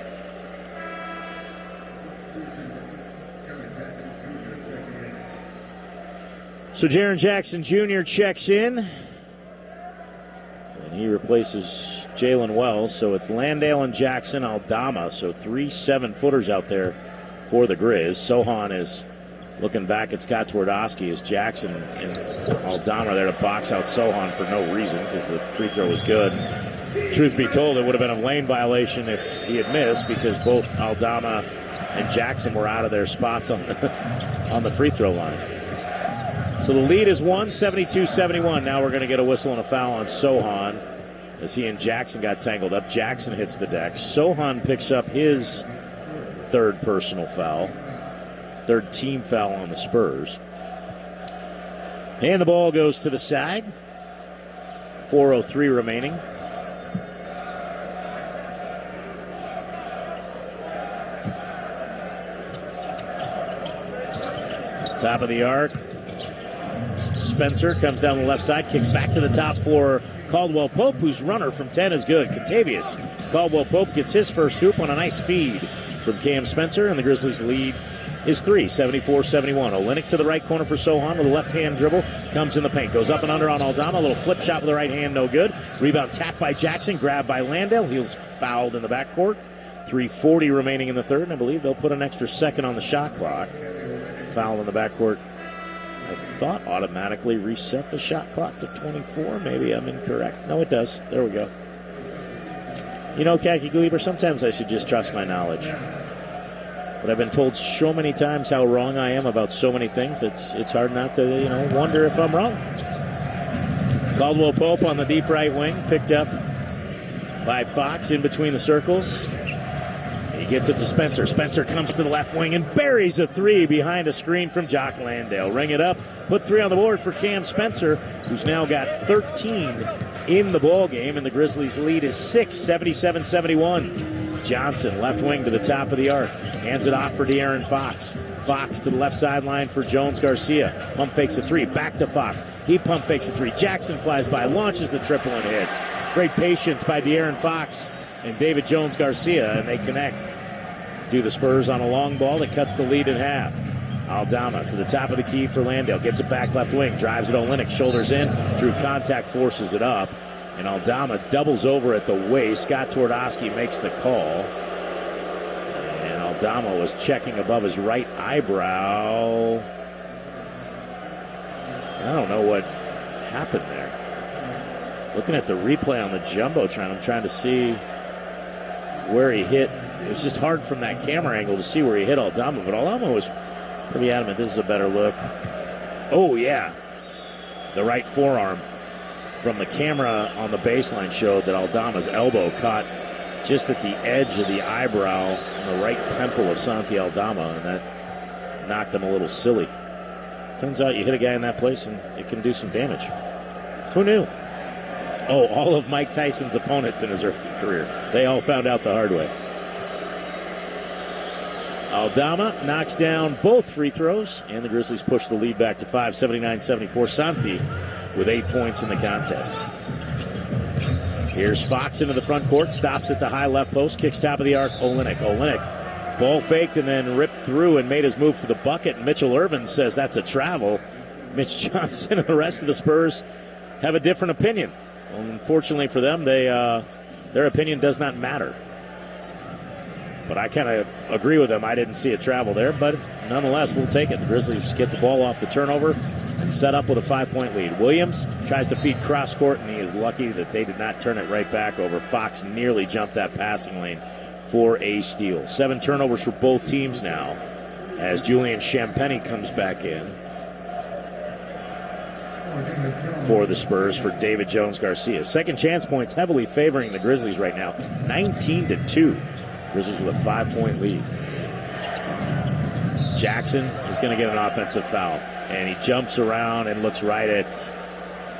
So Jaren Jackson Jr. checks in. And he replaces Jalen Wells. So it's Landale and Jackson, Aldama. So 3 7-footers out there for the Grizz. Sohan is looking back at Scott Twardowski as Jackson and Aldama there to box out Sohan for no reason because the free throw was good. Truth be told, it would have been a lane violation if he had missed because both Aldama and Jackson were out of their spots on the free throw line. So the lead is 72-71. Now we're going to get a whistle and a foul on Sohan as he and Jackson got tangled up. Jackson hits the deck. Sohan picks up his 3rd personal foul. 3rd team foul on the Spurs. And the ball goes to the side. 4:03 remaining. Top of the arc. Spencer comes down the left side, kicks back to the top for Caldwell Pope, whose runner from 10 is good. Contavious Caldwell Pope gets his first hoop on a nice feed from Cam Spencer, and the Grizzlies lead is 3, 74-71. Olynyk to the right corner for Sohan with a left-hand dribble. Comes in the paint. Goes up and under on Aldama. A little flip shot with the right hand, no good. Rebound tapped by Jackson. Grabbed by Landale. He was fouled in the backcourt. 3:40 remaining in the third, and I believe they'll put an extra second on the shot clock. Foul in the backcourt, I thought automatically reset the shot clock to 24. Maybe I'm incorrect. No, it does. There we go. You know, Khaki Gleeber, sometimes I should just trust my knowledge. But I've been told so many times how wrong I am about so many things, it's hard not to, wonder if I'm wrong. Caldwell Pope on the deep right wing, picked up by Fox in between the circles. He gets it to Spencer. Spencer comes to the left wing and buries a three behind a screen from Jock Landale. Ring it up, put 3 on the board for Cam Spencer, who's now got 13 in the ball game, and the Grizzlies' lead is 6, 77-71. Johnson, left wing to the top of the arc, hands it off for De'Aaron Fox. Fox to the left sideline for Jones Garcia. Pump fakes a 3, back to Fox. He pump fakes a 3. Jackson flies by, launches the triple and hits. Great patience by De'Aaron Fox and David Jones Garcia, and they connect. Do the Spurs on a long ball that cuts the lead in half. Aldama to the top of the key for Landale. Gets it back left wing. Drives it Olynyk. Shoulders in. Drew contact. Forces it up. And Aldama doubles over at the waist. Scott Twardowski makes the call. And Aldama was checking above his right eyebrow. I don't know what happened there. Looking at the replay on the Jumbotron, I'm trying to see where he hit. It was just hard from that camera angle to see where he hit Aldama, but Aldama was pretty adamant. This is a better look. Oh, yeah. The right forearm from the camera on the baseline showed that Aldama's elbow caught just at the edge of the eyebrow on the right temple of Santi Aldama, and that knocked him a little silly. Turns out you hit a guy in that place and it can do some damage. Who knew? Oh, all of Mike Tyson's opponents in his career. They all found out the hard way. Aldama knocks down both free throws, and the Grizzlies push the lead back to 5, 79-74. Santi with 8 points in the contest. Here's Fox into the front court, stops at the high left post, kicks top of the arc, Olynyk, ball faked and then ripped through and made his move to the bucket. Mitchell Irvin says that's a travel. Mitch Johnson and the rest of the Spurs have a different opinion. Unfortunately for them, their opinion does not matter. But I kind of agree with them. I didn't see a travel there, but nonetheless, we'll take it. The Grizzlies get the ball off the turnover and set up with a 5-point lead. Williams tries to feed cross court, and he is lucky that they did not turn it right back over. Fox nearly jumped that passing lane for a steal. 7 turnovers for both teams now as Julian Champagnie comes back in for the Spurs for David Jones Garcia. Second chance points heavily favoring the Grizzlies right now, 19-2. Grizzlies with a 5-point lead. Jackson is going to get an offensive foul, and he jumps around and looks right at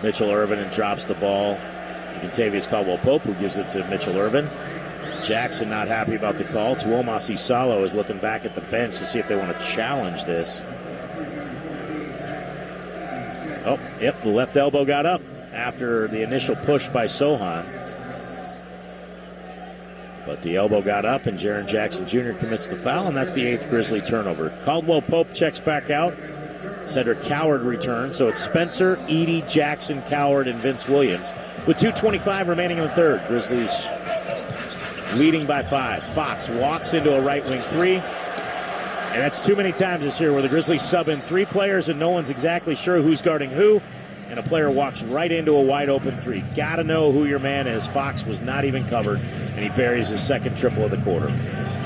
Mitchell Irvin and drops the ball to Contavious Caldwell-Pope, who gives it to Mitchell Irvin. Jackson not happy about the call. Tuomas Isalo is looking back at the bench to see if they want to challenge this. Oh, yep, the left elbow got up after the initial push by Sohan. But the elbow got up, and Jaren Jackson Jr. commits the foul, and that's the 8th Grizzly turnover. Caldwell-Pope checks back out. Cedric Coward returns, so it's Spencer, Edey, Jackson, Coward, and Vince Williams. With 2:25 remaining in the third, Grizzlies leading by 5. Fox walks into a right wing 3, and that's too many times this year where the Grizzlies sub in 3 players and no one's exactly sure who's guarding who, and a player walks right into a wide open 3. Gotta know who your man is. Fox was not even covered, and he buries his second triple of the quarter.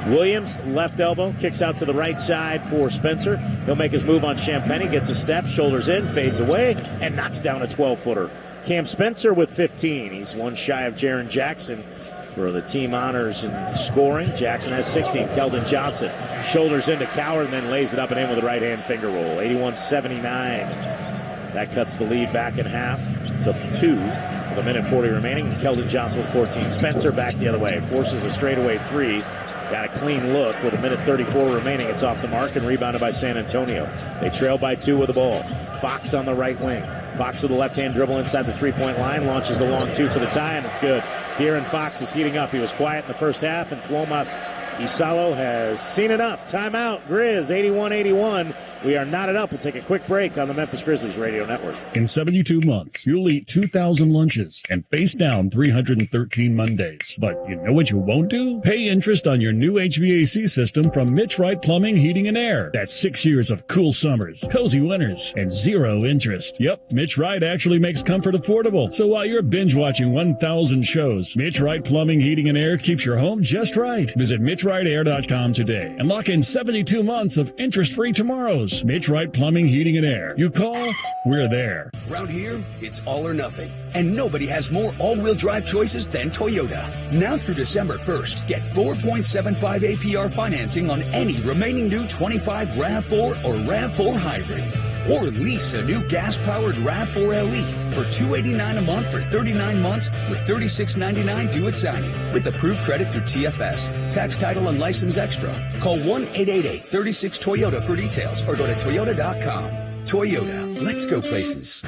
Williams, left elbow, kicks out to the right side for Spencer. He'll make his move on Champagnie, gets a step, shoulders in, fades away, and knocks down a 12-footer. Cam Spencer with 15. He's one shy of Jaren Jackson for the team honors in scoring. Jackson has 16. Keldon Johnson shoulders into Coward and then lays it up and in with a right-hand finger roll. 81-79. That cuts the lead back in half to 2 with a minute 40 remaining. Keldon Johnson with 14. Spencer back the other way. Forces a straightaway 3. Got a clean look with a minute 34 remaining. It's off the mark and rebounded by San Antonio. They trail by 2 with the ball. Fox on the right wing. Fox with a left-hand dribble inside the three-point line. Launches a long 2 for the tie, and it's good. De'Aaron Fox is heating up. He was quiet in the first half, and Tuomas Isalo has seen enough. Timeout. Grizz 81-81. We are knotted up. We'll take a quick break on the Memphis Grizzlies Radio Network. In 72 months, you'll eat 2,000 lunches and face down 313 Mondays. But you know what you won't do? Pay interest on your new HVAC system from Mitch Wright Plumbing, Heating, and Air. That's 6 years of cool summers, cozy winters, and 0 interest. Yep, Mitch Wright actually makes comfort affordable. So while you're binge-watching 1,000 shows, Mitch Wright Plumbing, Heating, and Air keeps your home just right. Visit MitchWrightAir.com today and lock in 72 months of interest-free tomorrows. Mitch Wright Plumbing, Heating, and Air. You call, we're there. Around here, it's all or nothing. And nobody has more all-wheel drive choices than Toyota. Now through December 1st, get 4.75 APR financing on any remaining new 25 RAV4 or RAV4 Hybrid. Or lease a new gas-powered RAV4 LE for $289 a month for 39 months with $36.99 due at signing. With approved credit through TFS. Tax, title, and license extra. Call 1-888-36-TOYOTA for details or go to Toyota.com. Toyota. Let's go places.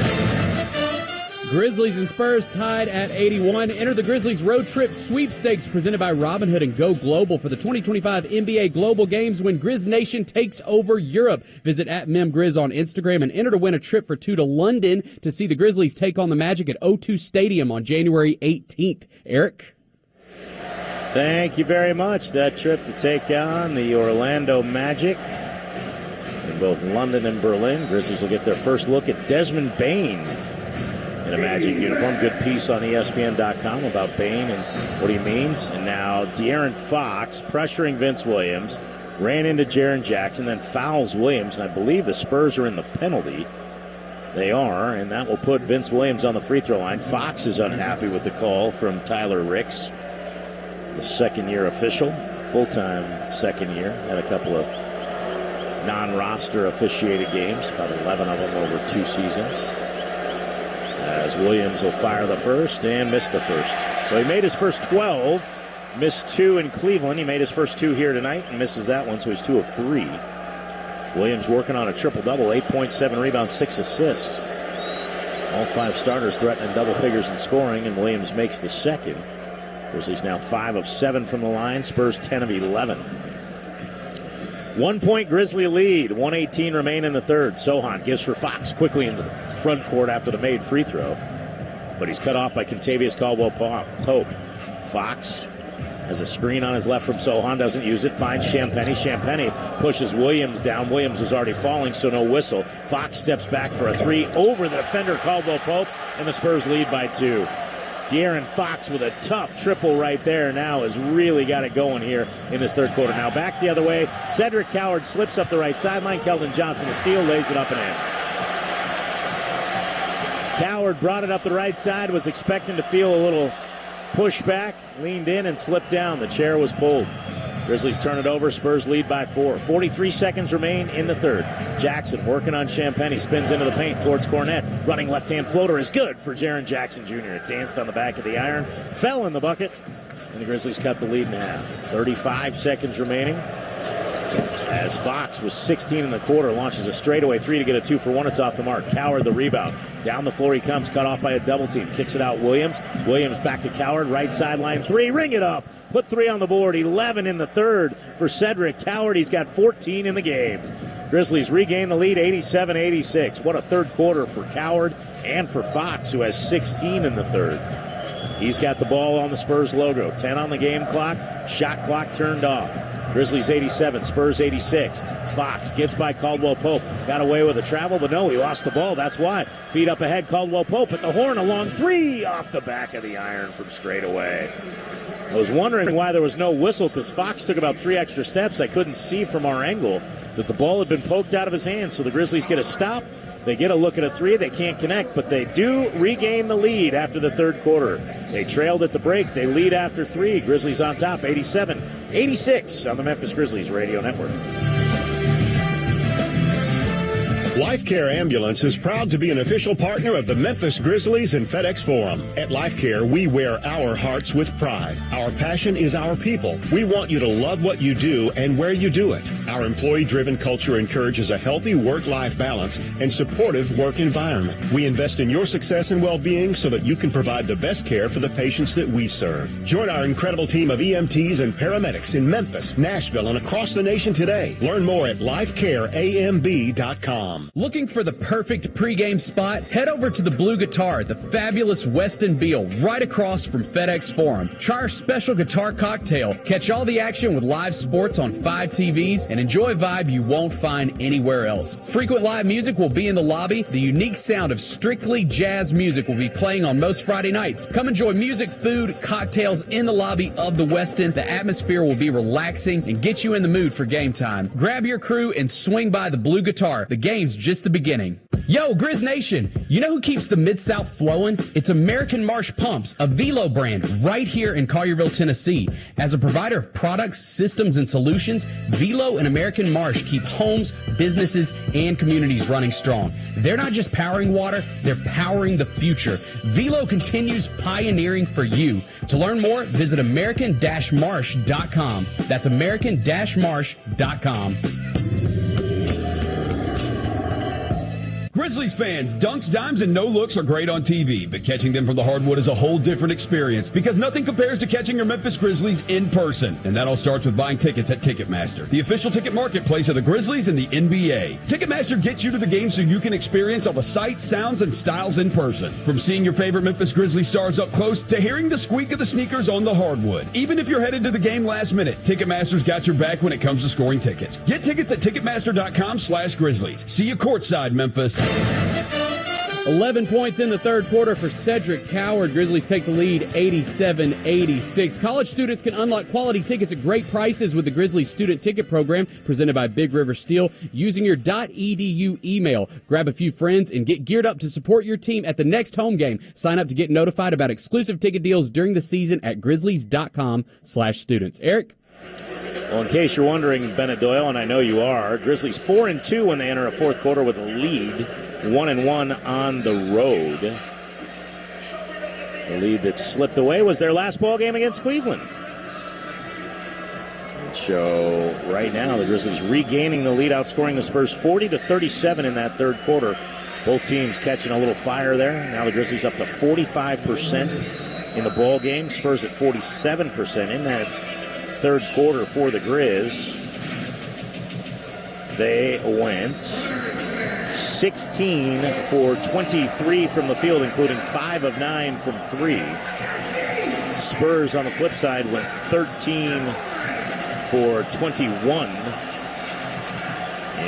Grizzlies and Spurs tied at 81. Enter the Grizzlies Road Trip Sweepstakes presented by Robinhood and Go Global for the 2025 NBA Global Games when Grizz Nation takes over Europe. Visit @MemGrizz on Instagram and enter to win a trip for 2 to London to see the Grizzlies take on the Magic at O2 Stadium on January 18th. Eric? Thank you very much. That trip to take on the Orlando Magic in both London and Berlin. Grizzlies will get their first look at Desmond Bane in a Magic uniform. Good piece on ESPN.com about Bane and what he means. And now De'Aaron Fox pressuring Vince Williams, ran into Jaren Jackson, then fouls Williams. And I believe the Spurs are in the penalty. They are, and that will put Vince Williams on the free throw line. Fox is unhappy with the call from Tyler Ricks, the second-year official, full-time second year. Had a couple of non-roster officiated games, about 11 of them over 2 seasons. As Williams will fire the first and miss the first. So he made his first 12, missed 2 in Cleveland. He made his first 2 here tonight and misses that one, so he's 2 of 3. Williams working on a triple-double, 8 points, 7 rebounds, 6 assists. All 5 starters threatening double figures in scoring, and Williams makes the second. Grizzlies now 5 of 7 from the line, Spurs 10 of 11. 1 point Grizzly lead, 1:18 remain in the third. Sohan gives for Fox quickly in the front court after the made free throw, but he's cut off by Kentavious Caldwell-Pope. Fox has a screen on his left from Sohan, doesn't use it, finds Champagnie. Champagnie pushes Williams down. Williams was already falling, so no whistle. Fox steps back for a 3 over the defender Caldwell-Pope, and the Spurs lead by 2. De'Aaron Fox with a tough triple right there now has really got it going here in this third quarter. Now back the other way, Cedric Coward slips up the right sideline. Keldon Johnson, a steal, lays it up and in. Coward brought it up the right side, was expecting to feel a little pushback, leaned in and slipped down. The chair was pulled. Grizzlies turn it over. Spurs lead by 4. 43 seconds remain in the third. Jackson working on Champagnie. Spins into the paint towards Cornette. Running left-hand floater is good for Jaren Jackson Jr. It danced on the back of the iron. Fell in the bucket. And the Grizzlies cut the lead in half. 35 seconds remaining. As Fox was 16 in the quarter, launches a straightaway 3 to get a 2 for 1. It's off the mark. Coward the rebound. Down the floor he comes, cut off by a double team. Kicks it out Williams. Williams back to Coward. Right sideline 3. Ring it up. Put 3 on the board. 11 in the third for Cedric Coward. He's got 14 in the game. Grizzlies regain the lead 87-86. What a third quarter for Coward and for Fox, who has 16 in the third. He's got the ball on the Spurs logo. 10 on the game clock. Shot clock turned off. Grizzlies 87, Spurs 86. Fox gets by Caldwell-Pope. Got away with a travel, but no, he lost the ball. That's why. Feet up ahead, Caldwell-Pope at the horn. A long 3 off the back of the iron from straight away. I was wondering why there was no whistle because Fox took about 3 extra steps. I couldn't see from our angle that the ball had been poked out of his hand. So the Grizzlies get a stop. They get a look at a 3. They can't connect, but they do regain the lead after the third quarter. They trailed at the break. They lead after 3. Grizzlies on top, 87-86 on the Memphis Grizzlies Radio Network. Life Care Ambulance is proud to be an official partner of the Memphis Grizzlies and FedEx Forum. At Life Care, we wear our hearts with pride. Our passion is our people. We want you to love what you do and where you do it. Our employee-driven culture encourages a healthy work-life balance and supportive work environment. We invest in your success and well-being so that you can provide the best care for the patients that we serve. Join our incredible team of EMTs and paramedics in Memphis, Nashville, and across the nation today. Learn more at lifecareamb.com. Looking for the perfect pregame spot? Head over to the Blue Guitar, the fabulous Weston Beal, right across from FedEx Forum. Try our special guitar cocktail. Catch all the action with live sports on 5 TVs and enjoy a vibe you won't find anywhere else. Frequent live music will be in the lobby. The unique sound of strictly jazz music will be playing on most Friday nights. Come enjoy music, food, cocktails in the lobby of the Westin. The atmosphere will be relaxing and get you in the mood for game time. Grab your crew and swing by the Blue Guitar. The game's just the beginning. Yo, Grizz Nation, you know who keeps the Mid-South flowing? It's American Marsh Pumps, a Velo brand right here in Collierville, Tennessee. As a provider of products, systems, and solutions, Velo and American Marsh keep homes, businesses, and communities running strong. They're not just powering water, they're powering the future. Velo continues pioneering for you. To learn more, visit american-marsh.com. That's american-marsh.com. Grizzlies fans, dunks, dimes, and no-looks are great on TV, but catching them from the hardwood is a whole different experience because nothing compares to catching your Memphis Grizzlies in person. And that all starts with buying tickets at Ticketmaster, the official ticket marketplace of the Grizzlies and the NBA. Ticketmaster gets you to the game so you can experience all the sights, sounds, and styles in person. From seeing your favorite Memphis Grizzlies stars up close to hearing the squeak of the sneakers on the hardwood. Even if you're headed to the game last minute, Ticketmaster's got your back when it comes to scoring tickets. Get tickets at Ticketmaster.com/Grizzlies. See you courtside, Memphis. 11 points in the third quarter for Cedric Coward. Grizzlies take the lead 87-86. College students can unlock quality tickets at great prices with the Grizzlies Student Ticket Program presented by Big River Steel using your .edu email. Grab a few friends and get geared up to support your team at the next home game. Sign up to get notified about exclusive ticket deals during the season at grizzlies.com/students. Eric? Well, in case you're wondering, Bennett Doyle, and I know you are, Grizzlies 4-2 when they enter a fourth quarter with a lead, 1-1 on the road. The lead that slipped away was their last ball game against Cleveland. So right now the Grizzlies regaining the lead, outscoring the Spurs 40-37 in that third quarter. Both teams catching a little fire there. Now the Grizzlies up to 45% in the ball game. Spurs at 47% in that third quarter for the Grizz. They went 16 for 23 from the field, including 5 of 9 from 3. Spurs on the flip side went 13 for 21,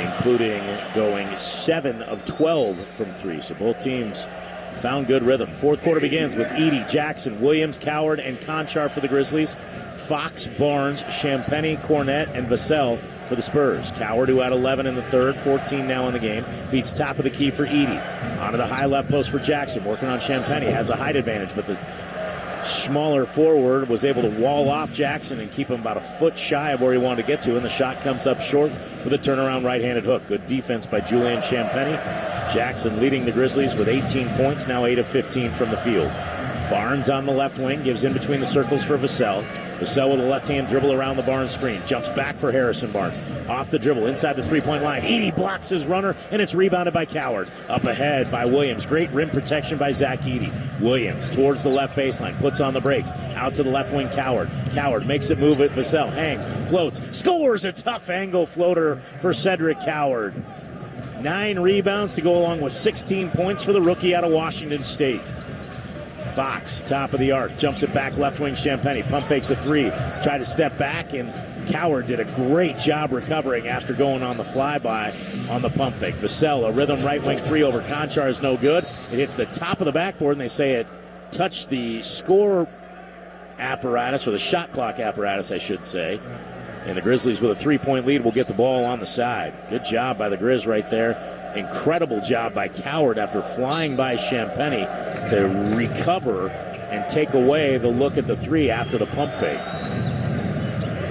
including going 7 of 12 from 3. So both teams found good rhythm. Fourth quarter begins with Edey, Jackson, Williams, Coward, and Conchar for the Grizzlies. Fox, Barnes, Champagnie, Cornette, and Vassell for the Spurs. Coward, who had 11 in the third, 14 now in the game, beats top of the key for Edey. Onto the high left post for Jackson, working on Champagnie. Has a height advantage, but the smaller forward was able to wall off Jackson and keep him about a foot shy of where he wanted to get to, and the shot comes up short with a turnaround right-handed hook. Good defense by Julian Champagnie. Jackson leading the Grizzlies with 18 points, now 8 of 15 from the field. Barnes on the left wing, gives in between the circles for Vassell. Vassell with a left-hand dribble around the Barnes screen. Jumps back for Harrison Barnes. Off the dribble, inside the three-point line. Edey blocks his runner, and it's rebounded by Coward. Up ahead by Williams. Great rim protection by Zach Edey. Williams towards the left baseline, puts on the brakes. Out to the left wing, Coward. Coward makes it move at Vassell. Hangs, floats, scores a tough angle floater for Cedric Coward. 9 rebounds to go along with 16 points for the rookie out of Washington State. Fox, top of the arc, jumps it back, left wing Champagnie, pump fakes a 3, tried to step back, and Coward did a great job recovering after going on the flyby on the pump fake. Vassell, a rhythm right wing 3 over Conchar is no good. It hits the top of the backboard, and they say it touched the score apparatus, or the shot clock apparatus, I should say. And the Grizzlies with a 3-point lead will get the ball on the side. Good job by the Grizz right there. Incredible job by Coward after flying by Champagnie to recover and take away the look at the 3 after the pump fake.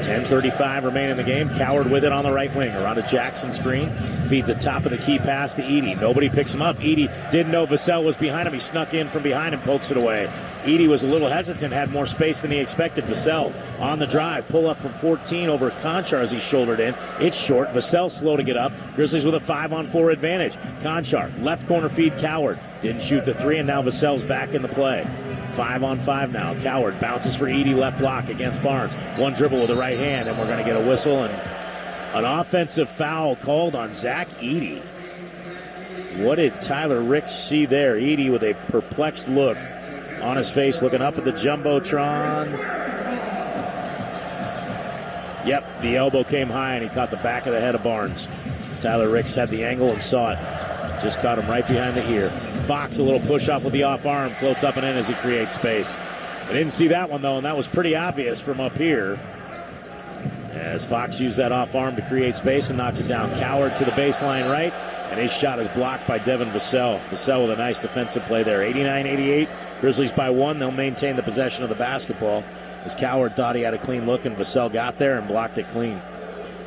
10:35 remain in the game. Coward with it on the right wing. Around a Jackson screen. Feeds a top of the key pass to Edey. Nobody picks him up. Edey didn't know Vassell was behind him. He snuck in from behind and pokes it away. Edey was a little hesitant, had more space than he expected. Vassell on the drive. Pull up from 14 over Conchar as he shouldered in. It's short. Vassell slow to get up. Grizzlies with a 5-on-4 advantage. Conchar, left corner feed Coward. Didn't shoot the three, and now Vassell's back in the play. 5-on-5 now. Coward bounces for Edey, left block against Barnes. One dribble with the right hand, and we're going to get a whistle and an offensive foul called on Zach Edey. What did Tyler Ricks see there? Edey with a perplexed look on his face, looking up at the Jumbotron. Yep, the elbow came high, and he caught the back of the head of Barnes. Tyler Ricks had the angle and saw it. Just caught him right behind the ear. Fox, a little push-off with the off arm, floats up and in as he creates space. I didn't see that one, though, and that was pretty obvious from up here. As Fox used that off arm to create space and knocks it down. Coward to the baseline right, and his shot is blocked by Devin Vassell. Vassell with a nice defensive play there. 89-88, Grizzlies by one. They'll maintain the possession of the basketball as Coward thought he had a clean look, and Vassell got there and blocked it clean.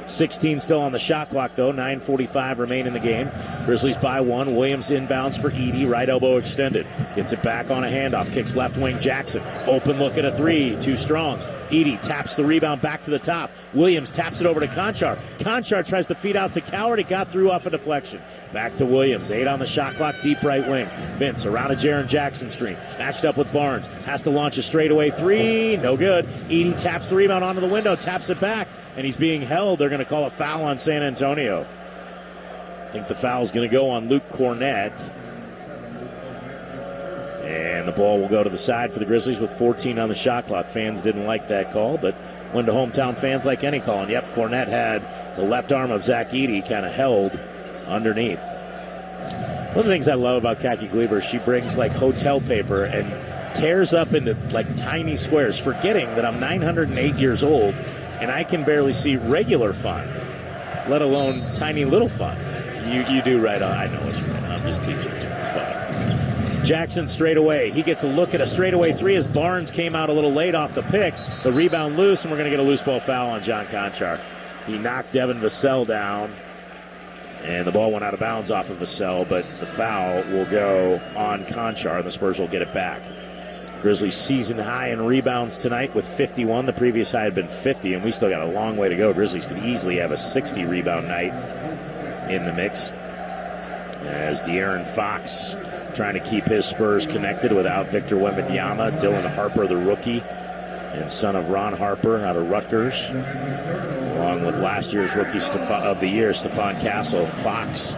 16 still on the shot clock, though. 9:45 remain in the game. Grizzlies by one. Williams inbounds for Edey. Right elbow extended. Gets it back on a handoff. Kicks left wing Jackson. Open look at a three. Too strong. Edey taps the rebound back to the top. Williams taps it over to Conchar. Conchar tries to feed out to Coward. It got through off a deflection. Back to Williams. 8 on the shot clock. Deep right wing. Vince around a Jaren Jackson screen. Matched up with Barnes. Has to launch a straightaway three. No good. Edey taps the rebound onto the window. Taps it back. And he's being held. They're going to call a foul on San Antonio. I think the foul's going to go on Luke Cornett. And the ball will go to the side for the Grizzlies with 14 on the shot clock. Fans didn't like that call, but when the hometown fans like any call. And yep, Cornett had the left arm of Zach Edey kind of held underneath. One of the things I love about Kaki Gleaver, she brings like hotel paper and tears up into like tiny squares, forgetting that I'm 908 years old and I can barely see regular font, let alone tiny little font. You do right on. I know what you mean. I'm just teasing you. It's fine. Jackson straight away. He gets a look at a straightaway three as Barnes came out a little late off the pick. The rebound loose, and we're going to get a loose ball foul on John Conchar. He knocked Devin Vassell down, and the ball went out of bounds off of Vassell, but the foul will go on Conchar, and the Spurs will get it back. Grizzlies season high in rebounds tonight with 51. The previous high had been 50, and we still got a long way to go. Grizzlies could easily have a 60 rebound night in the mix. As De'Aaron Fox trying to keep his Spurs connected without Victor Wembanyama. Dylan Harper, the rookie, and son of Ron Harper out of Rutgers, along with last year's rookie of the year, Stephon Castle. Fox,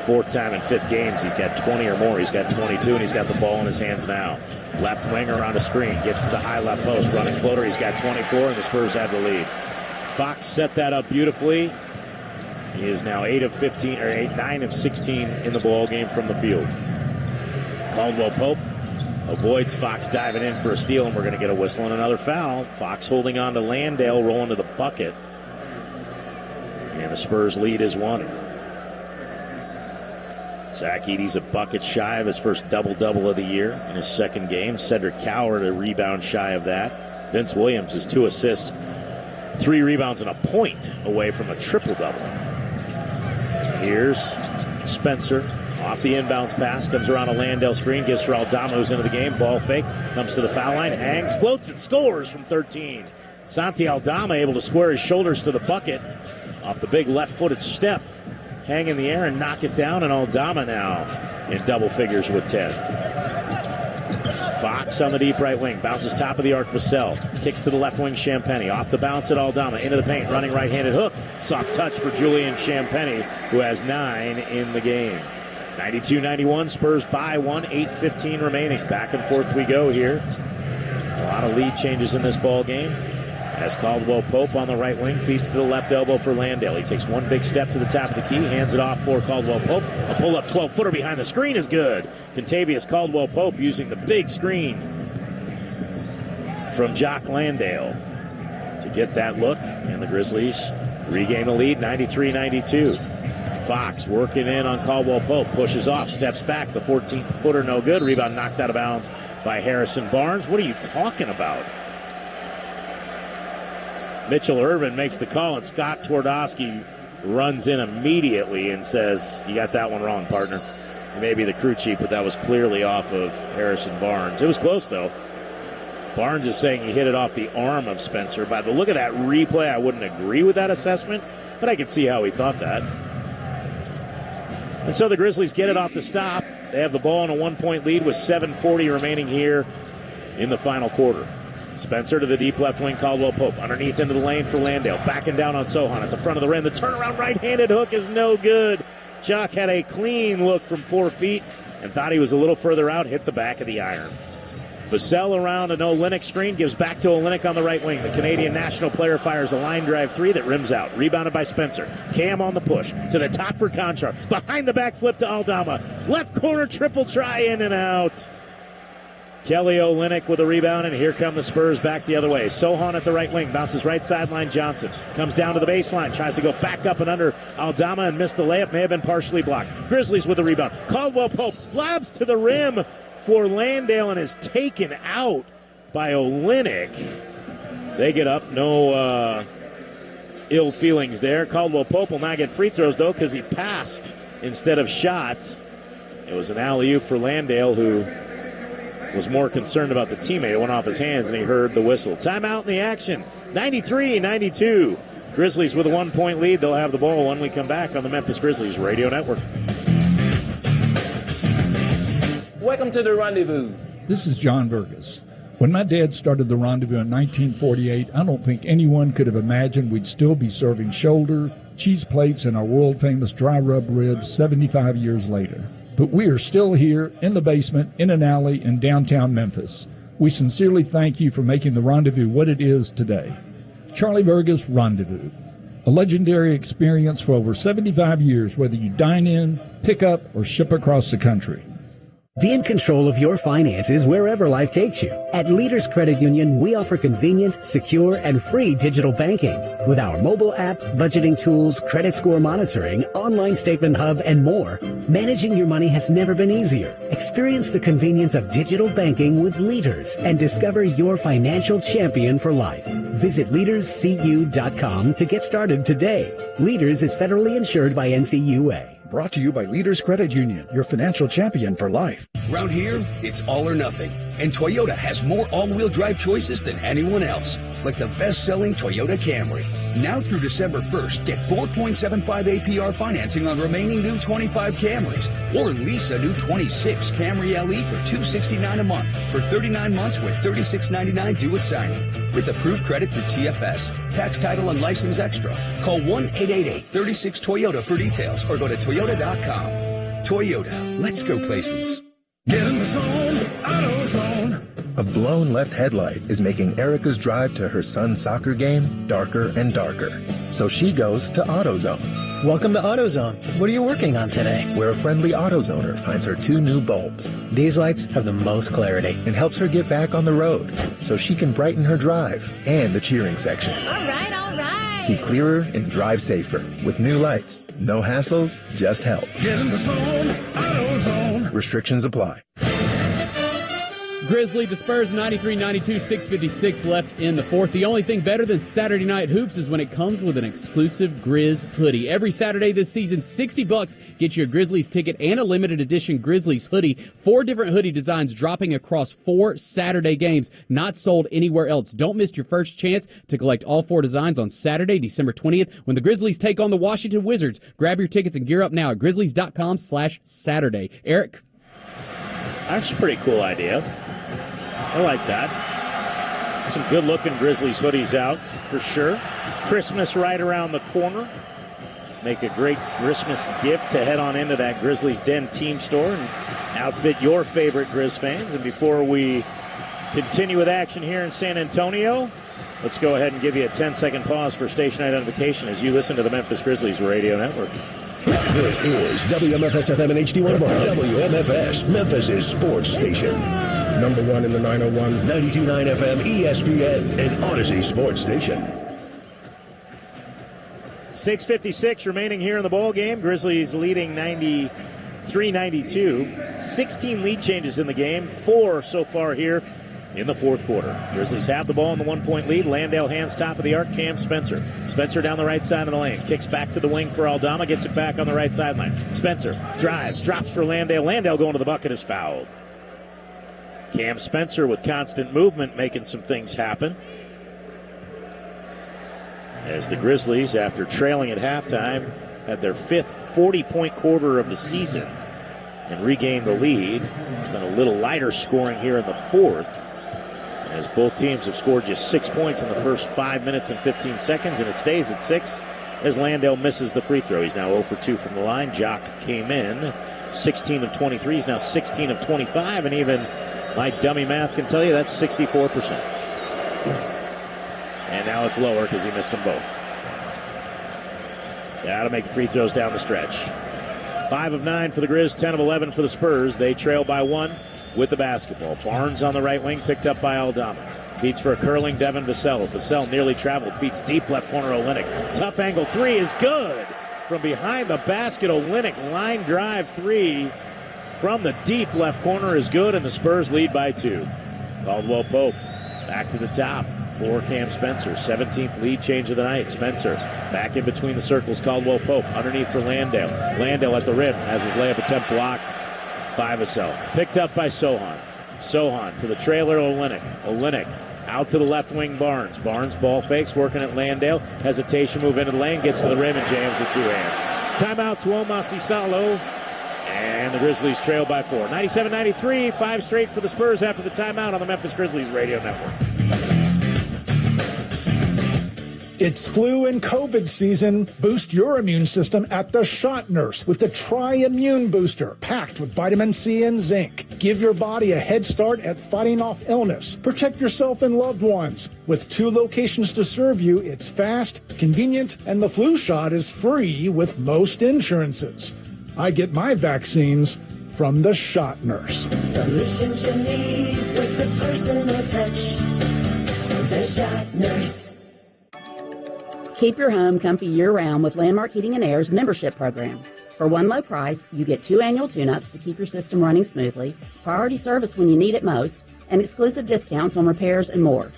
fourth time in 5 games, he's got 20 or more. He's got 22, and he's got the ball in his hands now. Left winger around a screen, gets to the high left post, running floater. He's got 24, and the Spurs have the lead. Fox set that up beautifully. He is now 9 of 16 in the ball game from the field. Caldwell Pope avoids Fox diving in for a steal, and we're going to get a whistle and another foul. Fox holding on to Landale, rolling to the bucket. And the Spurs lead is 1. Zach Edey's a bucket shy of his first double-double of the year in his second game. Cedric Coward a rebound shy of that. Vince Williams is 2 assists, 3 rebounds, and a point away from a triple-double. Here's Spencer. Off the inbounds pass, comes around a Landale screen, gives for Aldama, who's into the game. Ball fake, comes to the foul line, hangs, floats, and scores from 13. Santi Aldama able to square his shoulders to the bucket off the big left-footed step. Hang in the air and knock it down, and Aldama now in double figures with 10. Fox on the deep right wing, bounces top of the arc, Vassell. Kicks to the left wing, Champagnie. Off the bounce at Aldama, into the paint, running right-handed hook. Soft touch for Julian Champagnie, who has 9 in the game. 92-91, Spurs by 1, 8:15 remaining. Back and forth we go here. A lot of lead changes in this ball game. As Caldwell Pope on the right wing feeds to the left elbow for Landale. He takes one big step to the top of the key, hands it off for Caldwell Pope. A pull-up 12-footer behind the screen is good. Contavious Caldwell Pope using the big screen from Jock Landale to get that look. And the Grizzlies regain the lead, 93-92. Fox working in on Caldwell Pope, pushes off, steps back, the 14-footer no good. Rebound knocked out of bounds by Harrison Barnes. What are you talking about? Mitchell Irvin makes the call, and Scott Twardowski runs in immediately and says, you got that one wrong, partner. He may be the crew chief, but that was clearly off of Harrison Barnes. It was close, though. Barnes is saying he hit it off the arm of Spencer. By the look of that replay, I wouldn't agree with that assessment, but I could see how he thought that. And so the Grizzlies get it off the stop. They have the ball in a 1-point lead with 7:40 remaining here in the final quarter. Spencer to the deep left wing, Caldwell Pope. Underneath into the lane for Landale. Backing down on Sohan at the front of the rim. The turnaround right-handed hook is no good. Chuck had a clean look from 4 feet and thought he was a little further out. Hit the back of the iron. Vassell around an Olynyk screen. Gives back to Olynyk on the right wing. The Canadian national player fires a line drive 3 that rims out. Rebounded by Spencer. Cam on the push. To the top for Conchar. Behind the back flip to Aldama. Left corner triple try in and out. Kelly Olynyk with a rebound, and here come the Spurs back the other way. Sohan at the right wing, bounces right sideline. Johnson comes down to the baseline, tries to go back up and under Aldama and missed the layup. May have been partially blocked. Grizzlies with the rebound. Caldwell Pope lobs to the rim for Landale and is taken out by Olynyk. They get up. No ill feelings there. Caldwell Pope will not get free throws, though, because he passed instead of shot. It was an alley-oop for Landale, who was more concerned about the teammate. It went off his hands, and he heard the whistle. Timeout in the action. 93-92. Grizzlies with a 1-point lead. They'll have the ball when we come back on the Memphis Grizzlies Radio Network. Welcome to the Rendezvous. This is John Vergas. When my dad started the Rendezvous in 1948, I don't think anyone could have imagined we'd still be serving shoulder, cheese plates, and our world-famous dry rub ribs 75 years later. But we are still here in the basement, in an alley in downtown Memphis. We sincerely thank you for making the Rendezvous what it is today. Charlie Vergas Rendezvous. A legendary experience for over 75 years, whether you dine in, pick up, or ship across the country. Be in control of your finances wherever life takes you. At Leaders Credit Union, we offer convenient, secure, and free digital banking. With our mobile app, budgeting tools, credit score monitoring, online statement hub, and more, managing your money has never been easier. Experience the convenience of digital banking with Leaders and discover your financial champion for life. Visit leaderscu.com to get started today. Leaders is federally insured by NCUA. Brought to you by Leaders Credit Union, your financial champion for life. Around here, it's all or nothing. And Toyota has more all-wheel drive choices than anyone else. Like the best-selling Toyota Camry. Now through December 1st, get 4.75 APR financing on remaining new 25 Camrys. Or lease a new 26 Camry LE for $269 a month for 39 months with $36.99 due at signing. With approved credit through TFS, tax, title, and license extra. Call 1-888-36-TOYOTA for details or go to Toyota.com. Toyota, let's go places. Get in the zone, AutoZone. A blown left headlight is making Erica's drive to her son's soccer game darker and darker. So she goes to AutoZone. Welcome to AutoZone. What are you working on today? Where a friendly AutoZoner finds her 2 new bulbs. These lights have the most clarity. And helps her get back on the road so she can brighten her drive and the cheering section. All right, all right. See clearer and drive safer with new lights. No hassles, just help. Get in the zone, AutoZone. Restrictions apply. Grizzly to Spurs 93-92, 6:56 left in the fourth. The only thing better than Saturday Night Hoops is when it comes with an exclusive Grizz hoodie. Every Saturday this season, $60 gets you a Grizzlies ticket and a limited edition Grizzlies hoodie. 4 different hoodie designs dropping across 4 Saturday games, not sold anywhere else. Don't miss your first chance to collect all 4 designs on Saturday, December 20th, when the Grizzlies take on the Washington Wizards. Grab your tickets and gear up now at grizzlies.com/Saturday. Eric? That's a pretty cool idea. I like that. Some good-looking Grizzlies hoodies out, for sure. Christmas right around the corner. Make a great Christmas gift to head on into that Grizzlies Den team store and outfit your favorite Grizz fans. And before we continue with action here in San Antonio, let's go ahead and give you a 10-second pause for station identification as you listen to the Memphis Grizzlies Radio Network. This is WMFS-FM and HD1 Bar. WMFS, Memphis' sports station. Number 1 in the 901. 92.9 FM, ESPN, and Odyssey Sports Station. 6:56 remaining here in the ball game. Grizzlies leading 93-92. 16 lead changes in the game. 4 so far here in the fourth quarter. Grizzlies have the ball in the 1-point lead. Landale hands top of the arc. Cam Spencer. Spencer down the right side of the lane. Kicks back to the wing for Aldama. Gets it back on the right sideline. Spencer drives. Drops for Landale. Landale going to the bucket is fouled. Cam Spencer with constant movement making some things happen. As the Grizzlies, after trailing at halftime, had their fifth 40-point quarter of the season and regained the lead. It's been a little lighter scoring here in the fourth, as both teams have scored just 6 points in the first 5 minutes and 15 seconds, and it stays at 6 as Landale misses the free throw. He's now 0 for 2 from the line. Jock came in 16 of 23. He's now 16 of 25, and even my dummy math can tell you that's 64%. And now it's lower because he missed them both. Got to make free throws down the stretch. 5 of 9 for the Grizz, 10 of 11 for the Spurs. They trail by 1 with the basketball. Barnes on the right wing, picked up by Aldama. Feeds for a curling Devin Vassell. Vassell nearly traveled. Feeds deep left corner Olynyk. Tough angle three is good. From behind the basket, Olynyk line drive three from the deep left corner is good, and the Spurs lead by 2. Caldwell Pope back to the top for Cam Spencer. 17th lead change of the night. Spencer back in between the circles. Caldwell Pope underneath for Landale. Landale at the rim has his layup attempt blocked by Vassell. Picked up by Sohan. Sohan to the trailer Olynyk. Olynyk out to the left wing Barnes. Barnes ball fakes, working at Landale. Hesitation move into the lane, gets to the rim and jams with 2 hands. Timeout to Omas Isalo. And the Grizzlies trail by 4. 97-93, 5 straight for the Spurs after the timeout on the Memphis Grizzlies Radio Network. It's flu and COVID season. Boost your immune system at the Shot Nurse with the Tri-Immune Booster, packed with vitamin C and zinc. Give your body a head start at fighting off illness. Protect yourself and loved ones. With 2 locations to serve you, it's fast, convenient, and the flu shot is free with most insurances. I get my vaccines from the Shot Nurse. Solutions you need with the personal touch. The Shot Nurse. Keep your home comfy year-round with Landmark Heating and Air's membership program. For one low price, you get 2 annual tune-ups to keep your system running smoothly, priority service when you need it most, and exclusive discounts on repairs and more.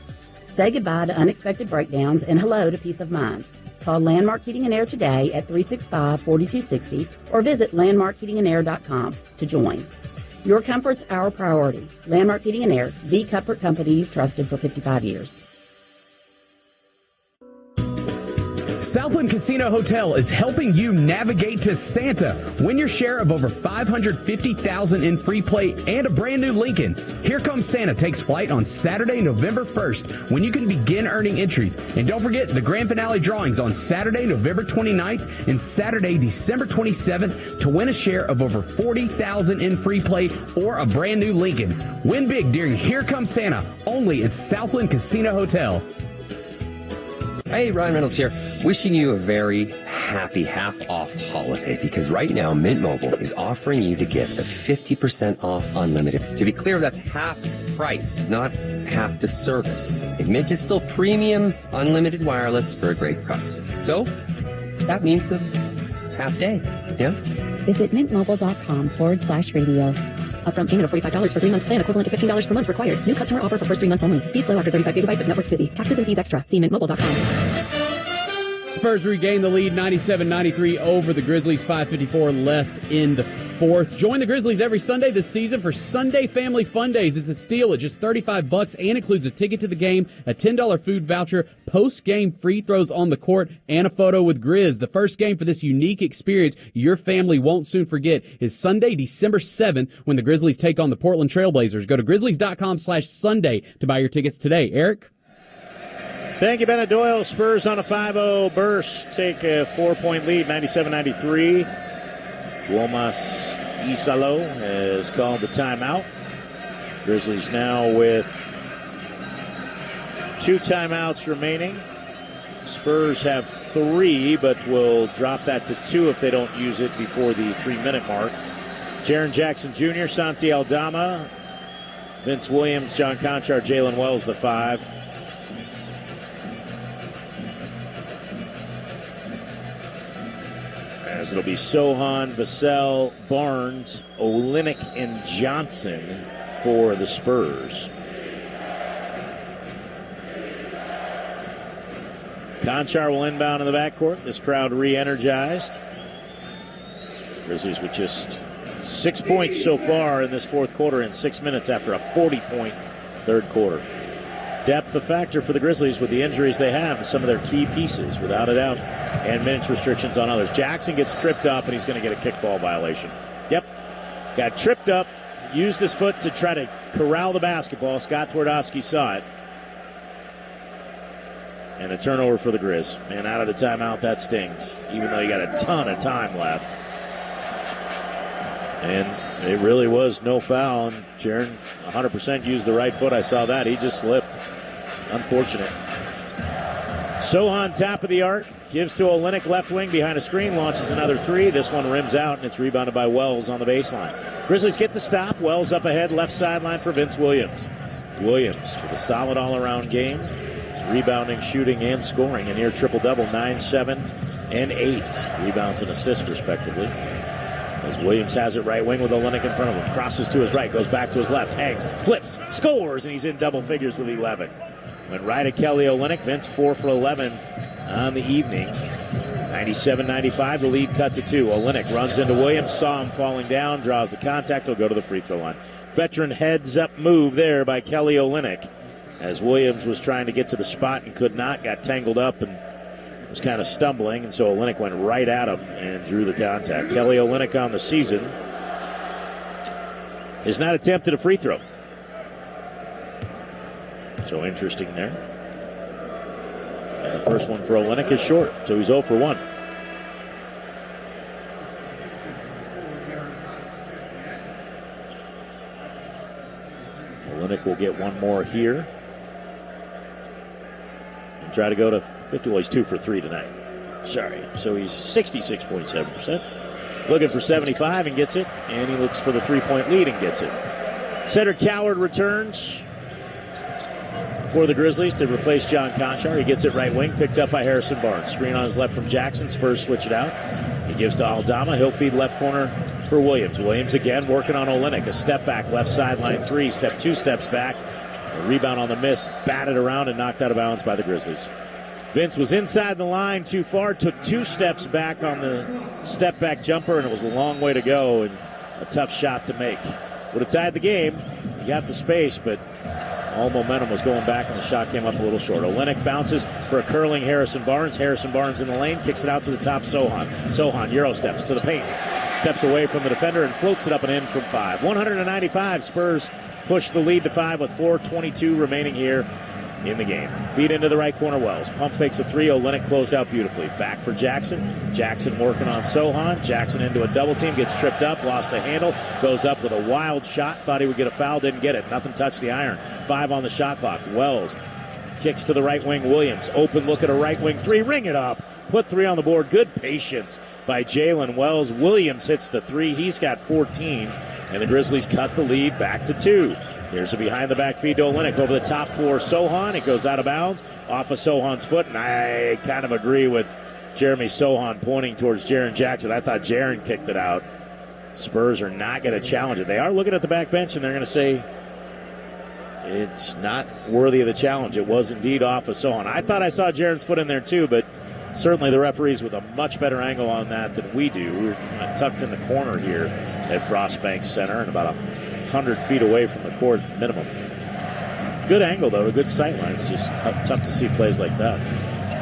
Say goodbye to unexpected breakdowns and hello to peace of mind. Call Landmark Heating and Air today at 365-4260 or visit landmarkheatingandair.com to join. Your comfort's our priority. Landmark Heating and Air, the comfort company you've trusted for 55 years. Southland Casino Hotel is helping you navigate to Santa. Win your share of over $550,000 in free play and a brand new Lincoln. Here Comes Santa takes flight on Saturday, November 1st, when you can begin earning entries. And don't forget the grand finale drawings on Saturday, November 29th and Saturday, December 27th to win a share of over $40,000 in free play or a brand new Lincoln. Win big during Here Comes Santa, only at Southland Casino Hotel. Hey, Ryan Reynolds here. Wishing you a very happy half-off holiday, because right now Mint Mobile is offering you the gift of 50% off unlimited. To be clear, that's half price, not half the service. And Mint is still premium unlimited wireless for a great price. So that means a half day, yeah? Visit mintmobile.com/radio. Upfront payment of $45 for 3-month plan, equivalent to $15 per month required. New customer offer for first 3 months only. Speed slow after 35 gigabytes if network's busy. Taxes and fees extra. See mintmobile.com. Spurs regain the lead 97-93 over the Grizzlies. 5:54 left in the fourth. Join the Grizzlies every Sunday this season for Sunday Family Fun Days. It's a steal at just $35 and includes a ticket to the game, a $10 food voucher, post-game free throws on the court, and a photo with Grizz. The first game for this unique experience your family won't soon forget is Sunday, December 7th, when the Grizzlies take on the Portland Trailblazers. Go to Grizzlies.com/Sunday to buy your tickets today. Eric? Thank you, Bennett Doyle. Spurs on a 5-0 burst. Take a 4-point lead, 97-93. Tuomas Isalo has called the timeout. Grizzlies now with 2 timeouts remaining. Spurs have 3, but will drop that to 2 if they don't use it before the 3-minute mark. Jaren Jackson Jr., Santi Aldama, Vince Williams, John Conchar, Jalen Wells, the 5. As it'll be Sohan, Vassell, Barnes, Olynyk, and Johnson for the Spurs. Conchar will inbound in the backcourt. This crowd re-energized. Grizzlies with just 6 points so far in this fourth quarter in 6 minutes after a 40-point third quarter. Depth a factor for the Grizzlies with the injuries they have and some of their key pieces, without a doubt, and minutes restrictions on others. Jackson gets tripped up, and he's going to get a kickball violation. Yep, got tripped up, used his foot to try to corral the basketball. Scott Twardowski saw it. And a turnover for the Grizz. Man, out of the timeout, that stings, even though you got a ton of time left. And it really was no foul. And Jaren 100% used the right foot. I saw that. He just slipped. Unfortunate. Sohan, top of the arc, gives to Olynyk, left wing, behind a screen, launches another three. This one rims out, and it's rebounded by Wells on the baseline. Grizzlies get the stop. Wells up ahead, left sideline for Vince Williams. Williams with a solid all-around game. Rebounding, shooting, and scoring. A near triple-double, 9, 7, and 8. Rebounds and assists, respectively. As Williams has it right wing with Olynyk in front of him. Crosses to his right, goes back to his left, hangs, flips, scores, and he's in double figures with 11. Went right at Kelly Olynyk. Vince 4 for 11 on the evening. 97-95, the lead cut to 2. Olynyk runs into Williams, saw him falling down, draws the contact, he'll go to the free throw line. Veteran heads-up move there by Kelly Olynyk as Williams was trying to get to the spot and could not, got tangled up and was kind of stumbling, and so Olynyk went right at him and drew the contact. Kelly Olynyk on the season has not attempted a free throw. So interesting there. And the first one for Olynyk is short, so he's 0 for 1. Olynyk will get one more here. And try to go to 50. Well, he's 2 for 3 tonight. Sorry. So he's 66.7%. Looking for 75 and gets it. And he looks for the three-point lead and gets it. Cedric Coward returns for the Grizzlies to replace John Conchar. He gets it right wing, picked up by Harrison Barnes. Screen on his left from Jackson. Spurs switch it out. He gives to Aldama. He'll feed left corner for Williams. Williams again working on Olynyk. A step back, left sideline 3. Step 2 steps back. A rebound on the miss. Batted around and knocked out of bounds by the Grizzlies. Vince was inside the line too far. Took 2 steps back on the step back jumper, and it was a long way to go and a tough shot to make. Would have tied the game. He got the space, but all momentum was going back, and the shot came up a little short. Olynyk bounces for a curling Harrison Barnes. Harrison Barnes in the lane, kicks it out to the top, Sohan. Sohan Euro steps to the paint. Steps away from the defender and floats it up and in from 5. 195, Spurs push the lead to 5 with 4:22 remaining here in the game. Feed into the right corner, Wells. Pump fakes a 3. Olynyk closed out beautifully. Back for Jackson. Jackson working on Sohan. Jackson into a double team. Gets tripped up. Lost the handle. Goes up with a wild shot. Thought he would get a foul. Didn't get it. Nothing touched the iron. 5 on the shot clock. Wells kicks to the right wing. Williams. Open look at a right wing 3. Ring it up. Put 3 on the board. Good patience by Jalen Wells. Williams hits the 3. He's got 14. And the Grizzlies cut the lead back to 2. Here's a behind-the-back feed to Olynyk over the top for Sohan. It goes out of bounds off of Sohan's foot, and I kind of agree with Jeremy Sohan pointing towards Jaren Jackson. I thought Jaren kicked it out. Spurs are not going to challenge it. They are looking at the back bench, and they're going to say it's not worthy of the challenge. It was indeed off of Sohan. I thought I saw Jaren's foot in there too, but certainly the referees with a much better angle on that than we do. We're tucked in the corner here at Frostbank Center and about 100 feet away from the court minimum. Good angle, though, a good sight line. It's just tough to see plays like that.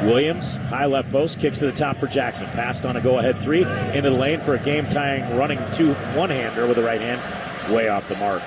Williams, high left post, kicks to the top for Jackson. Passed on a go-ahead 3 into the lane for a game-tying running 2 one-hander with the right hand. It's way off the mark.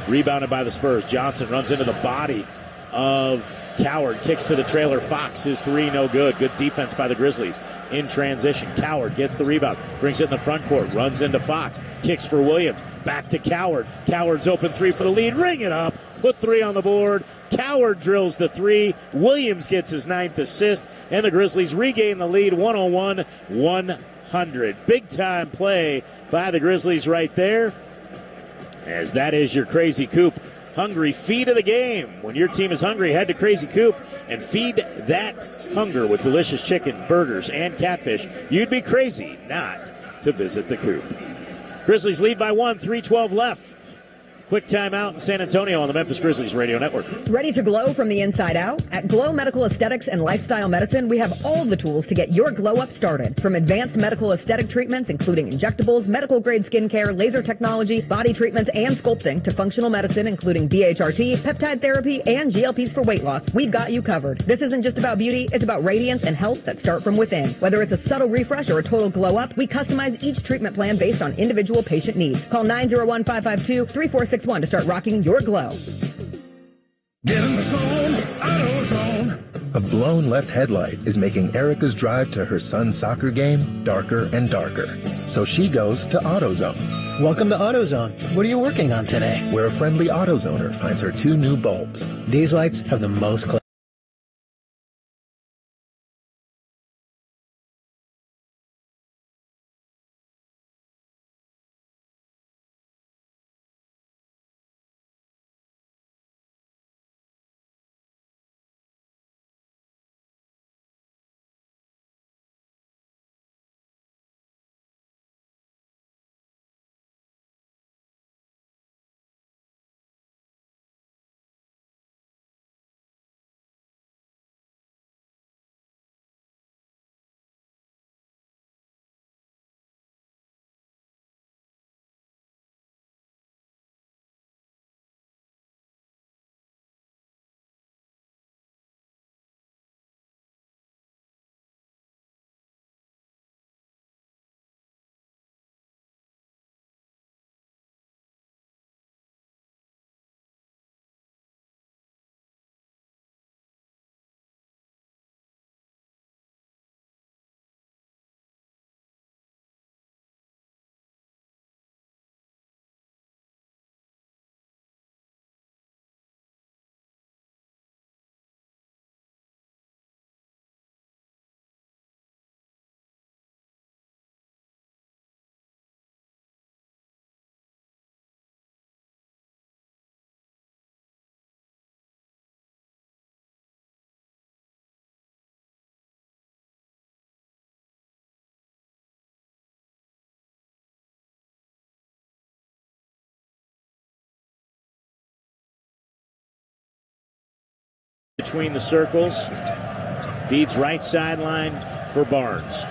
Rebounded by the Spurs. Johnson runs into the body of Coward, kicks to the trailer. Fox, his 3 no good. Good defense by the Grizzlies in transition. Coward gets the rebound, brings it in the front court, runs into Fox, kicks for Williams, back to Coward. Coward's open 3 for the lead. Ring it up. Put 3 on the board. Coward drills the 3. Williams gets his 9th assist, and the Grizzlies regain the lead 101-100. Big-time play by the Grizzlies right there, as that is your Crazy Coop Hungry feed of the game. When your team is hungry, head to Crazy Coop and feed that hunger with delicious chicken, burgers, and catfish. You'd be crazy not to visit the Coop. Grizzlies lead by 1, 3:12 left Quick timeout in San Antonio on the Memphis Grizzlies Radio Network. Ready to glow from the inside out? At Glow Medical Aesthetics and Lifestyle Medicine, we have all the tools to get your glow up started. From advanced medical aesthetic treatments, including injectables, medical-grade skincare, laser technology, body treatments, and sculpting, to functional medicine, including BHRT, peptide therapy, and GLPs for weight loss, we've got you covered. This isn't just about beauty, it's about radiance and health that start from within. Whether it's a subtle refresh or a total glow up, we customize each treatment plan based on individual patient needs. Call 901-552-3461 to start rocking your glow. Get in the zone, AutoZone. A blown left headlight is making Erica's drive to her son's soccer game darker and darker. So she goes to AutoZone. Welcome to AutoZone. What are you working on today? Where a friendly AutoZoner finds her 2 new bulbs. These lights have the most clarity. Between the circles, feeds right sideline for Barnes.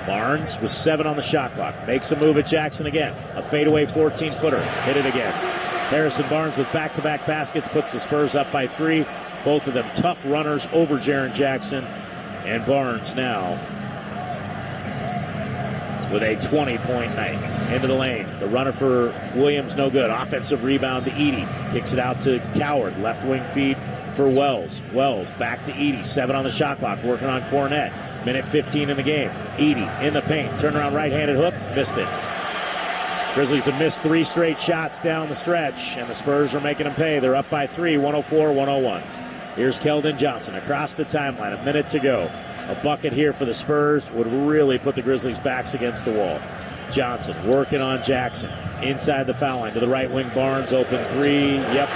Barnes with 7 on the shot clock. Makes a move at Jackson again. A fadeaway 14-footer. Hit it again. Harrison Barnes with back-to-back baskets puts the Spurs up by 3. Both of them tough runners over Jaren Jackson. And Barnes now with a 20-point night. Into the lane. The runner for Williams no good. Offensive rebound to Edey. Kicks it out to Coward. Left wing feed for Wells. Wells back to Edey. 7 on the shot clock. Working on Cornette. Minute 15 in the game. Edey in the paint. Turnaround right-handed hook. Missed it. Grizzlies have missed 3 straight shots down the stretch, and the Spurs are making them pay. They're up by 3, 104-101. Here's Keldon Johnson across the timeline. A minute to go. A bucket here for the Spurs would really put the Grizzlies' backs against the wall. Johnson working on Jackson. Inside the foul line to the right wing. Barnes open 3. Yep.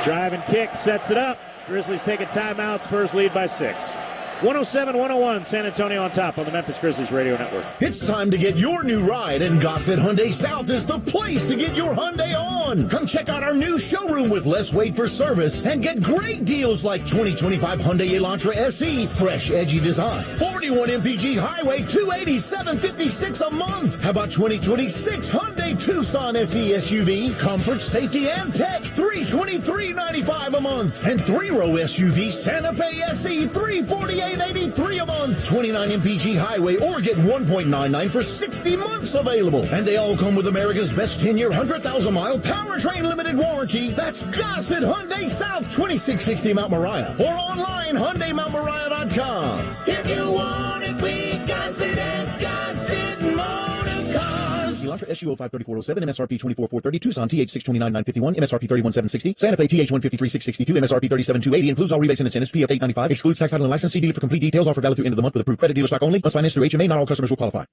Drive and kick. Sets it up. Grizzlies take a timeout. Spurs lead by 6. 107-101, San Antonio on top on the Memphis Grizzlies Radio Network. It's time to get your new ride, and Gossett Hyundai South is the place to get your Hyundai on. Come check out our new showroom with less wait for service and get great deals like 2025 Hyundai Elantra SE, fresh, edgy design. 41 MPG Highway, $287.56 a month. How about 2026 Hyundai Tucson SE SUV, comfort, safety, and tech, $323.95 a month. And 3-row SUV Santa Fe SE, $348.83 a month. 29 MPG Highway, or get 1.99 for 60 months available. And they all come with America's best 10-year, 100,000-mile powertrain limited warranty. That's Gossett Hyundai South, 2660 Mount Moriah, or online, HyundaiMountMoriah.com. If you want it, we Gossett and Gossett Motor Cars. Elantra SU 053407, MSRP 24430, Tucson TH629951, MSRP 31760, Santa Fe TH153662, MSRP 37280, includes all rebates and incentives, PF 895, excludes tax, title, and license. See dealer for complete details. Offer valid through end of the month with approved credit. Dealer stock only. Must finance through HMA. Not all customers will qualify.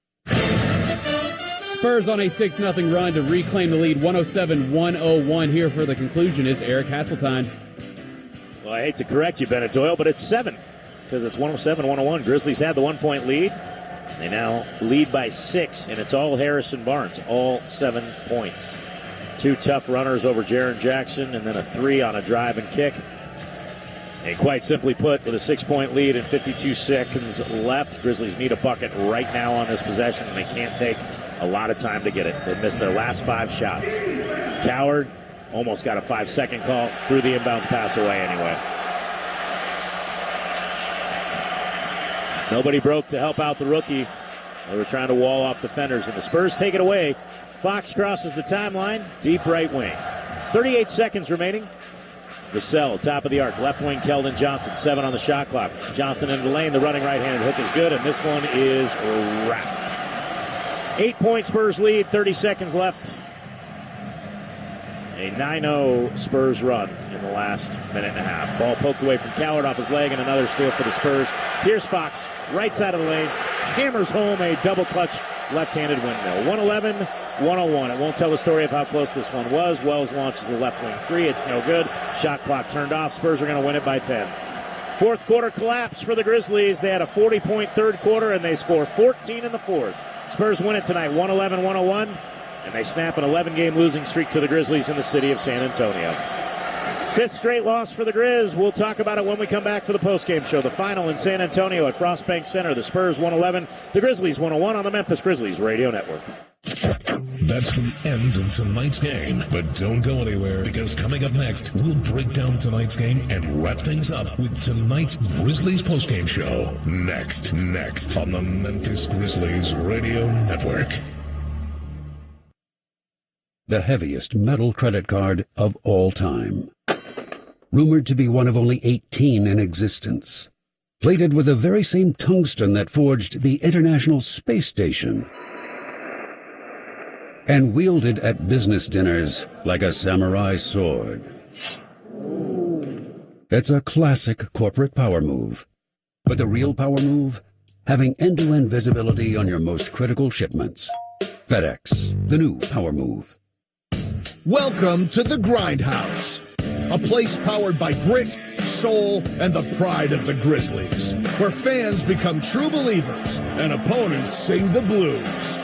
Spurs on a 6-0 run to reclaim the lead. 107-101 here for the conclusion is Eric Hasseltine. Well, I hate to correct you, Bennett Doyle, but it's 7 because it's 107-101. Grizzlies had the 1-point lead. They now lead by 6, and it's all Harrison Barnes, all 7 points. 2 tough runners over Jaren Jackson, and then a 3 on a drive and kick. And quite simply put, with a 6-point lead and 52 seconds left, Grizzlies need a bucket right now on this possession, and they can't take a lot of time to get it. They missed their last 5 shots. Coward almost got a 5-second call, threw the inbounds pass away anyway. Nobody broke to help out the rookie. They were trying to wall off defenders, and the Spurs take it away. Fox crosses the timeline, deep right wing. 38 seconds remaining. Vassell, top of the arc, left wing, Keldon Johnson, 7 on the shot clock. Johnson into the lane, the running right-handed hook is good, and this one is wrapped. 8-point Spurs lead, 30 seconds left. A 9-0 Spurs run in the last minute and a half. Ball poked away from Coward off his leg, and another steal for the Spurs. Here's Fox, right side of the lane, hammers home a double clutch left-handed windmill. 111-101. It won't tell the story of how close this one was. Wells launches a left wing 3. It's no good. Shot clock turned off. Spurs are going to win it by 10. Fourth quarter collapse for the Grizzlies. They had a 40-point third quarter, and they score 14 in the fourth. Spurs win it tonight, 111-101, and they snap an 11-game losing streak to the Grizzlies in the city of San Antonio. 5th straight loss for the Grizz. We'll talk about it when we come back for the postgame show. The final in San Antonio at Frostbank Center. The Spurs 111, the Grizzlies 101 on the Memphis Grizzlies Radio Network. That's the end of tonight's game, but don't go anywhere, because coming up next, we'll break down tonight's game and wrap things up with tonight's Grizzlies postgame show. Next on the Memphis Grizzlies Radio Network. The heaviest metal credit card of all time. Rumored to be one of only 18 in existence. Plated with the very same tungsten that forged the International Space Station. And wielded at business dinners like a samurai sword. It's a classic corporate power move. But the real power move? Having end-to-end visibility on your most critical shipments. FedEx, the new power move. Welcome to the Grindhouse, a place powered by grit, soul, and the pride of the Grizzlies, where fans become true believers and opponents sing the blues.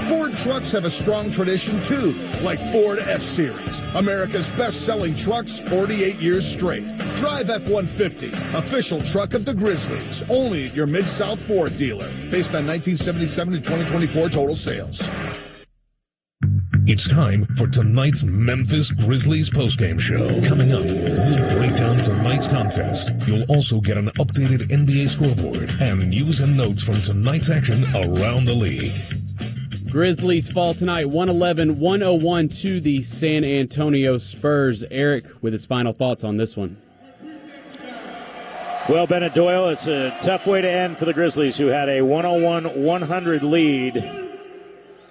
Ford trucks have a strong tradition too, like Ford F-Series, America's best-selling trucks 48 years straight. Drive F-150, official truck of the Grizzlies, only at your Mid-South Ford dealer, based on 1977 to 2024 total sales. It's time for tonight's Memphis Grizzlies postgame show. Coming up, we'll break down tonight's contest. You'll also get an updated NBA scoreboard and news and notes from tonight's action around the league. Grizzlies fall tonight 111-101 to the San Antonio Spurs. Eric with his final thoughts on this one. Well, Bennett Doyle, it's a tough way to end for the Grizzlies, who had a 101-100 lead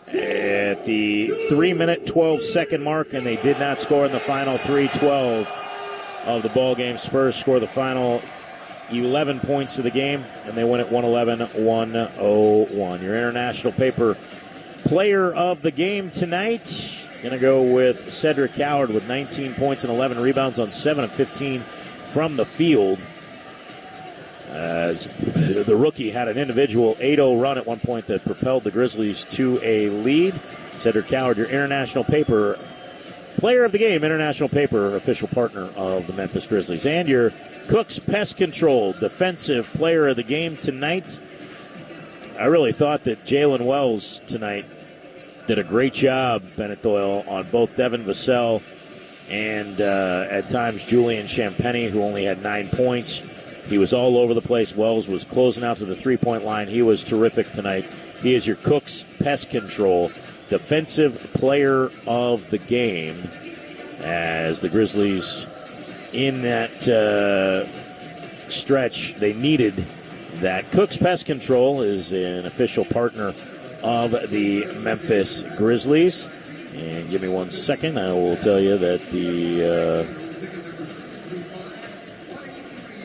at the 3-minute, 12-second mark, and they did not score in the final 3:12 of the ball game. Spurs score the final 11 points of the game, and they win it 111-101. Your International Paper player of the game tonight, going to go with Cedric Coward with 19 points and 11 rebounds on 7 of 15 from the field. The rookie had an individual 8-0 run at one point that propelled the Grizzlies to a lead. Cedric Coward, your International Paper player of the game, International Paper official partner of the Memphis Grizzlies. And your Cook's Pest Control defensive player of the game tonight. I really thought that Jalen Wells tonight did a great job, Bennett Doyle, on both Devin Vassell and at times Julian Champagnie, who only had 9 points. He was all over the place. Wells was closing out to the three-point line. He was terrific tonight. He is your Cook's Pest Control defensive player of the game, as the Grizzlies in that stretch, they needed that. Cook's Pest Control is an official partner of the Memphis Grizzlies. And give me 1 second. I will tell you that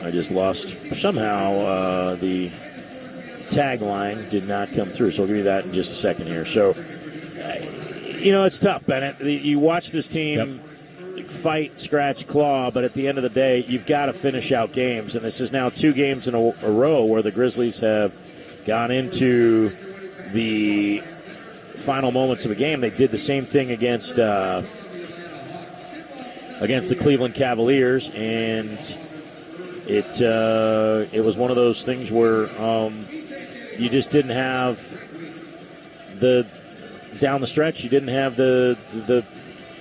I just lost somehow the tagline did not come through, so I'll give you that in just a second here. So, it's tough, Bennett. You watch this team fight, scratch, claw, but at the end of the day, you've got to finish out games, and this is now 2 games in a row where the Grizzlies have gone into the final moments of a game. They did the same thing against the Cleveland Cavaliers, and it was one of those things where you just didn't have down the stretch. You didn't have the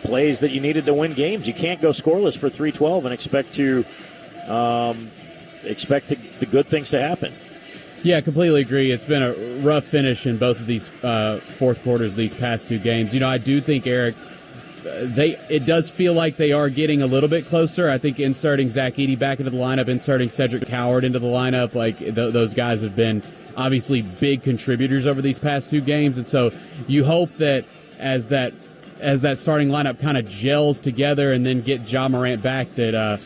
plays that you needed to win games. You can't go scoreless for 3-12 and expect the good things to happen. Yeah, I completely agree. It's been a rough finish in both of these fourth quarters, these past two games. I do think, Eric, it does feel like they are getting a little bit closer. I think inserting Zach Edey back into the lineup, inserting Cedric Coward into the lineup, those guys have been obviously big contributors over these past two games. And so you hope that as that starting lineup kind of gels together and then get Ja Morant back, that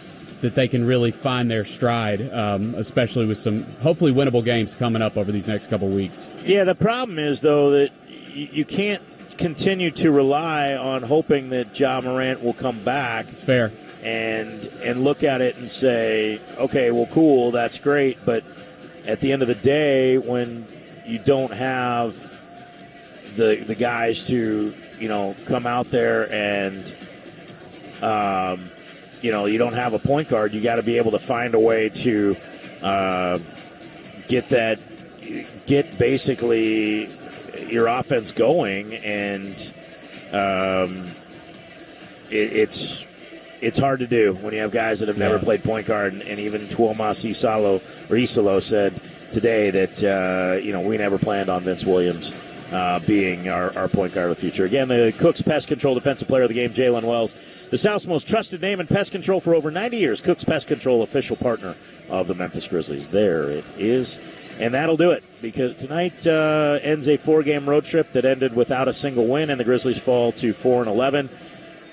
they can really find their stride, especially with some hopefully winnable games coming up over these next couple weeks. Yeah, the problem is, though, that you can't continue to rely on hoping that Ja Morant will come back. It's fair. And look at it and say, okay, well, cool, that's great, but at the end of the day, when you don't have the guys to, come out there and, you don't have a point guard, you got to be able to find a way to get basically your offense going, and it's hard to do when you have guys that have never played point guard, and even Tuomas Isalo said today that we never planned on Vince Williams being our point guard of the future. Again, the Cook's Pest Control Defensive Player of the Game, Jalen Wells, the South's most trusted name in pest control for over 90 years. Cook's Pest Control, official partner of the Memphis Grizzlies. There it is. And that'll do it, because tonight ends a 4-game road trip that ended without a single win, and the Grizzlies fall to 4-11.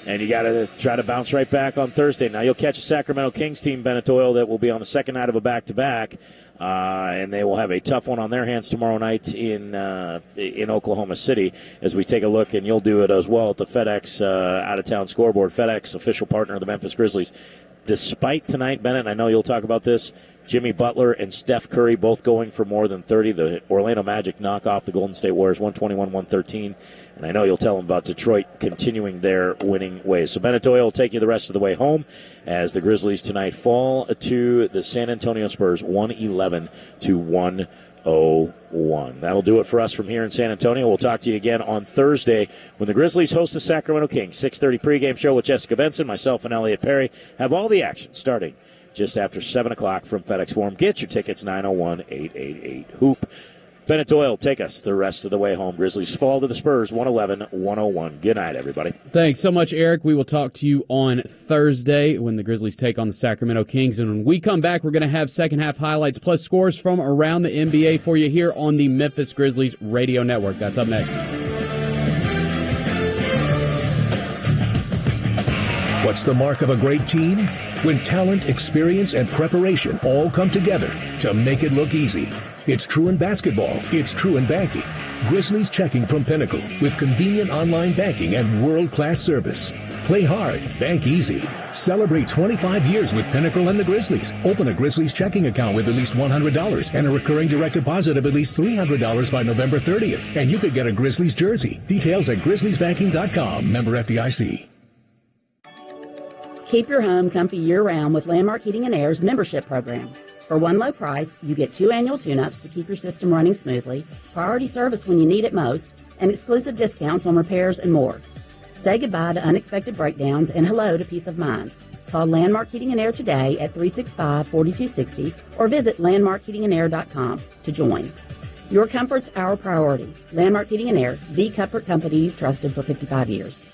And you got to try to bounce right back on Thursday. Now, you'll catch a Sacramento Kings team, Bennett Doyle, that will be on the second night of a back-to-back. And they will have a tough one on their hands tomorrow night in Oklahoma City as we take a look, and you'll do it as well at the FedEx out-of-town scoreboard. FedEx, official partner of the Memphis Grizzlies. Despite tonight, Bennett, I know you'll talk about this, Jimmy Butler and Steph Curry both going for more than 30. The Orlando Magic knock off the Golden State Warriors 121-113. And I know you'll tell them about Detroit continuing their winning ways. So Bennett Doyle will take you the rest of the way home as the Grizzlies tonight fall to the San Antonio Spurs 111-101. That'll do it for us from here in San Antonio. We'll talk to you again on Thursday when the Grizzlies host the Sacramento Kings. 6:30 pregame show with Jessica Benson, myself, and Elliot Perry. Have all the action starting just after 7 o'clock from FedEx Forum. Get your tickets, 901-888-HOOP. Bennett Doyle, take us the rest of the way home. Grizzlies fall to the Spurs, 111-101. Good night, everybody. Thanks so much, Eric. We will talk to you on Thursday when the Grizzlies take on the Sacramento Kings. And when we come back, we're going to have second-half highlights plus scores from around the NBA for you here on the Memphis Grizzlies Radio Network. That's up next. What's the mark of a great team? When talent, experience, and preparation all come together to make it look easy. It's true in basketball. It's true in banking. Grizzlies Checking from Pinnacle with convenient online banking and world-class service. Play hard, bank easy. Celebrate 25 years with Pinnacle and the Grizzlies. Open a Grizzlies checking account with at least $100 and a recurring direct deposit of at least $300 by November 30th. And you could get a Grizzlies jersey. Details at grizzliesbanking.com. Member FDIC. Keep your home comfy year-round with Landmark Heating and Air's membership program. For one low price, you get 2 annual tune-ups to keep your system running smoothly, priority service when you need it most, and exclusive discounts on repairs and more. Say goodbye to unexpected breakdowns and hello to peace of mind. Call Landmark Heating and Air today at 365-4260 or visit landmarkheatingandair.com to join. Your comfort's our priority. Landmark Heating and Air, the comfort company you've trusted for 55 years.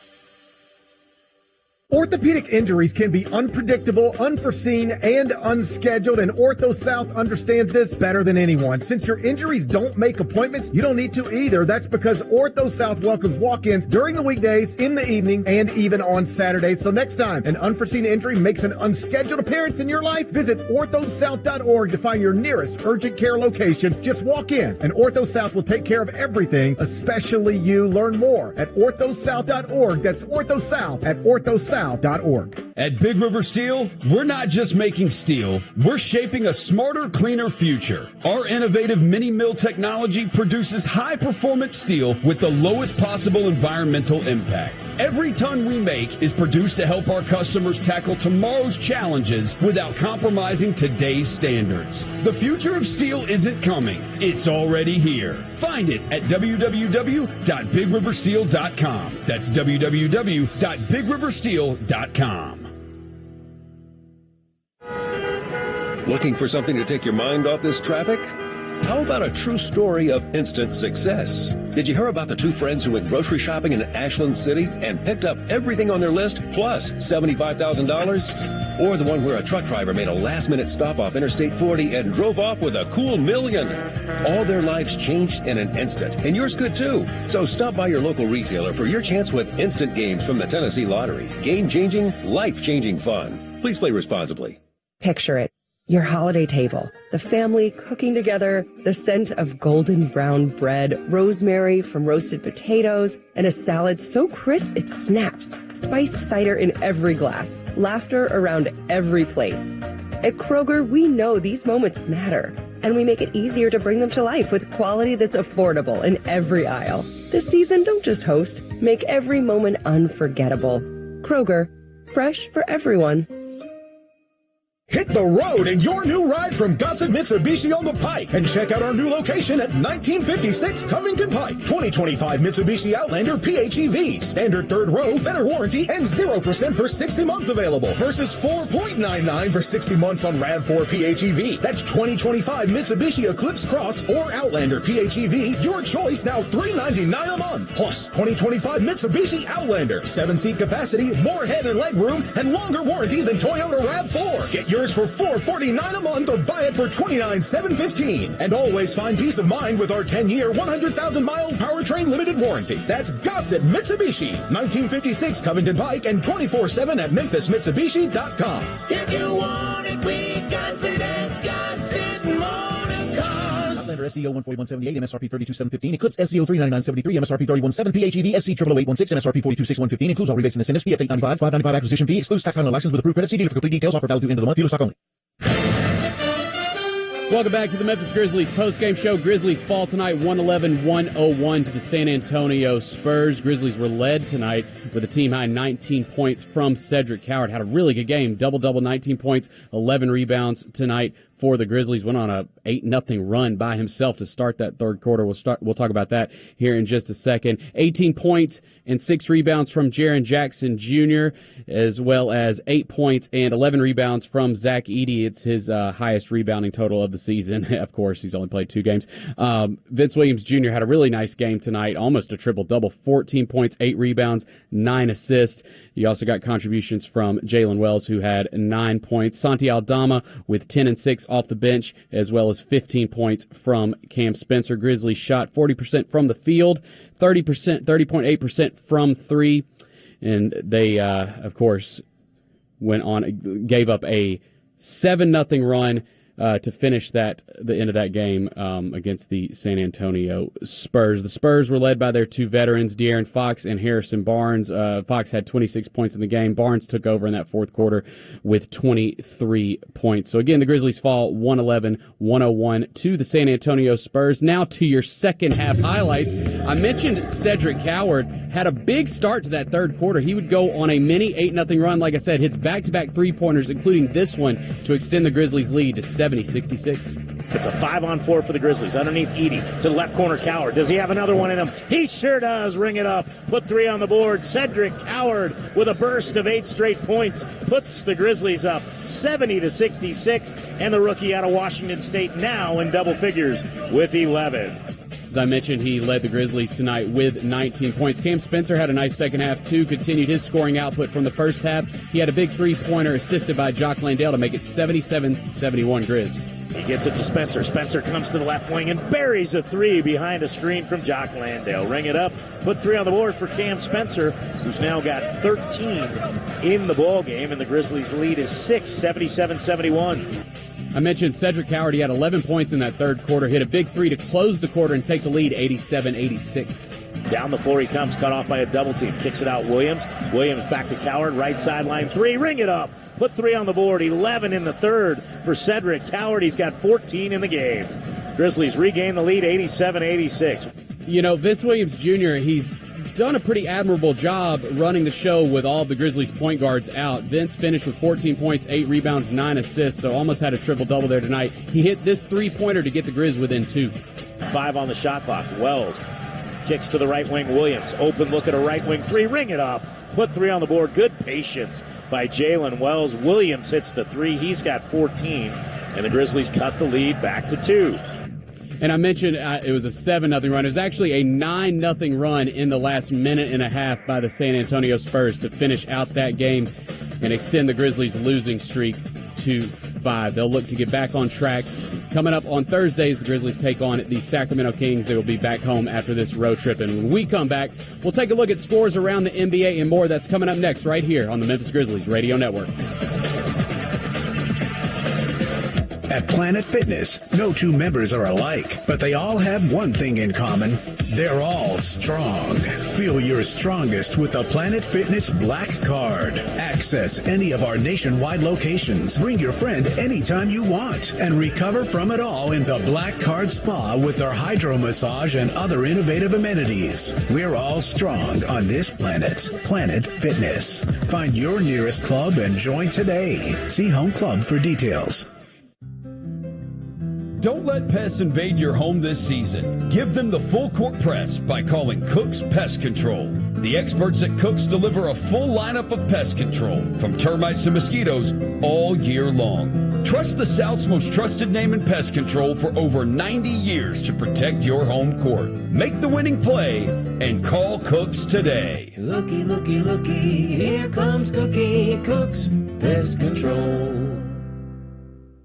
Orthopedic injuries can be unpredictable, unforeseen, and unscheduled, and Ortho South understands this better than anyone. Since your injuries don't make appointments, you don't need to either. That's because Ortho South welcomes walk-ins during the weekdays, in the evening, and even on Saturdays. So next time an unforeseen injury makes an unscheduled appearance in your life, visit orthosouth.org to find your nearest urgent care location. Just walk in, and Ortho South will take care of everything, especially you. Learn more at orthosouth.org. That's Ortho South at orthosouth.org. orthosouth.org. At Big River Steel, we're not just making steel, we're shaping a smarter, cleaner future. Our innovative mini mill technology produces high-performance steel with the lowest possible environmental impact. Every ton we make is produced to help our customers tackle tomorrow's challenges without compromising today's standards. The future of steel isn't coming, it's already here. Find it at www.bigriversteel.com. That's www.bigriversteel.com. Looking for something to take your mind off this traffic? How about a true story of instant success? Did you hear about the two friends who went grocery shopping in Ashland City and picked up everything on their list plus $75,000? Or the one where a truck driver made a last-minute stop off Interstate 40 and drove off with a cool $1 million? All their lives changed in an instant, and yours could too. So stop by your local retailer for your chance with instant games from the Tennessee Lottery. Game-changing, life-changing fun. Please play responsibly. Picture it. Your holiday table, the family cooking together, the scent of golden brown bread, rosemary from roasted potatoes, and a salad so crisp it snaps, spiced cider in every glass, laughter around every plate. At Kroger, we know these moments matter, and we make it easier to bring them to life with quality that's affordable in every aisle. This season, don't just host, make every moment unforgettable. Kroger, fresh for everyone. Hit the road in your new ride from Gossett Mitsubishi on the Pike and check out our new location at 1956 Covington Pike. 2025 Mitsubishi Outlander PHEV. Standard third row, better warranty, and 0% for 60 months available versus 4.99 for 60 months on RAV4 PHEV. That's 2025 Mitsubishi Eclipse Cross or Outlander PHEV. Your choice, now $399 a month. Plus 2025 Mitsubishi Outlander. 7-seat capacity, more head and leg room, and longer warranty than Toyota RAV4. Get yours for $449 a month or buy it for $29,715. And always find peace of mind with our 10-year, 100,000-mile powertrain limited warranty. That's Gossett Mitsubishi, 1956 Covington Pike and 24/7 at MemphisMitsubishi.com. If you want it, we Gossett at Gossett Motor Cars. Outlander SEO 14178, MSRP 32,715. Eclipse SEO 39973, MSRP 31,7. PHEV SC 88816, MSRP 42,615. Includes all rebates and incentives. Fee at $895. $595 acquisition fee. Excludes tax on license with approved credit. See dealer for complete details. Offer valid through end of the month. Dealer stock only. Welcome back to the Memphis Grizzlies postgame show. Grizzlies fall tonight 111-101 to the San Antonio Spurs. Grizzlies were led tonight with a team-high 19 points from Cedric Coward. Had a really good game. Double-double, 19 points, 11 rebounds tonight for the Grizzlies. Went on a 8-0 run by himself to start that third quarter. We'll talk about that here in just a second. 18 points and 6 rebounds from Jaren Jackson Jr., as well as 8 points and 11 rebounds from Zach Edey. It's his highest rebounding total of the season. Of course, he's only played 2 games. Vince Williams Jr. had a really nice game tonight, almost a triple-double, 14 points, 8 rebounds, 9 assists. You also got contributions from Jalen Wells, who had 9 points. Santi Aldama with 10 and 6 off the bench, as well as 15 points from Cam Spencer. Grizzlies shot 40% from the field, 30.8% from 3. And they, of course, gave up a 7-0 run to finish the end of that game against the San Antonio Spurs. The Spurs were led by their 2 veterans, De'Aaron Fox and Harrison Barnes. Fox had 26 points in the game. Barnes took over in that fourth quarter with 23 points. So again, the Grizzlies fall 111-101 to the San Antonio Spurs. Now to your second half highlights. I mentioned Cedric Coward had a big start to that third quarter. He would go on a mini 8-0 run. Like I said, hits back-to-back 3-pointers, including this one, to extend the Grizzlies' lead to 70-66. It's a 5-on-4 for the Grizzlies. Underneath Edey to the left corner, Coward. Does he have another one in him? He sure does. Ring it up. Put 3 on the board. Cedric Coward with a burst of 8 straight points puts the Grizzlies up 70-66. And the rookie out of Washington State now in double figures with 11. As I mentioned, he led the Grizzlies tonight with 19 points. Cam Spencer had a nice second half, too. Continued his scoring output from the first half. He had a big 3-pointer assisted by Jock Landale to make it 77-71 Grizz. He gets it to Spencer. Spencer comes to the left wing and buries a 3 behind a screen from Jock Landale. Ring it up. Put 3 on the board for Cam Spencer, who's now got 13 in the ball game, and the Grizzlies' lead is 6, 77-71. I mentioned Cedric Coward. He had 11 points in that third quarter, hit a big 3 to close the quarter and take the lead 87-86. Down the floor he comes, cut off by a double team. Kicks it out, Williams. Williams back to Coward, right sideline three. Ring it up. Put 3 on the board. 11 in the third for Cedric Coward. He's got 14 in the game. Grizzlies regain the lead, 87-86. You know, Vince Williams Jr., he's done a pretty admirable job running the show with all of the Grizzlies point guards out. Vince finished with 14 points, 8 rebounds, 9 assists, so almost had a triple-double there tonight. He hit this three-pointer to get the Grizz within 2. 5 on the shot clock. Wells kicks to the right wing. Williams, open look at a right wing three. Ring it up. Put 3 on the board. Good patience by Jalen Wells. Williams hits the 3. He's got 14, and the Grizzlies cut the lead back to 2. And I mentioned it was a 7-0 run. It was actually a 9-0 run in the last minute and a half by the San Antonio Spurs to finish out that game and extend the Grizzlies' losing streak to 5. They'll look to get back on track. Coming up on Thursdays, the Grizzlies take on the Sacramento Kings. They will be back home after this road trip. And when we come back, we'll take a look at scores around the NBA and more. That's coming up next right here on the Memphis Grizzlies Radio Network. At Planet Fitness, no two members are alike, but they all have one thing in common. They're all strong. Feel your strongest with the Planet Fitness Black Card. Access any of our nationwide locations. Bring your friend anytime you want and recover from it all in the Black Card Spa with their hydro massage and other innovative amenities. We're all strong on this planet. Planet Fitness. Find your nearest club and join today. See Home Club for details. Don't let pests invade your home this season. Give them the full court press by calling Cook's Pest Control. The experts at Cook's deliver a full lineup of pest control, from termites to mosquitoes, all year long. Trust the South's most trusted name in pest control for over 90 years to protect your home court. Make the winning play and call Cook's today. Looky, looky, looky, here comes Cookie, Cook's Pest Control.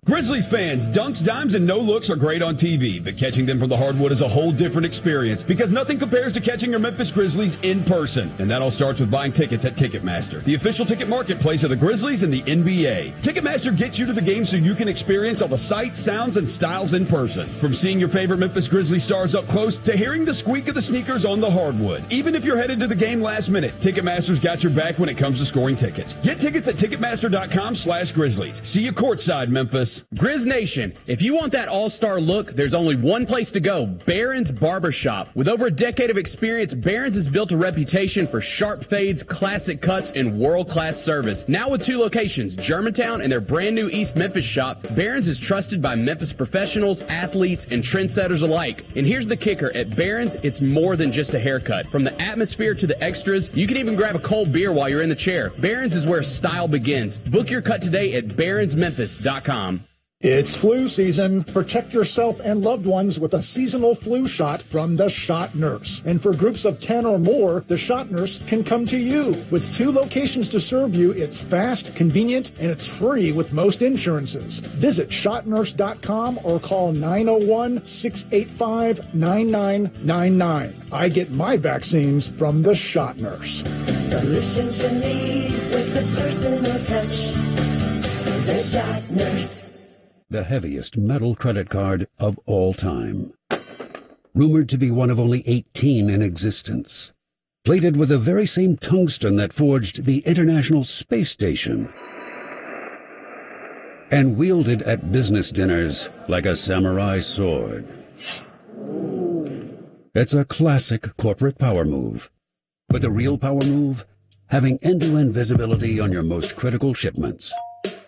Grizzlies fans, dunks, dimes, and no-looks are great on TV, but catching them from the hardwood is a whole different experience because nothing compares to catching your Memphis Grizzlies in person. And that all starts with buying tickets at Ticketmaster, the official ticket marketplace of the Grizzlies and the NBA. Ticketmaster gets you to the game so you can experience all the sights, sounds, and styles in person. From seeing your favorite Memphis Grizzlies stars up close to hearing the squeak of the sneakers on the hardwood. Even if you're headed to the game last minute, Ticketmaster's got your back when it comes to scoring tickets. Get tickets at Ticketmaster.com/Grizzlies. See you courtside, Memphis. Grizz Nation, if you want that all-star look, there's only one place to go, Barron's Barbershop. With over a decade of experience, Barron's has built a reputation for sharp fades, classic cuts, and world-class service. Now with 2 locations, Germantown and their brand new East Memphis shop, Barron's is trusted by Memphis professionals, athletes, and trendsetters alike. And here's the kicker, at Barron's, it's more than just a haircut. From the atmosphere to the extras, you can even grab a cold beer while you're in the chair. Barron's is where style begins. Book your cut today at barronsmemphis.com. It's flu season. Protect yourself and loved ones with a seasonal flu shot from the Shot Nurse. And for groups of 10 or more, the Shot Nurse can come to you. With 2 locations to serve you, it's fast, convenient, and it's free with most insurances. Visit shotnurse.com or call 901-685-9999. I get my vaccines from the Shot Nurse. Solutions you need with the personal touch. The Shot Nurse. The heaviest metal credit card of all time. Rumored to be one of only 18 in existence. Plated with the very same tungsten that forged the International Space Station. And wielded at business dinners like a samurai sword. It's a classic corporate power move. But the real power move? Having end-to-end visibility on your most critical shipments.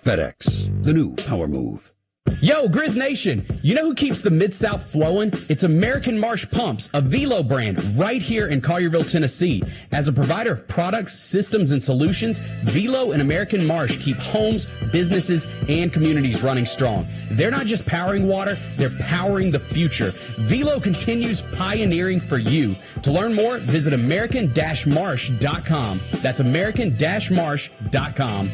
FedEx, the new power move. Yo, Grizz Nation, you know who keeps the Mid-South flowing? It's American Marsh Pumps, a Velo brand right here in Collierville, Tennessee. As a provider of products, systems, and solutions, Velo and American Marsh keep homes, businesses, and communities running strong. They're not just powering water, they're powering the future. Velo continues pioneering for you. To learn more, visit american-marsh.com. That's american-marsh.com.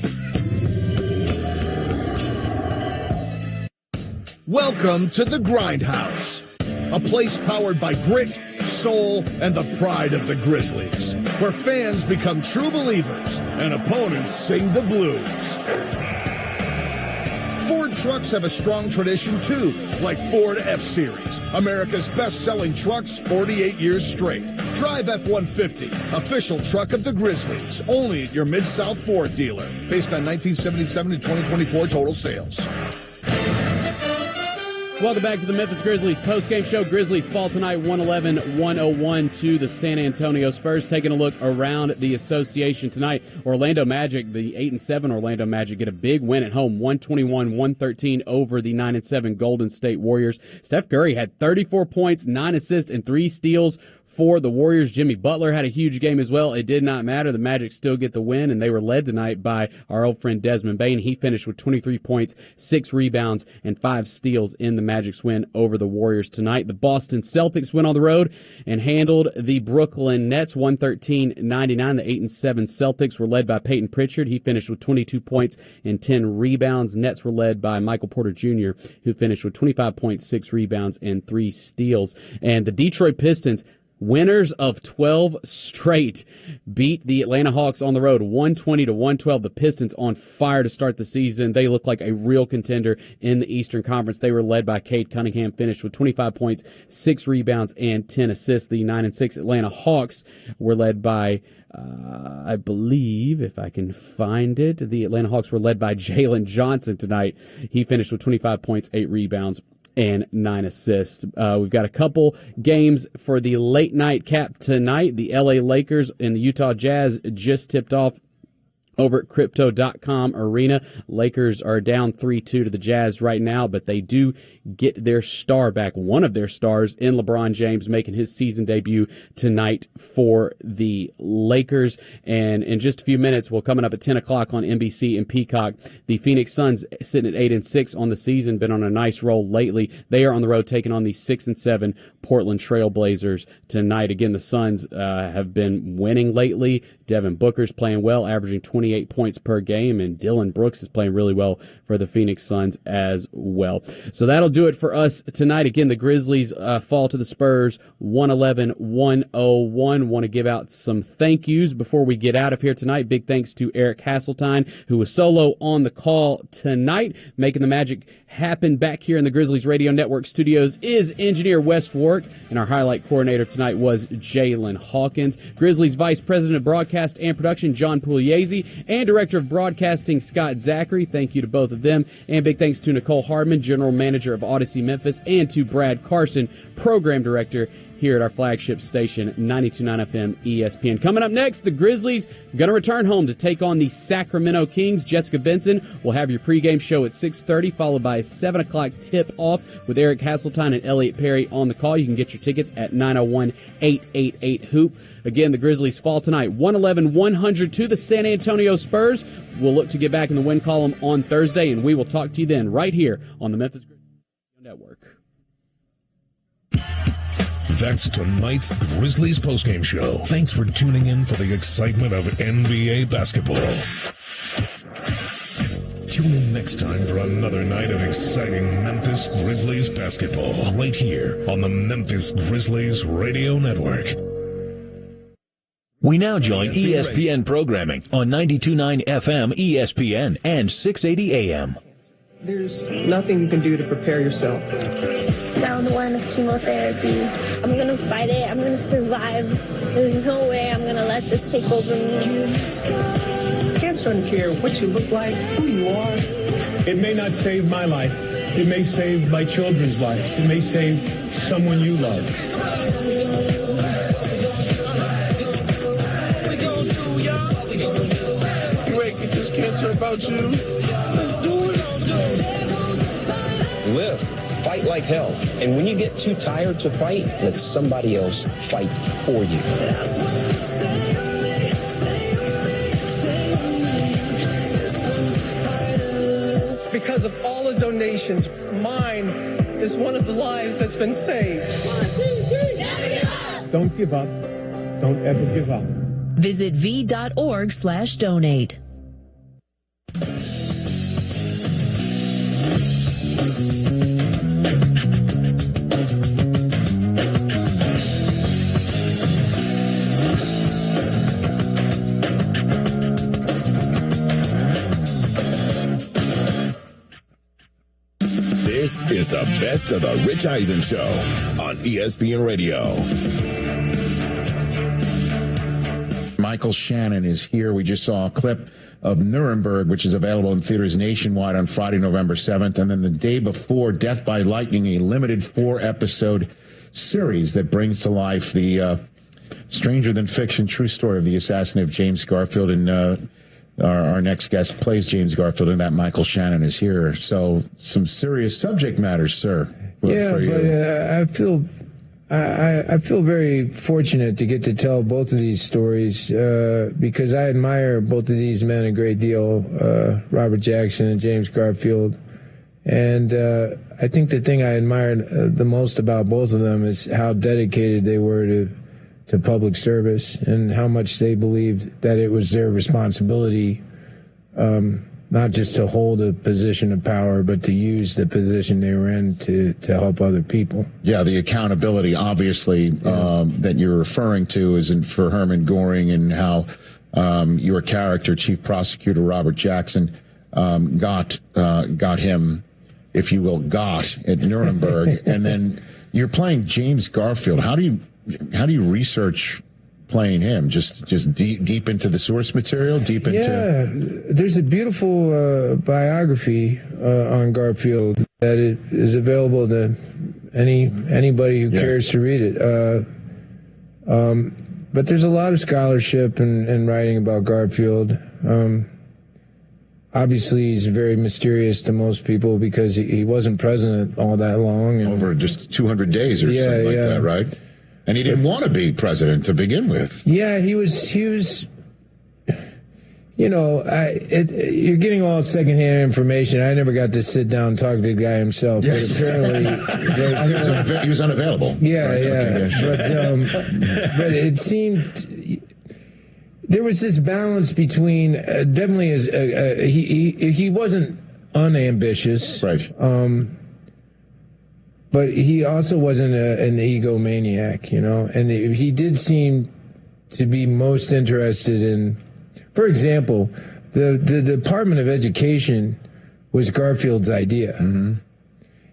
Welcome to the Grindhouse, a place powered by grit, soul, and the pride of the Grizzlies, where fans become true believers and opponents sing the blues. 4 Ford trucks have a strong tradition too, like Ford F-Series, America's best-selling trucks 48 years straight. Drive F-150, official truck of the Grizzlies, only at your Mid-South Ford dealer, based on 1977 to 2024 total sales. Welcome back to the Memphis Grizzlies postgame show. Grizzlies fall tonight 111-101 to the San Antonio Spurs. Taking a look around the association tonight, Orlando Magic, the 8-7 Orlando Magic, get a big win at home, 121-113 over the 9-7 Golden State Warriors. Steph Curry had 34 points, 9 assists, and 3 steals for the Warriors. Jimmy Butler had a huge game as well. It did not matter. The Magic still get the win, and they were led tonight by our old friend Desmond Bane. He finished with 23 points, 6 rebounds, and 5 steals in the Magic's win over the Warriors tonight. The Boston Celtics went on the road and handled the Brooklyn Nets 113-99. The 8-7 Celtics were led by Peyton Pritchard. He finished with 22 points and 10 rebounds. Nets were led by Michael Porter Jr., who finished with 25 points, 6 rebounds, and 3 steals. And the Detroit Pistons, winners of 12 straight, beat the Atlanta Hawks on the road 120-112. The Pistons on fire to start the season. They look like a real contender in the Eastern Conference. They were led by Cade Cunningham, finished with 25 points, 6 rebounds, and 10 assists. The 9-6 Atlanta Hawks were led by I believe, if I can find it, the Atlanta Hawks were led by Jalen Johnson tonight. He finished with 25 points, 8 rebounds, and 9 assists. We've got a couple games for the late night cap tonight. The LA Lakers and the Utah Jazz just tipped off over at Crypto.com Arena. Lakers are down 3-2 to the Jazz right now, but they do get their star back, one of their stars in LeBron James, making his season debut tonight for the Lakers. And in just a few minutes, coming up at 10 o'clock on NBC and Peacock, the Phoenix Suns sitting at 8-6 on the season, been on a nice roll lately. They are on the road taking on the 6-7 Portland Trail Blazers tonight. Again, the Suns have been winning lately. Devin Booker's playing well, averaging 28 points per game, and Dylan Brooks is playing really well for the Phoenix Suns as well. So that'll do it for us tonight. Again, the Grizzlies fall to the Spurs 111-101. Want to give out some thank yous before we get out of here tonight. Big thanks to Eric Hasseltine, who was solo on the call tonight. Making the magic happen back here in the Grizzlies Radio Network studios is engineer Wes Warwick, and our highlight coordinator tonight was Jalen Hawkins. Grizzlies Vice President of Broadcast and Production, John Pugliese, and Director of Broadcasting, Scott Zachary. Thank you to both of them. And big thanks to Nicole Hardman, General Manager of Odyssey Memphis, and to Brad Carson, Program Director here at our flagship station, 92.9 FM ESPN. Coming up next, the Grizzlies are going to return home to take on the Sacramento Kings. Jessica Benson will have your pregame show at 6:30, followed by a 7 o'clock tip-off with Eric Hasseltine and Elliot Perry on the call. You can get your tickets at 901-888-HOOP. Again, the Grizzlies fall tonight 111-100 to the San Antonio Spurs. We'll look to get back in the win column on Thursday, and we will talk to you then right here on the Memphis Grizzlies Network. That's tonight's Grizzlies postgame show. Thanks for tuning in for the excitement of NBA basketball. Tune in next time for another night of exciting Memphis Grizzlies basketball right here on the Memphis Grizzlies Radio Network. We now join ESPN programming on 92.9 FM ESPN and 680 AM. There's nothing you can do to prepare yourself. Round 1 of chemotherapy. I'm going to fight it. I'm going to survive. There's no way I'm going to let this take over me. Cancer doesn't care what you look like, who you are. It may not save my life. It may save my children's lives. It may save someone you love. You ain't get this cancer about you. Let's do it. Live. Fight like hell. And when you get too tired to fight, let somebody else fight for you. Because of all the donations, mine is one of the lives that's been saved. Don't give up. Don't ever give up. Visit v.org/donate. the best of the Rich Eisen Show on ESPN Radio. Michael Shannon is here. We just saw a clip of Nuremberg, which is available in theaters nationwide on Friday, November 7th. And then the day before, Death by Lightning, a limited 4-episode series that brings to life the stranger-than-fiction true story of the assassin of James Garfield. And our next guest plays James Garfield, and that Michael Shannon is here. So some serious subject matters, sir. Yeah, but I feel very fortunate to get to tell both of these stories because I admire both of these men a great deal, Robert Jackson and James Garfield. And I think the thing I admired the most about both of them is how dedicated they were to public service and how much they believed that it was their responsibility not just to hold a position of power, but to use the position they were in to help other people. Yeah, the accountability, obviously, that you're referring to is for Herman Goring and how your character, Chief Prosecutor Robert Jackson, got him, if you will, at Nuremberg. And then you're playing James Garfield. How do you research playing him? Just deep into the source material, there's a beautiful biography on Garfield that is available to anybody who cares to read it. But there's a lot of scholarship and writing about Garfield. Obviously, he's very mysterious to most people because he wasn't president all that long. Over just 200 days or something like that, right? And he didn't want to be president to begin with. Yeah, he was. You know, you're getting all secondhand information. I never got to sit down and talk to the guy himself. Yes. But apparently, he was unavailable. Yeah, right? Okay. But it seemed there was this balance between definitely he wasn't unambitious, right? But he also wasn't an egomaniac, you know, and he did seem to be most interested in, for example, the Department of Education was Garfield's idea. Mm-hmm.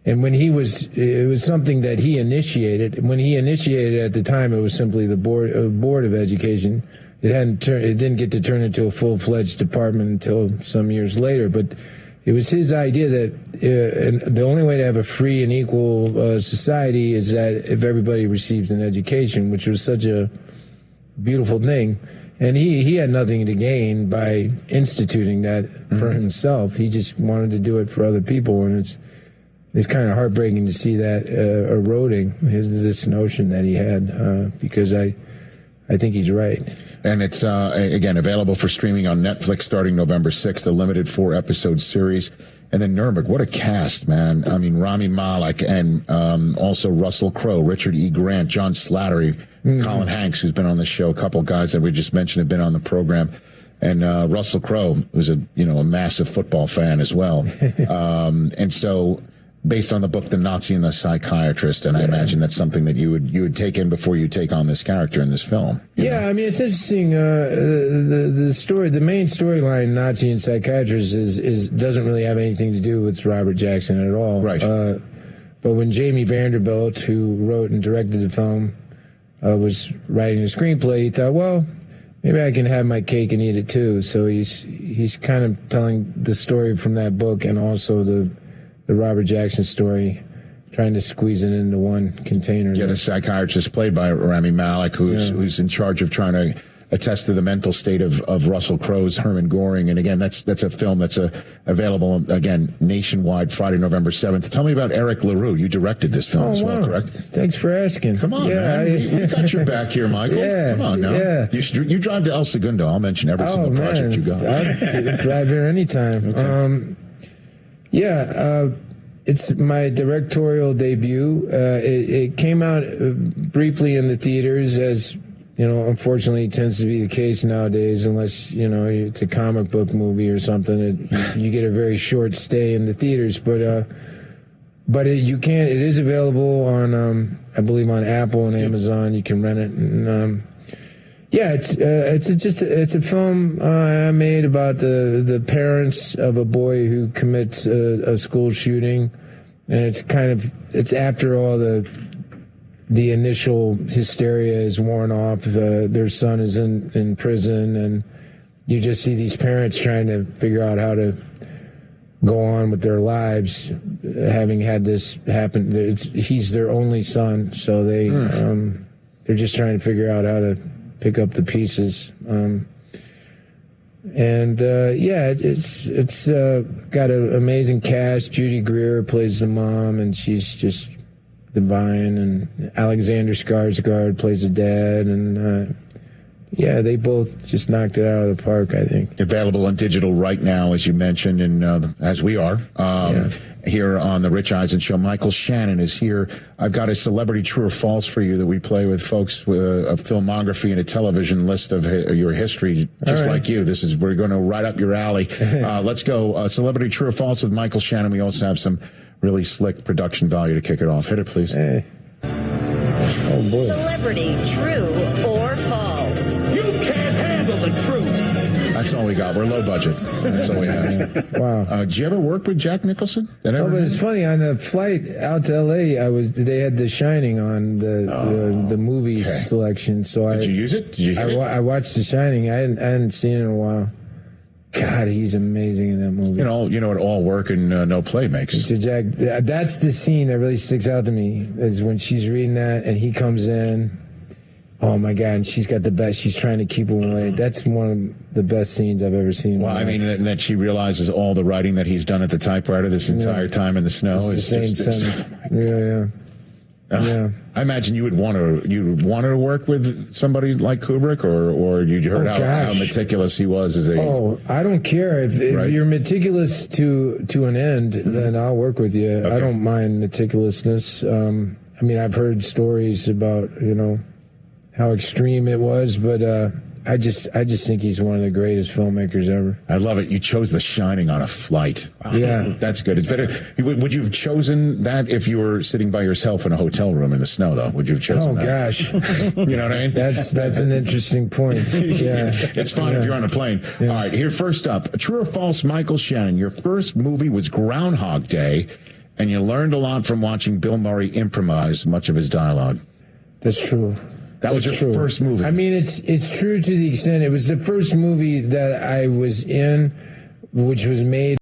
And when it was something that he initiated. And when he initiated it at the time, it was simply the Board of Education. It didn't get to turn into a full-fledged department until some years later, but it was his idea that and the only way to have a free and equal society is that if everybody receives an education, which was such a beautiful thing. And he had nothing to gain by instituting that for himself. He just wanted to do it for other people. And it's kind of heartbreaking to see that eroding this notion that he had because I think he's right. And it's, again, available for streaming on Netflix starting November 6th, a limited 4-episode series. And then Nuremberg, what a cast, man. I mean, Rami Malek and also Russell Crowe, Richard E. Grant, John Slattery, Colin Hanks, who's been on the show. A couple guys that we just mentioned have been on the program. And Russell Crowe was a massive football fan as well. And so based on the book The Nazi and the Psychiatrist, and I imagine that's something that you would take in before you take on this character in this film. Yeah, I mean, it's interesting. The main storyline, Nazi and Psychiatrist, doesn't really have anything to do with Robert Jackson at all. Right. But when Jamie Vanderbilt, who wrote and directed the film, was writing a screenplay, he thought, well, maybe I can have my cake and eat it too. So he's kind of telling the story from that book and also the Robert Jackson story, trying to squeeze it into one container. Yeah, the psychiatrist played by Rami Malek, who's in charge of trying to attest to the mental state of Russell Crowe's Herman Goring. And again, that's a film that's available, again, nationwide, Friday, November 7th. Tell me about Eric LaRue. You directed this film as well, correct? Thanks for asking. Come on, man. We got your back here, Michael. Yeah, come on now. Yeah. You drive to El Segundo. I'll mention every single project you got. I'll drive here anytime. Okay. It's my directorial debut. It came out briefly in the theaters, as unfortunately tends to be the case nowadays. Unless it's a comic book movie or something, you get a very short stay in the theaters. But you can. It is available on I believe on Apple and Amazon. You can rent it. And, it's a film I made about the parents of a boy who commits a school shooting, And it's after all the initial hysteria is worn off. Their son is in prison, and you just see these parents trying to figure out how to go on with their lives, having had this happen. He's their only son, so they're just trying to figure out how to pick up the pieces. It's got an amazing cast. Judy Greer plays the mom, and she's just divine. And Alexander Skarsgård plays the dad, and they both just knocked it out of the park, I think. Available on digital right now, as you mentioned, and as we are here on the Rich Eisen Show. Michael Shannon is here. I've got a celebrity true or false for you that we play with folks with a filmography and a television list of your history, just like you. We're going to right up your alley. Let's go. Celebrity true or false with Michael Shannon. We also have some really slick production value to kick it off. Hit it, please. Hey. Oh, boy. Celebrity true or false? You can't handle the truth. That's all we got. We're low budget. That's all we have. Wow. Did you ever work with Jack Nicholson? But it's funny. On the flight out to L.A., they had The Shining on the movie selection. So did you use it? Did you hit it? I watched The Shining. I hadn't seen it in a while. God, he's amazing in that movie. You know what all work and no play makes. So Jack, that's the scene that really sticks out to me, is when she's reading that and he comes in. Oh my God, and she's got the best. She's trying to keep him away. That's one of the best scenes I've ever seen. Well, I mean, that she realizes all the writing that he's done at the typewriter this entire time in the snow. It's the same sentence. Yeah. I imagine you would want to work with somebody like Kubrick, or you heard how meticulous he was as a. Oh, I don't care if you're meticulous to an end, then I'll work with you. Okay. I don't mind meticulousness. I mean, I've heard stories about how extreme it was, but I just think he's one of the greatest filmmakers ever. I love it. You chose The Shining on a flight. Wow. Yeah. That's good. It's better. Would you have chosen that if you were sitting by yourself in a hotel room in the snow, though? Would you have chosen that? Oh, gosh. You know what I mean? That's an interesting point. Yeah. It's fine if you're on a plane. Yeah. All right, here, first up, true or false, Michael Shannon, your first movie was Groundhog Day, and you learned a lot from watching Bill Murray improvise much of his dialogue. That's true. That was your first movie. I mean, it's true to the extent it was the first movie that I was in, which was made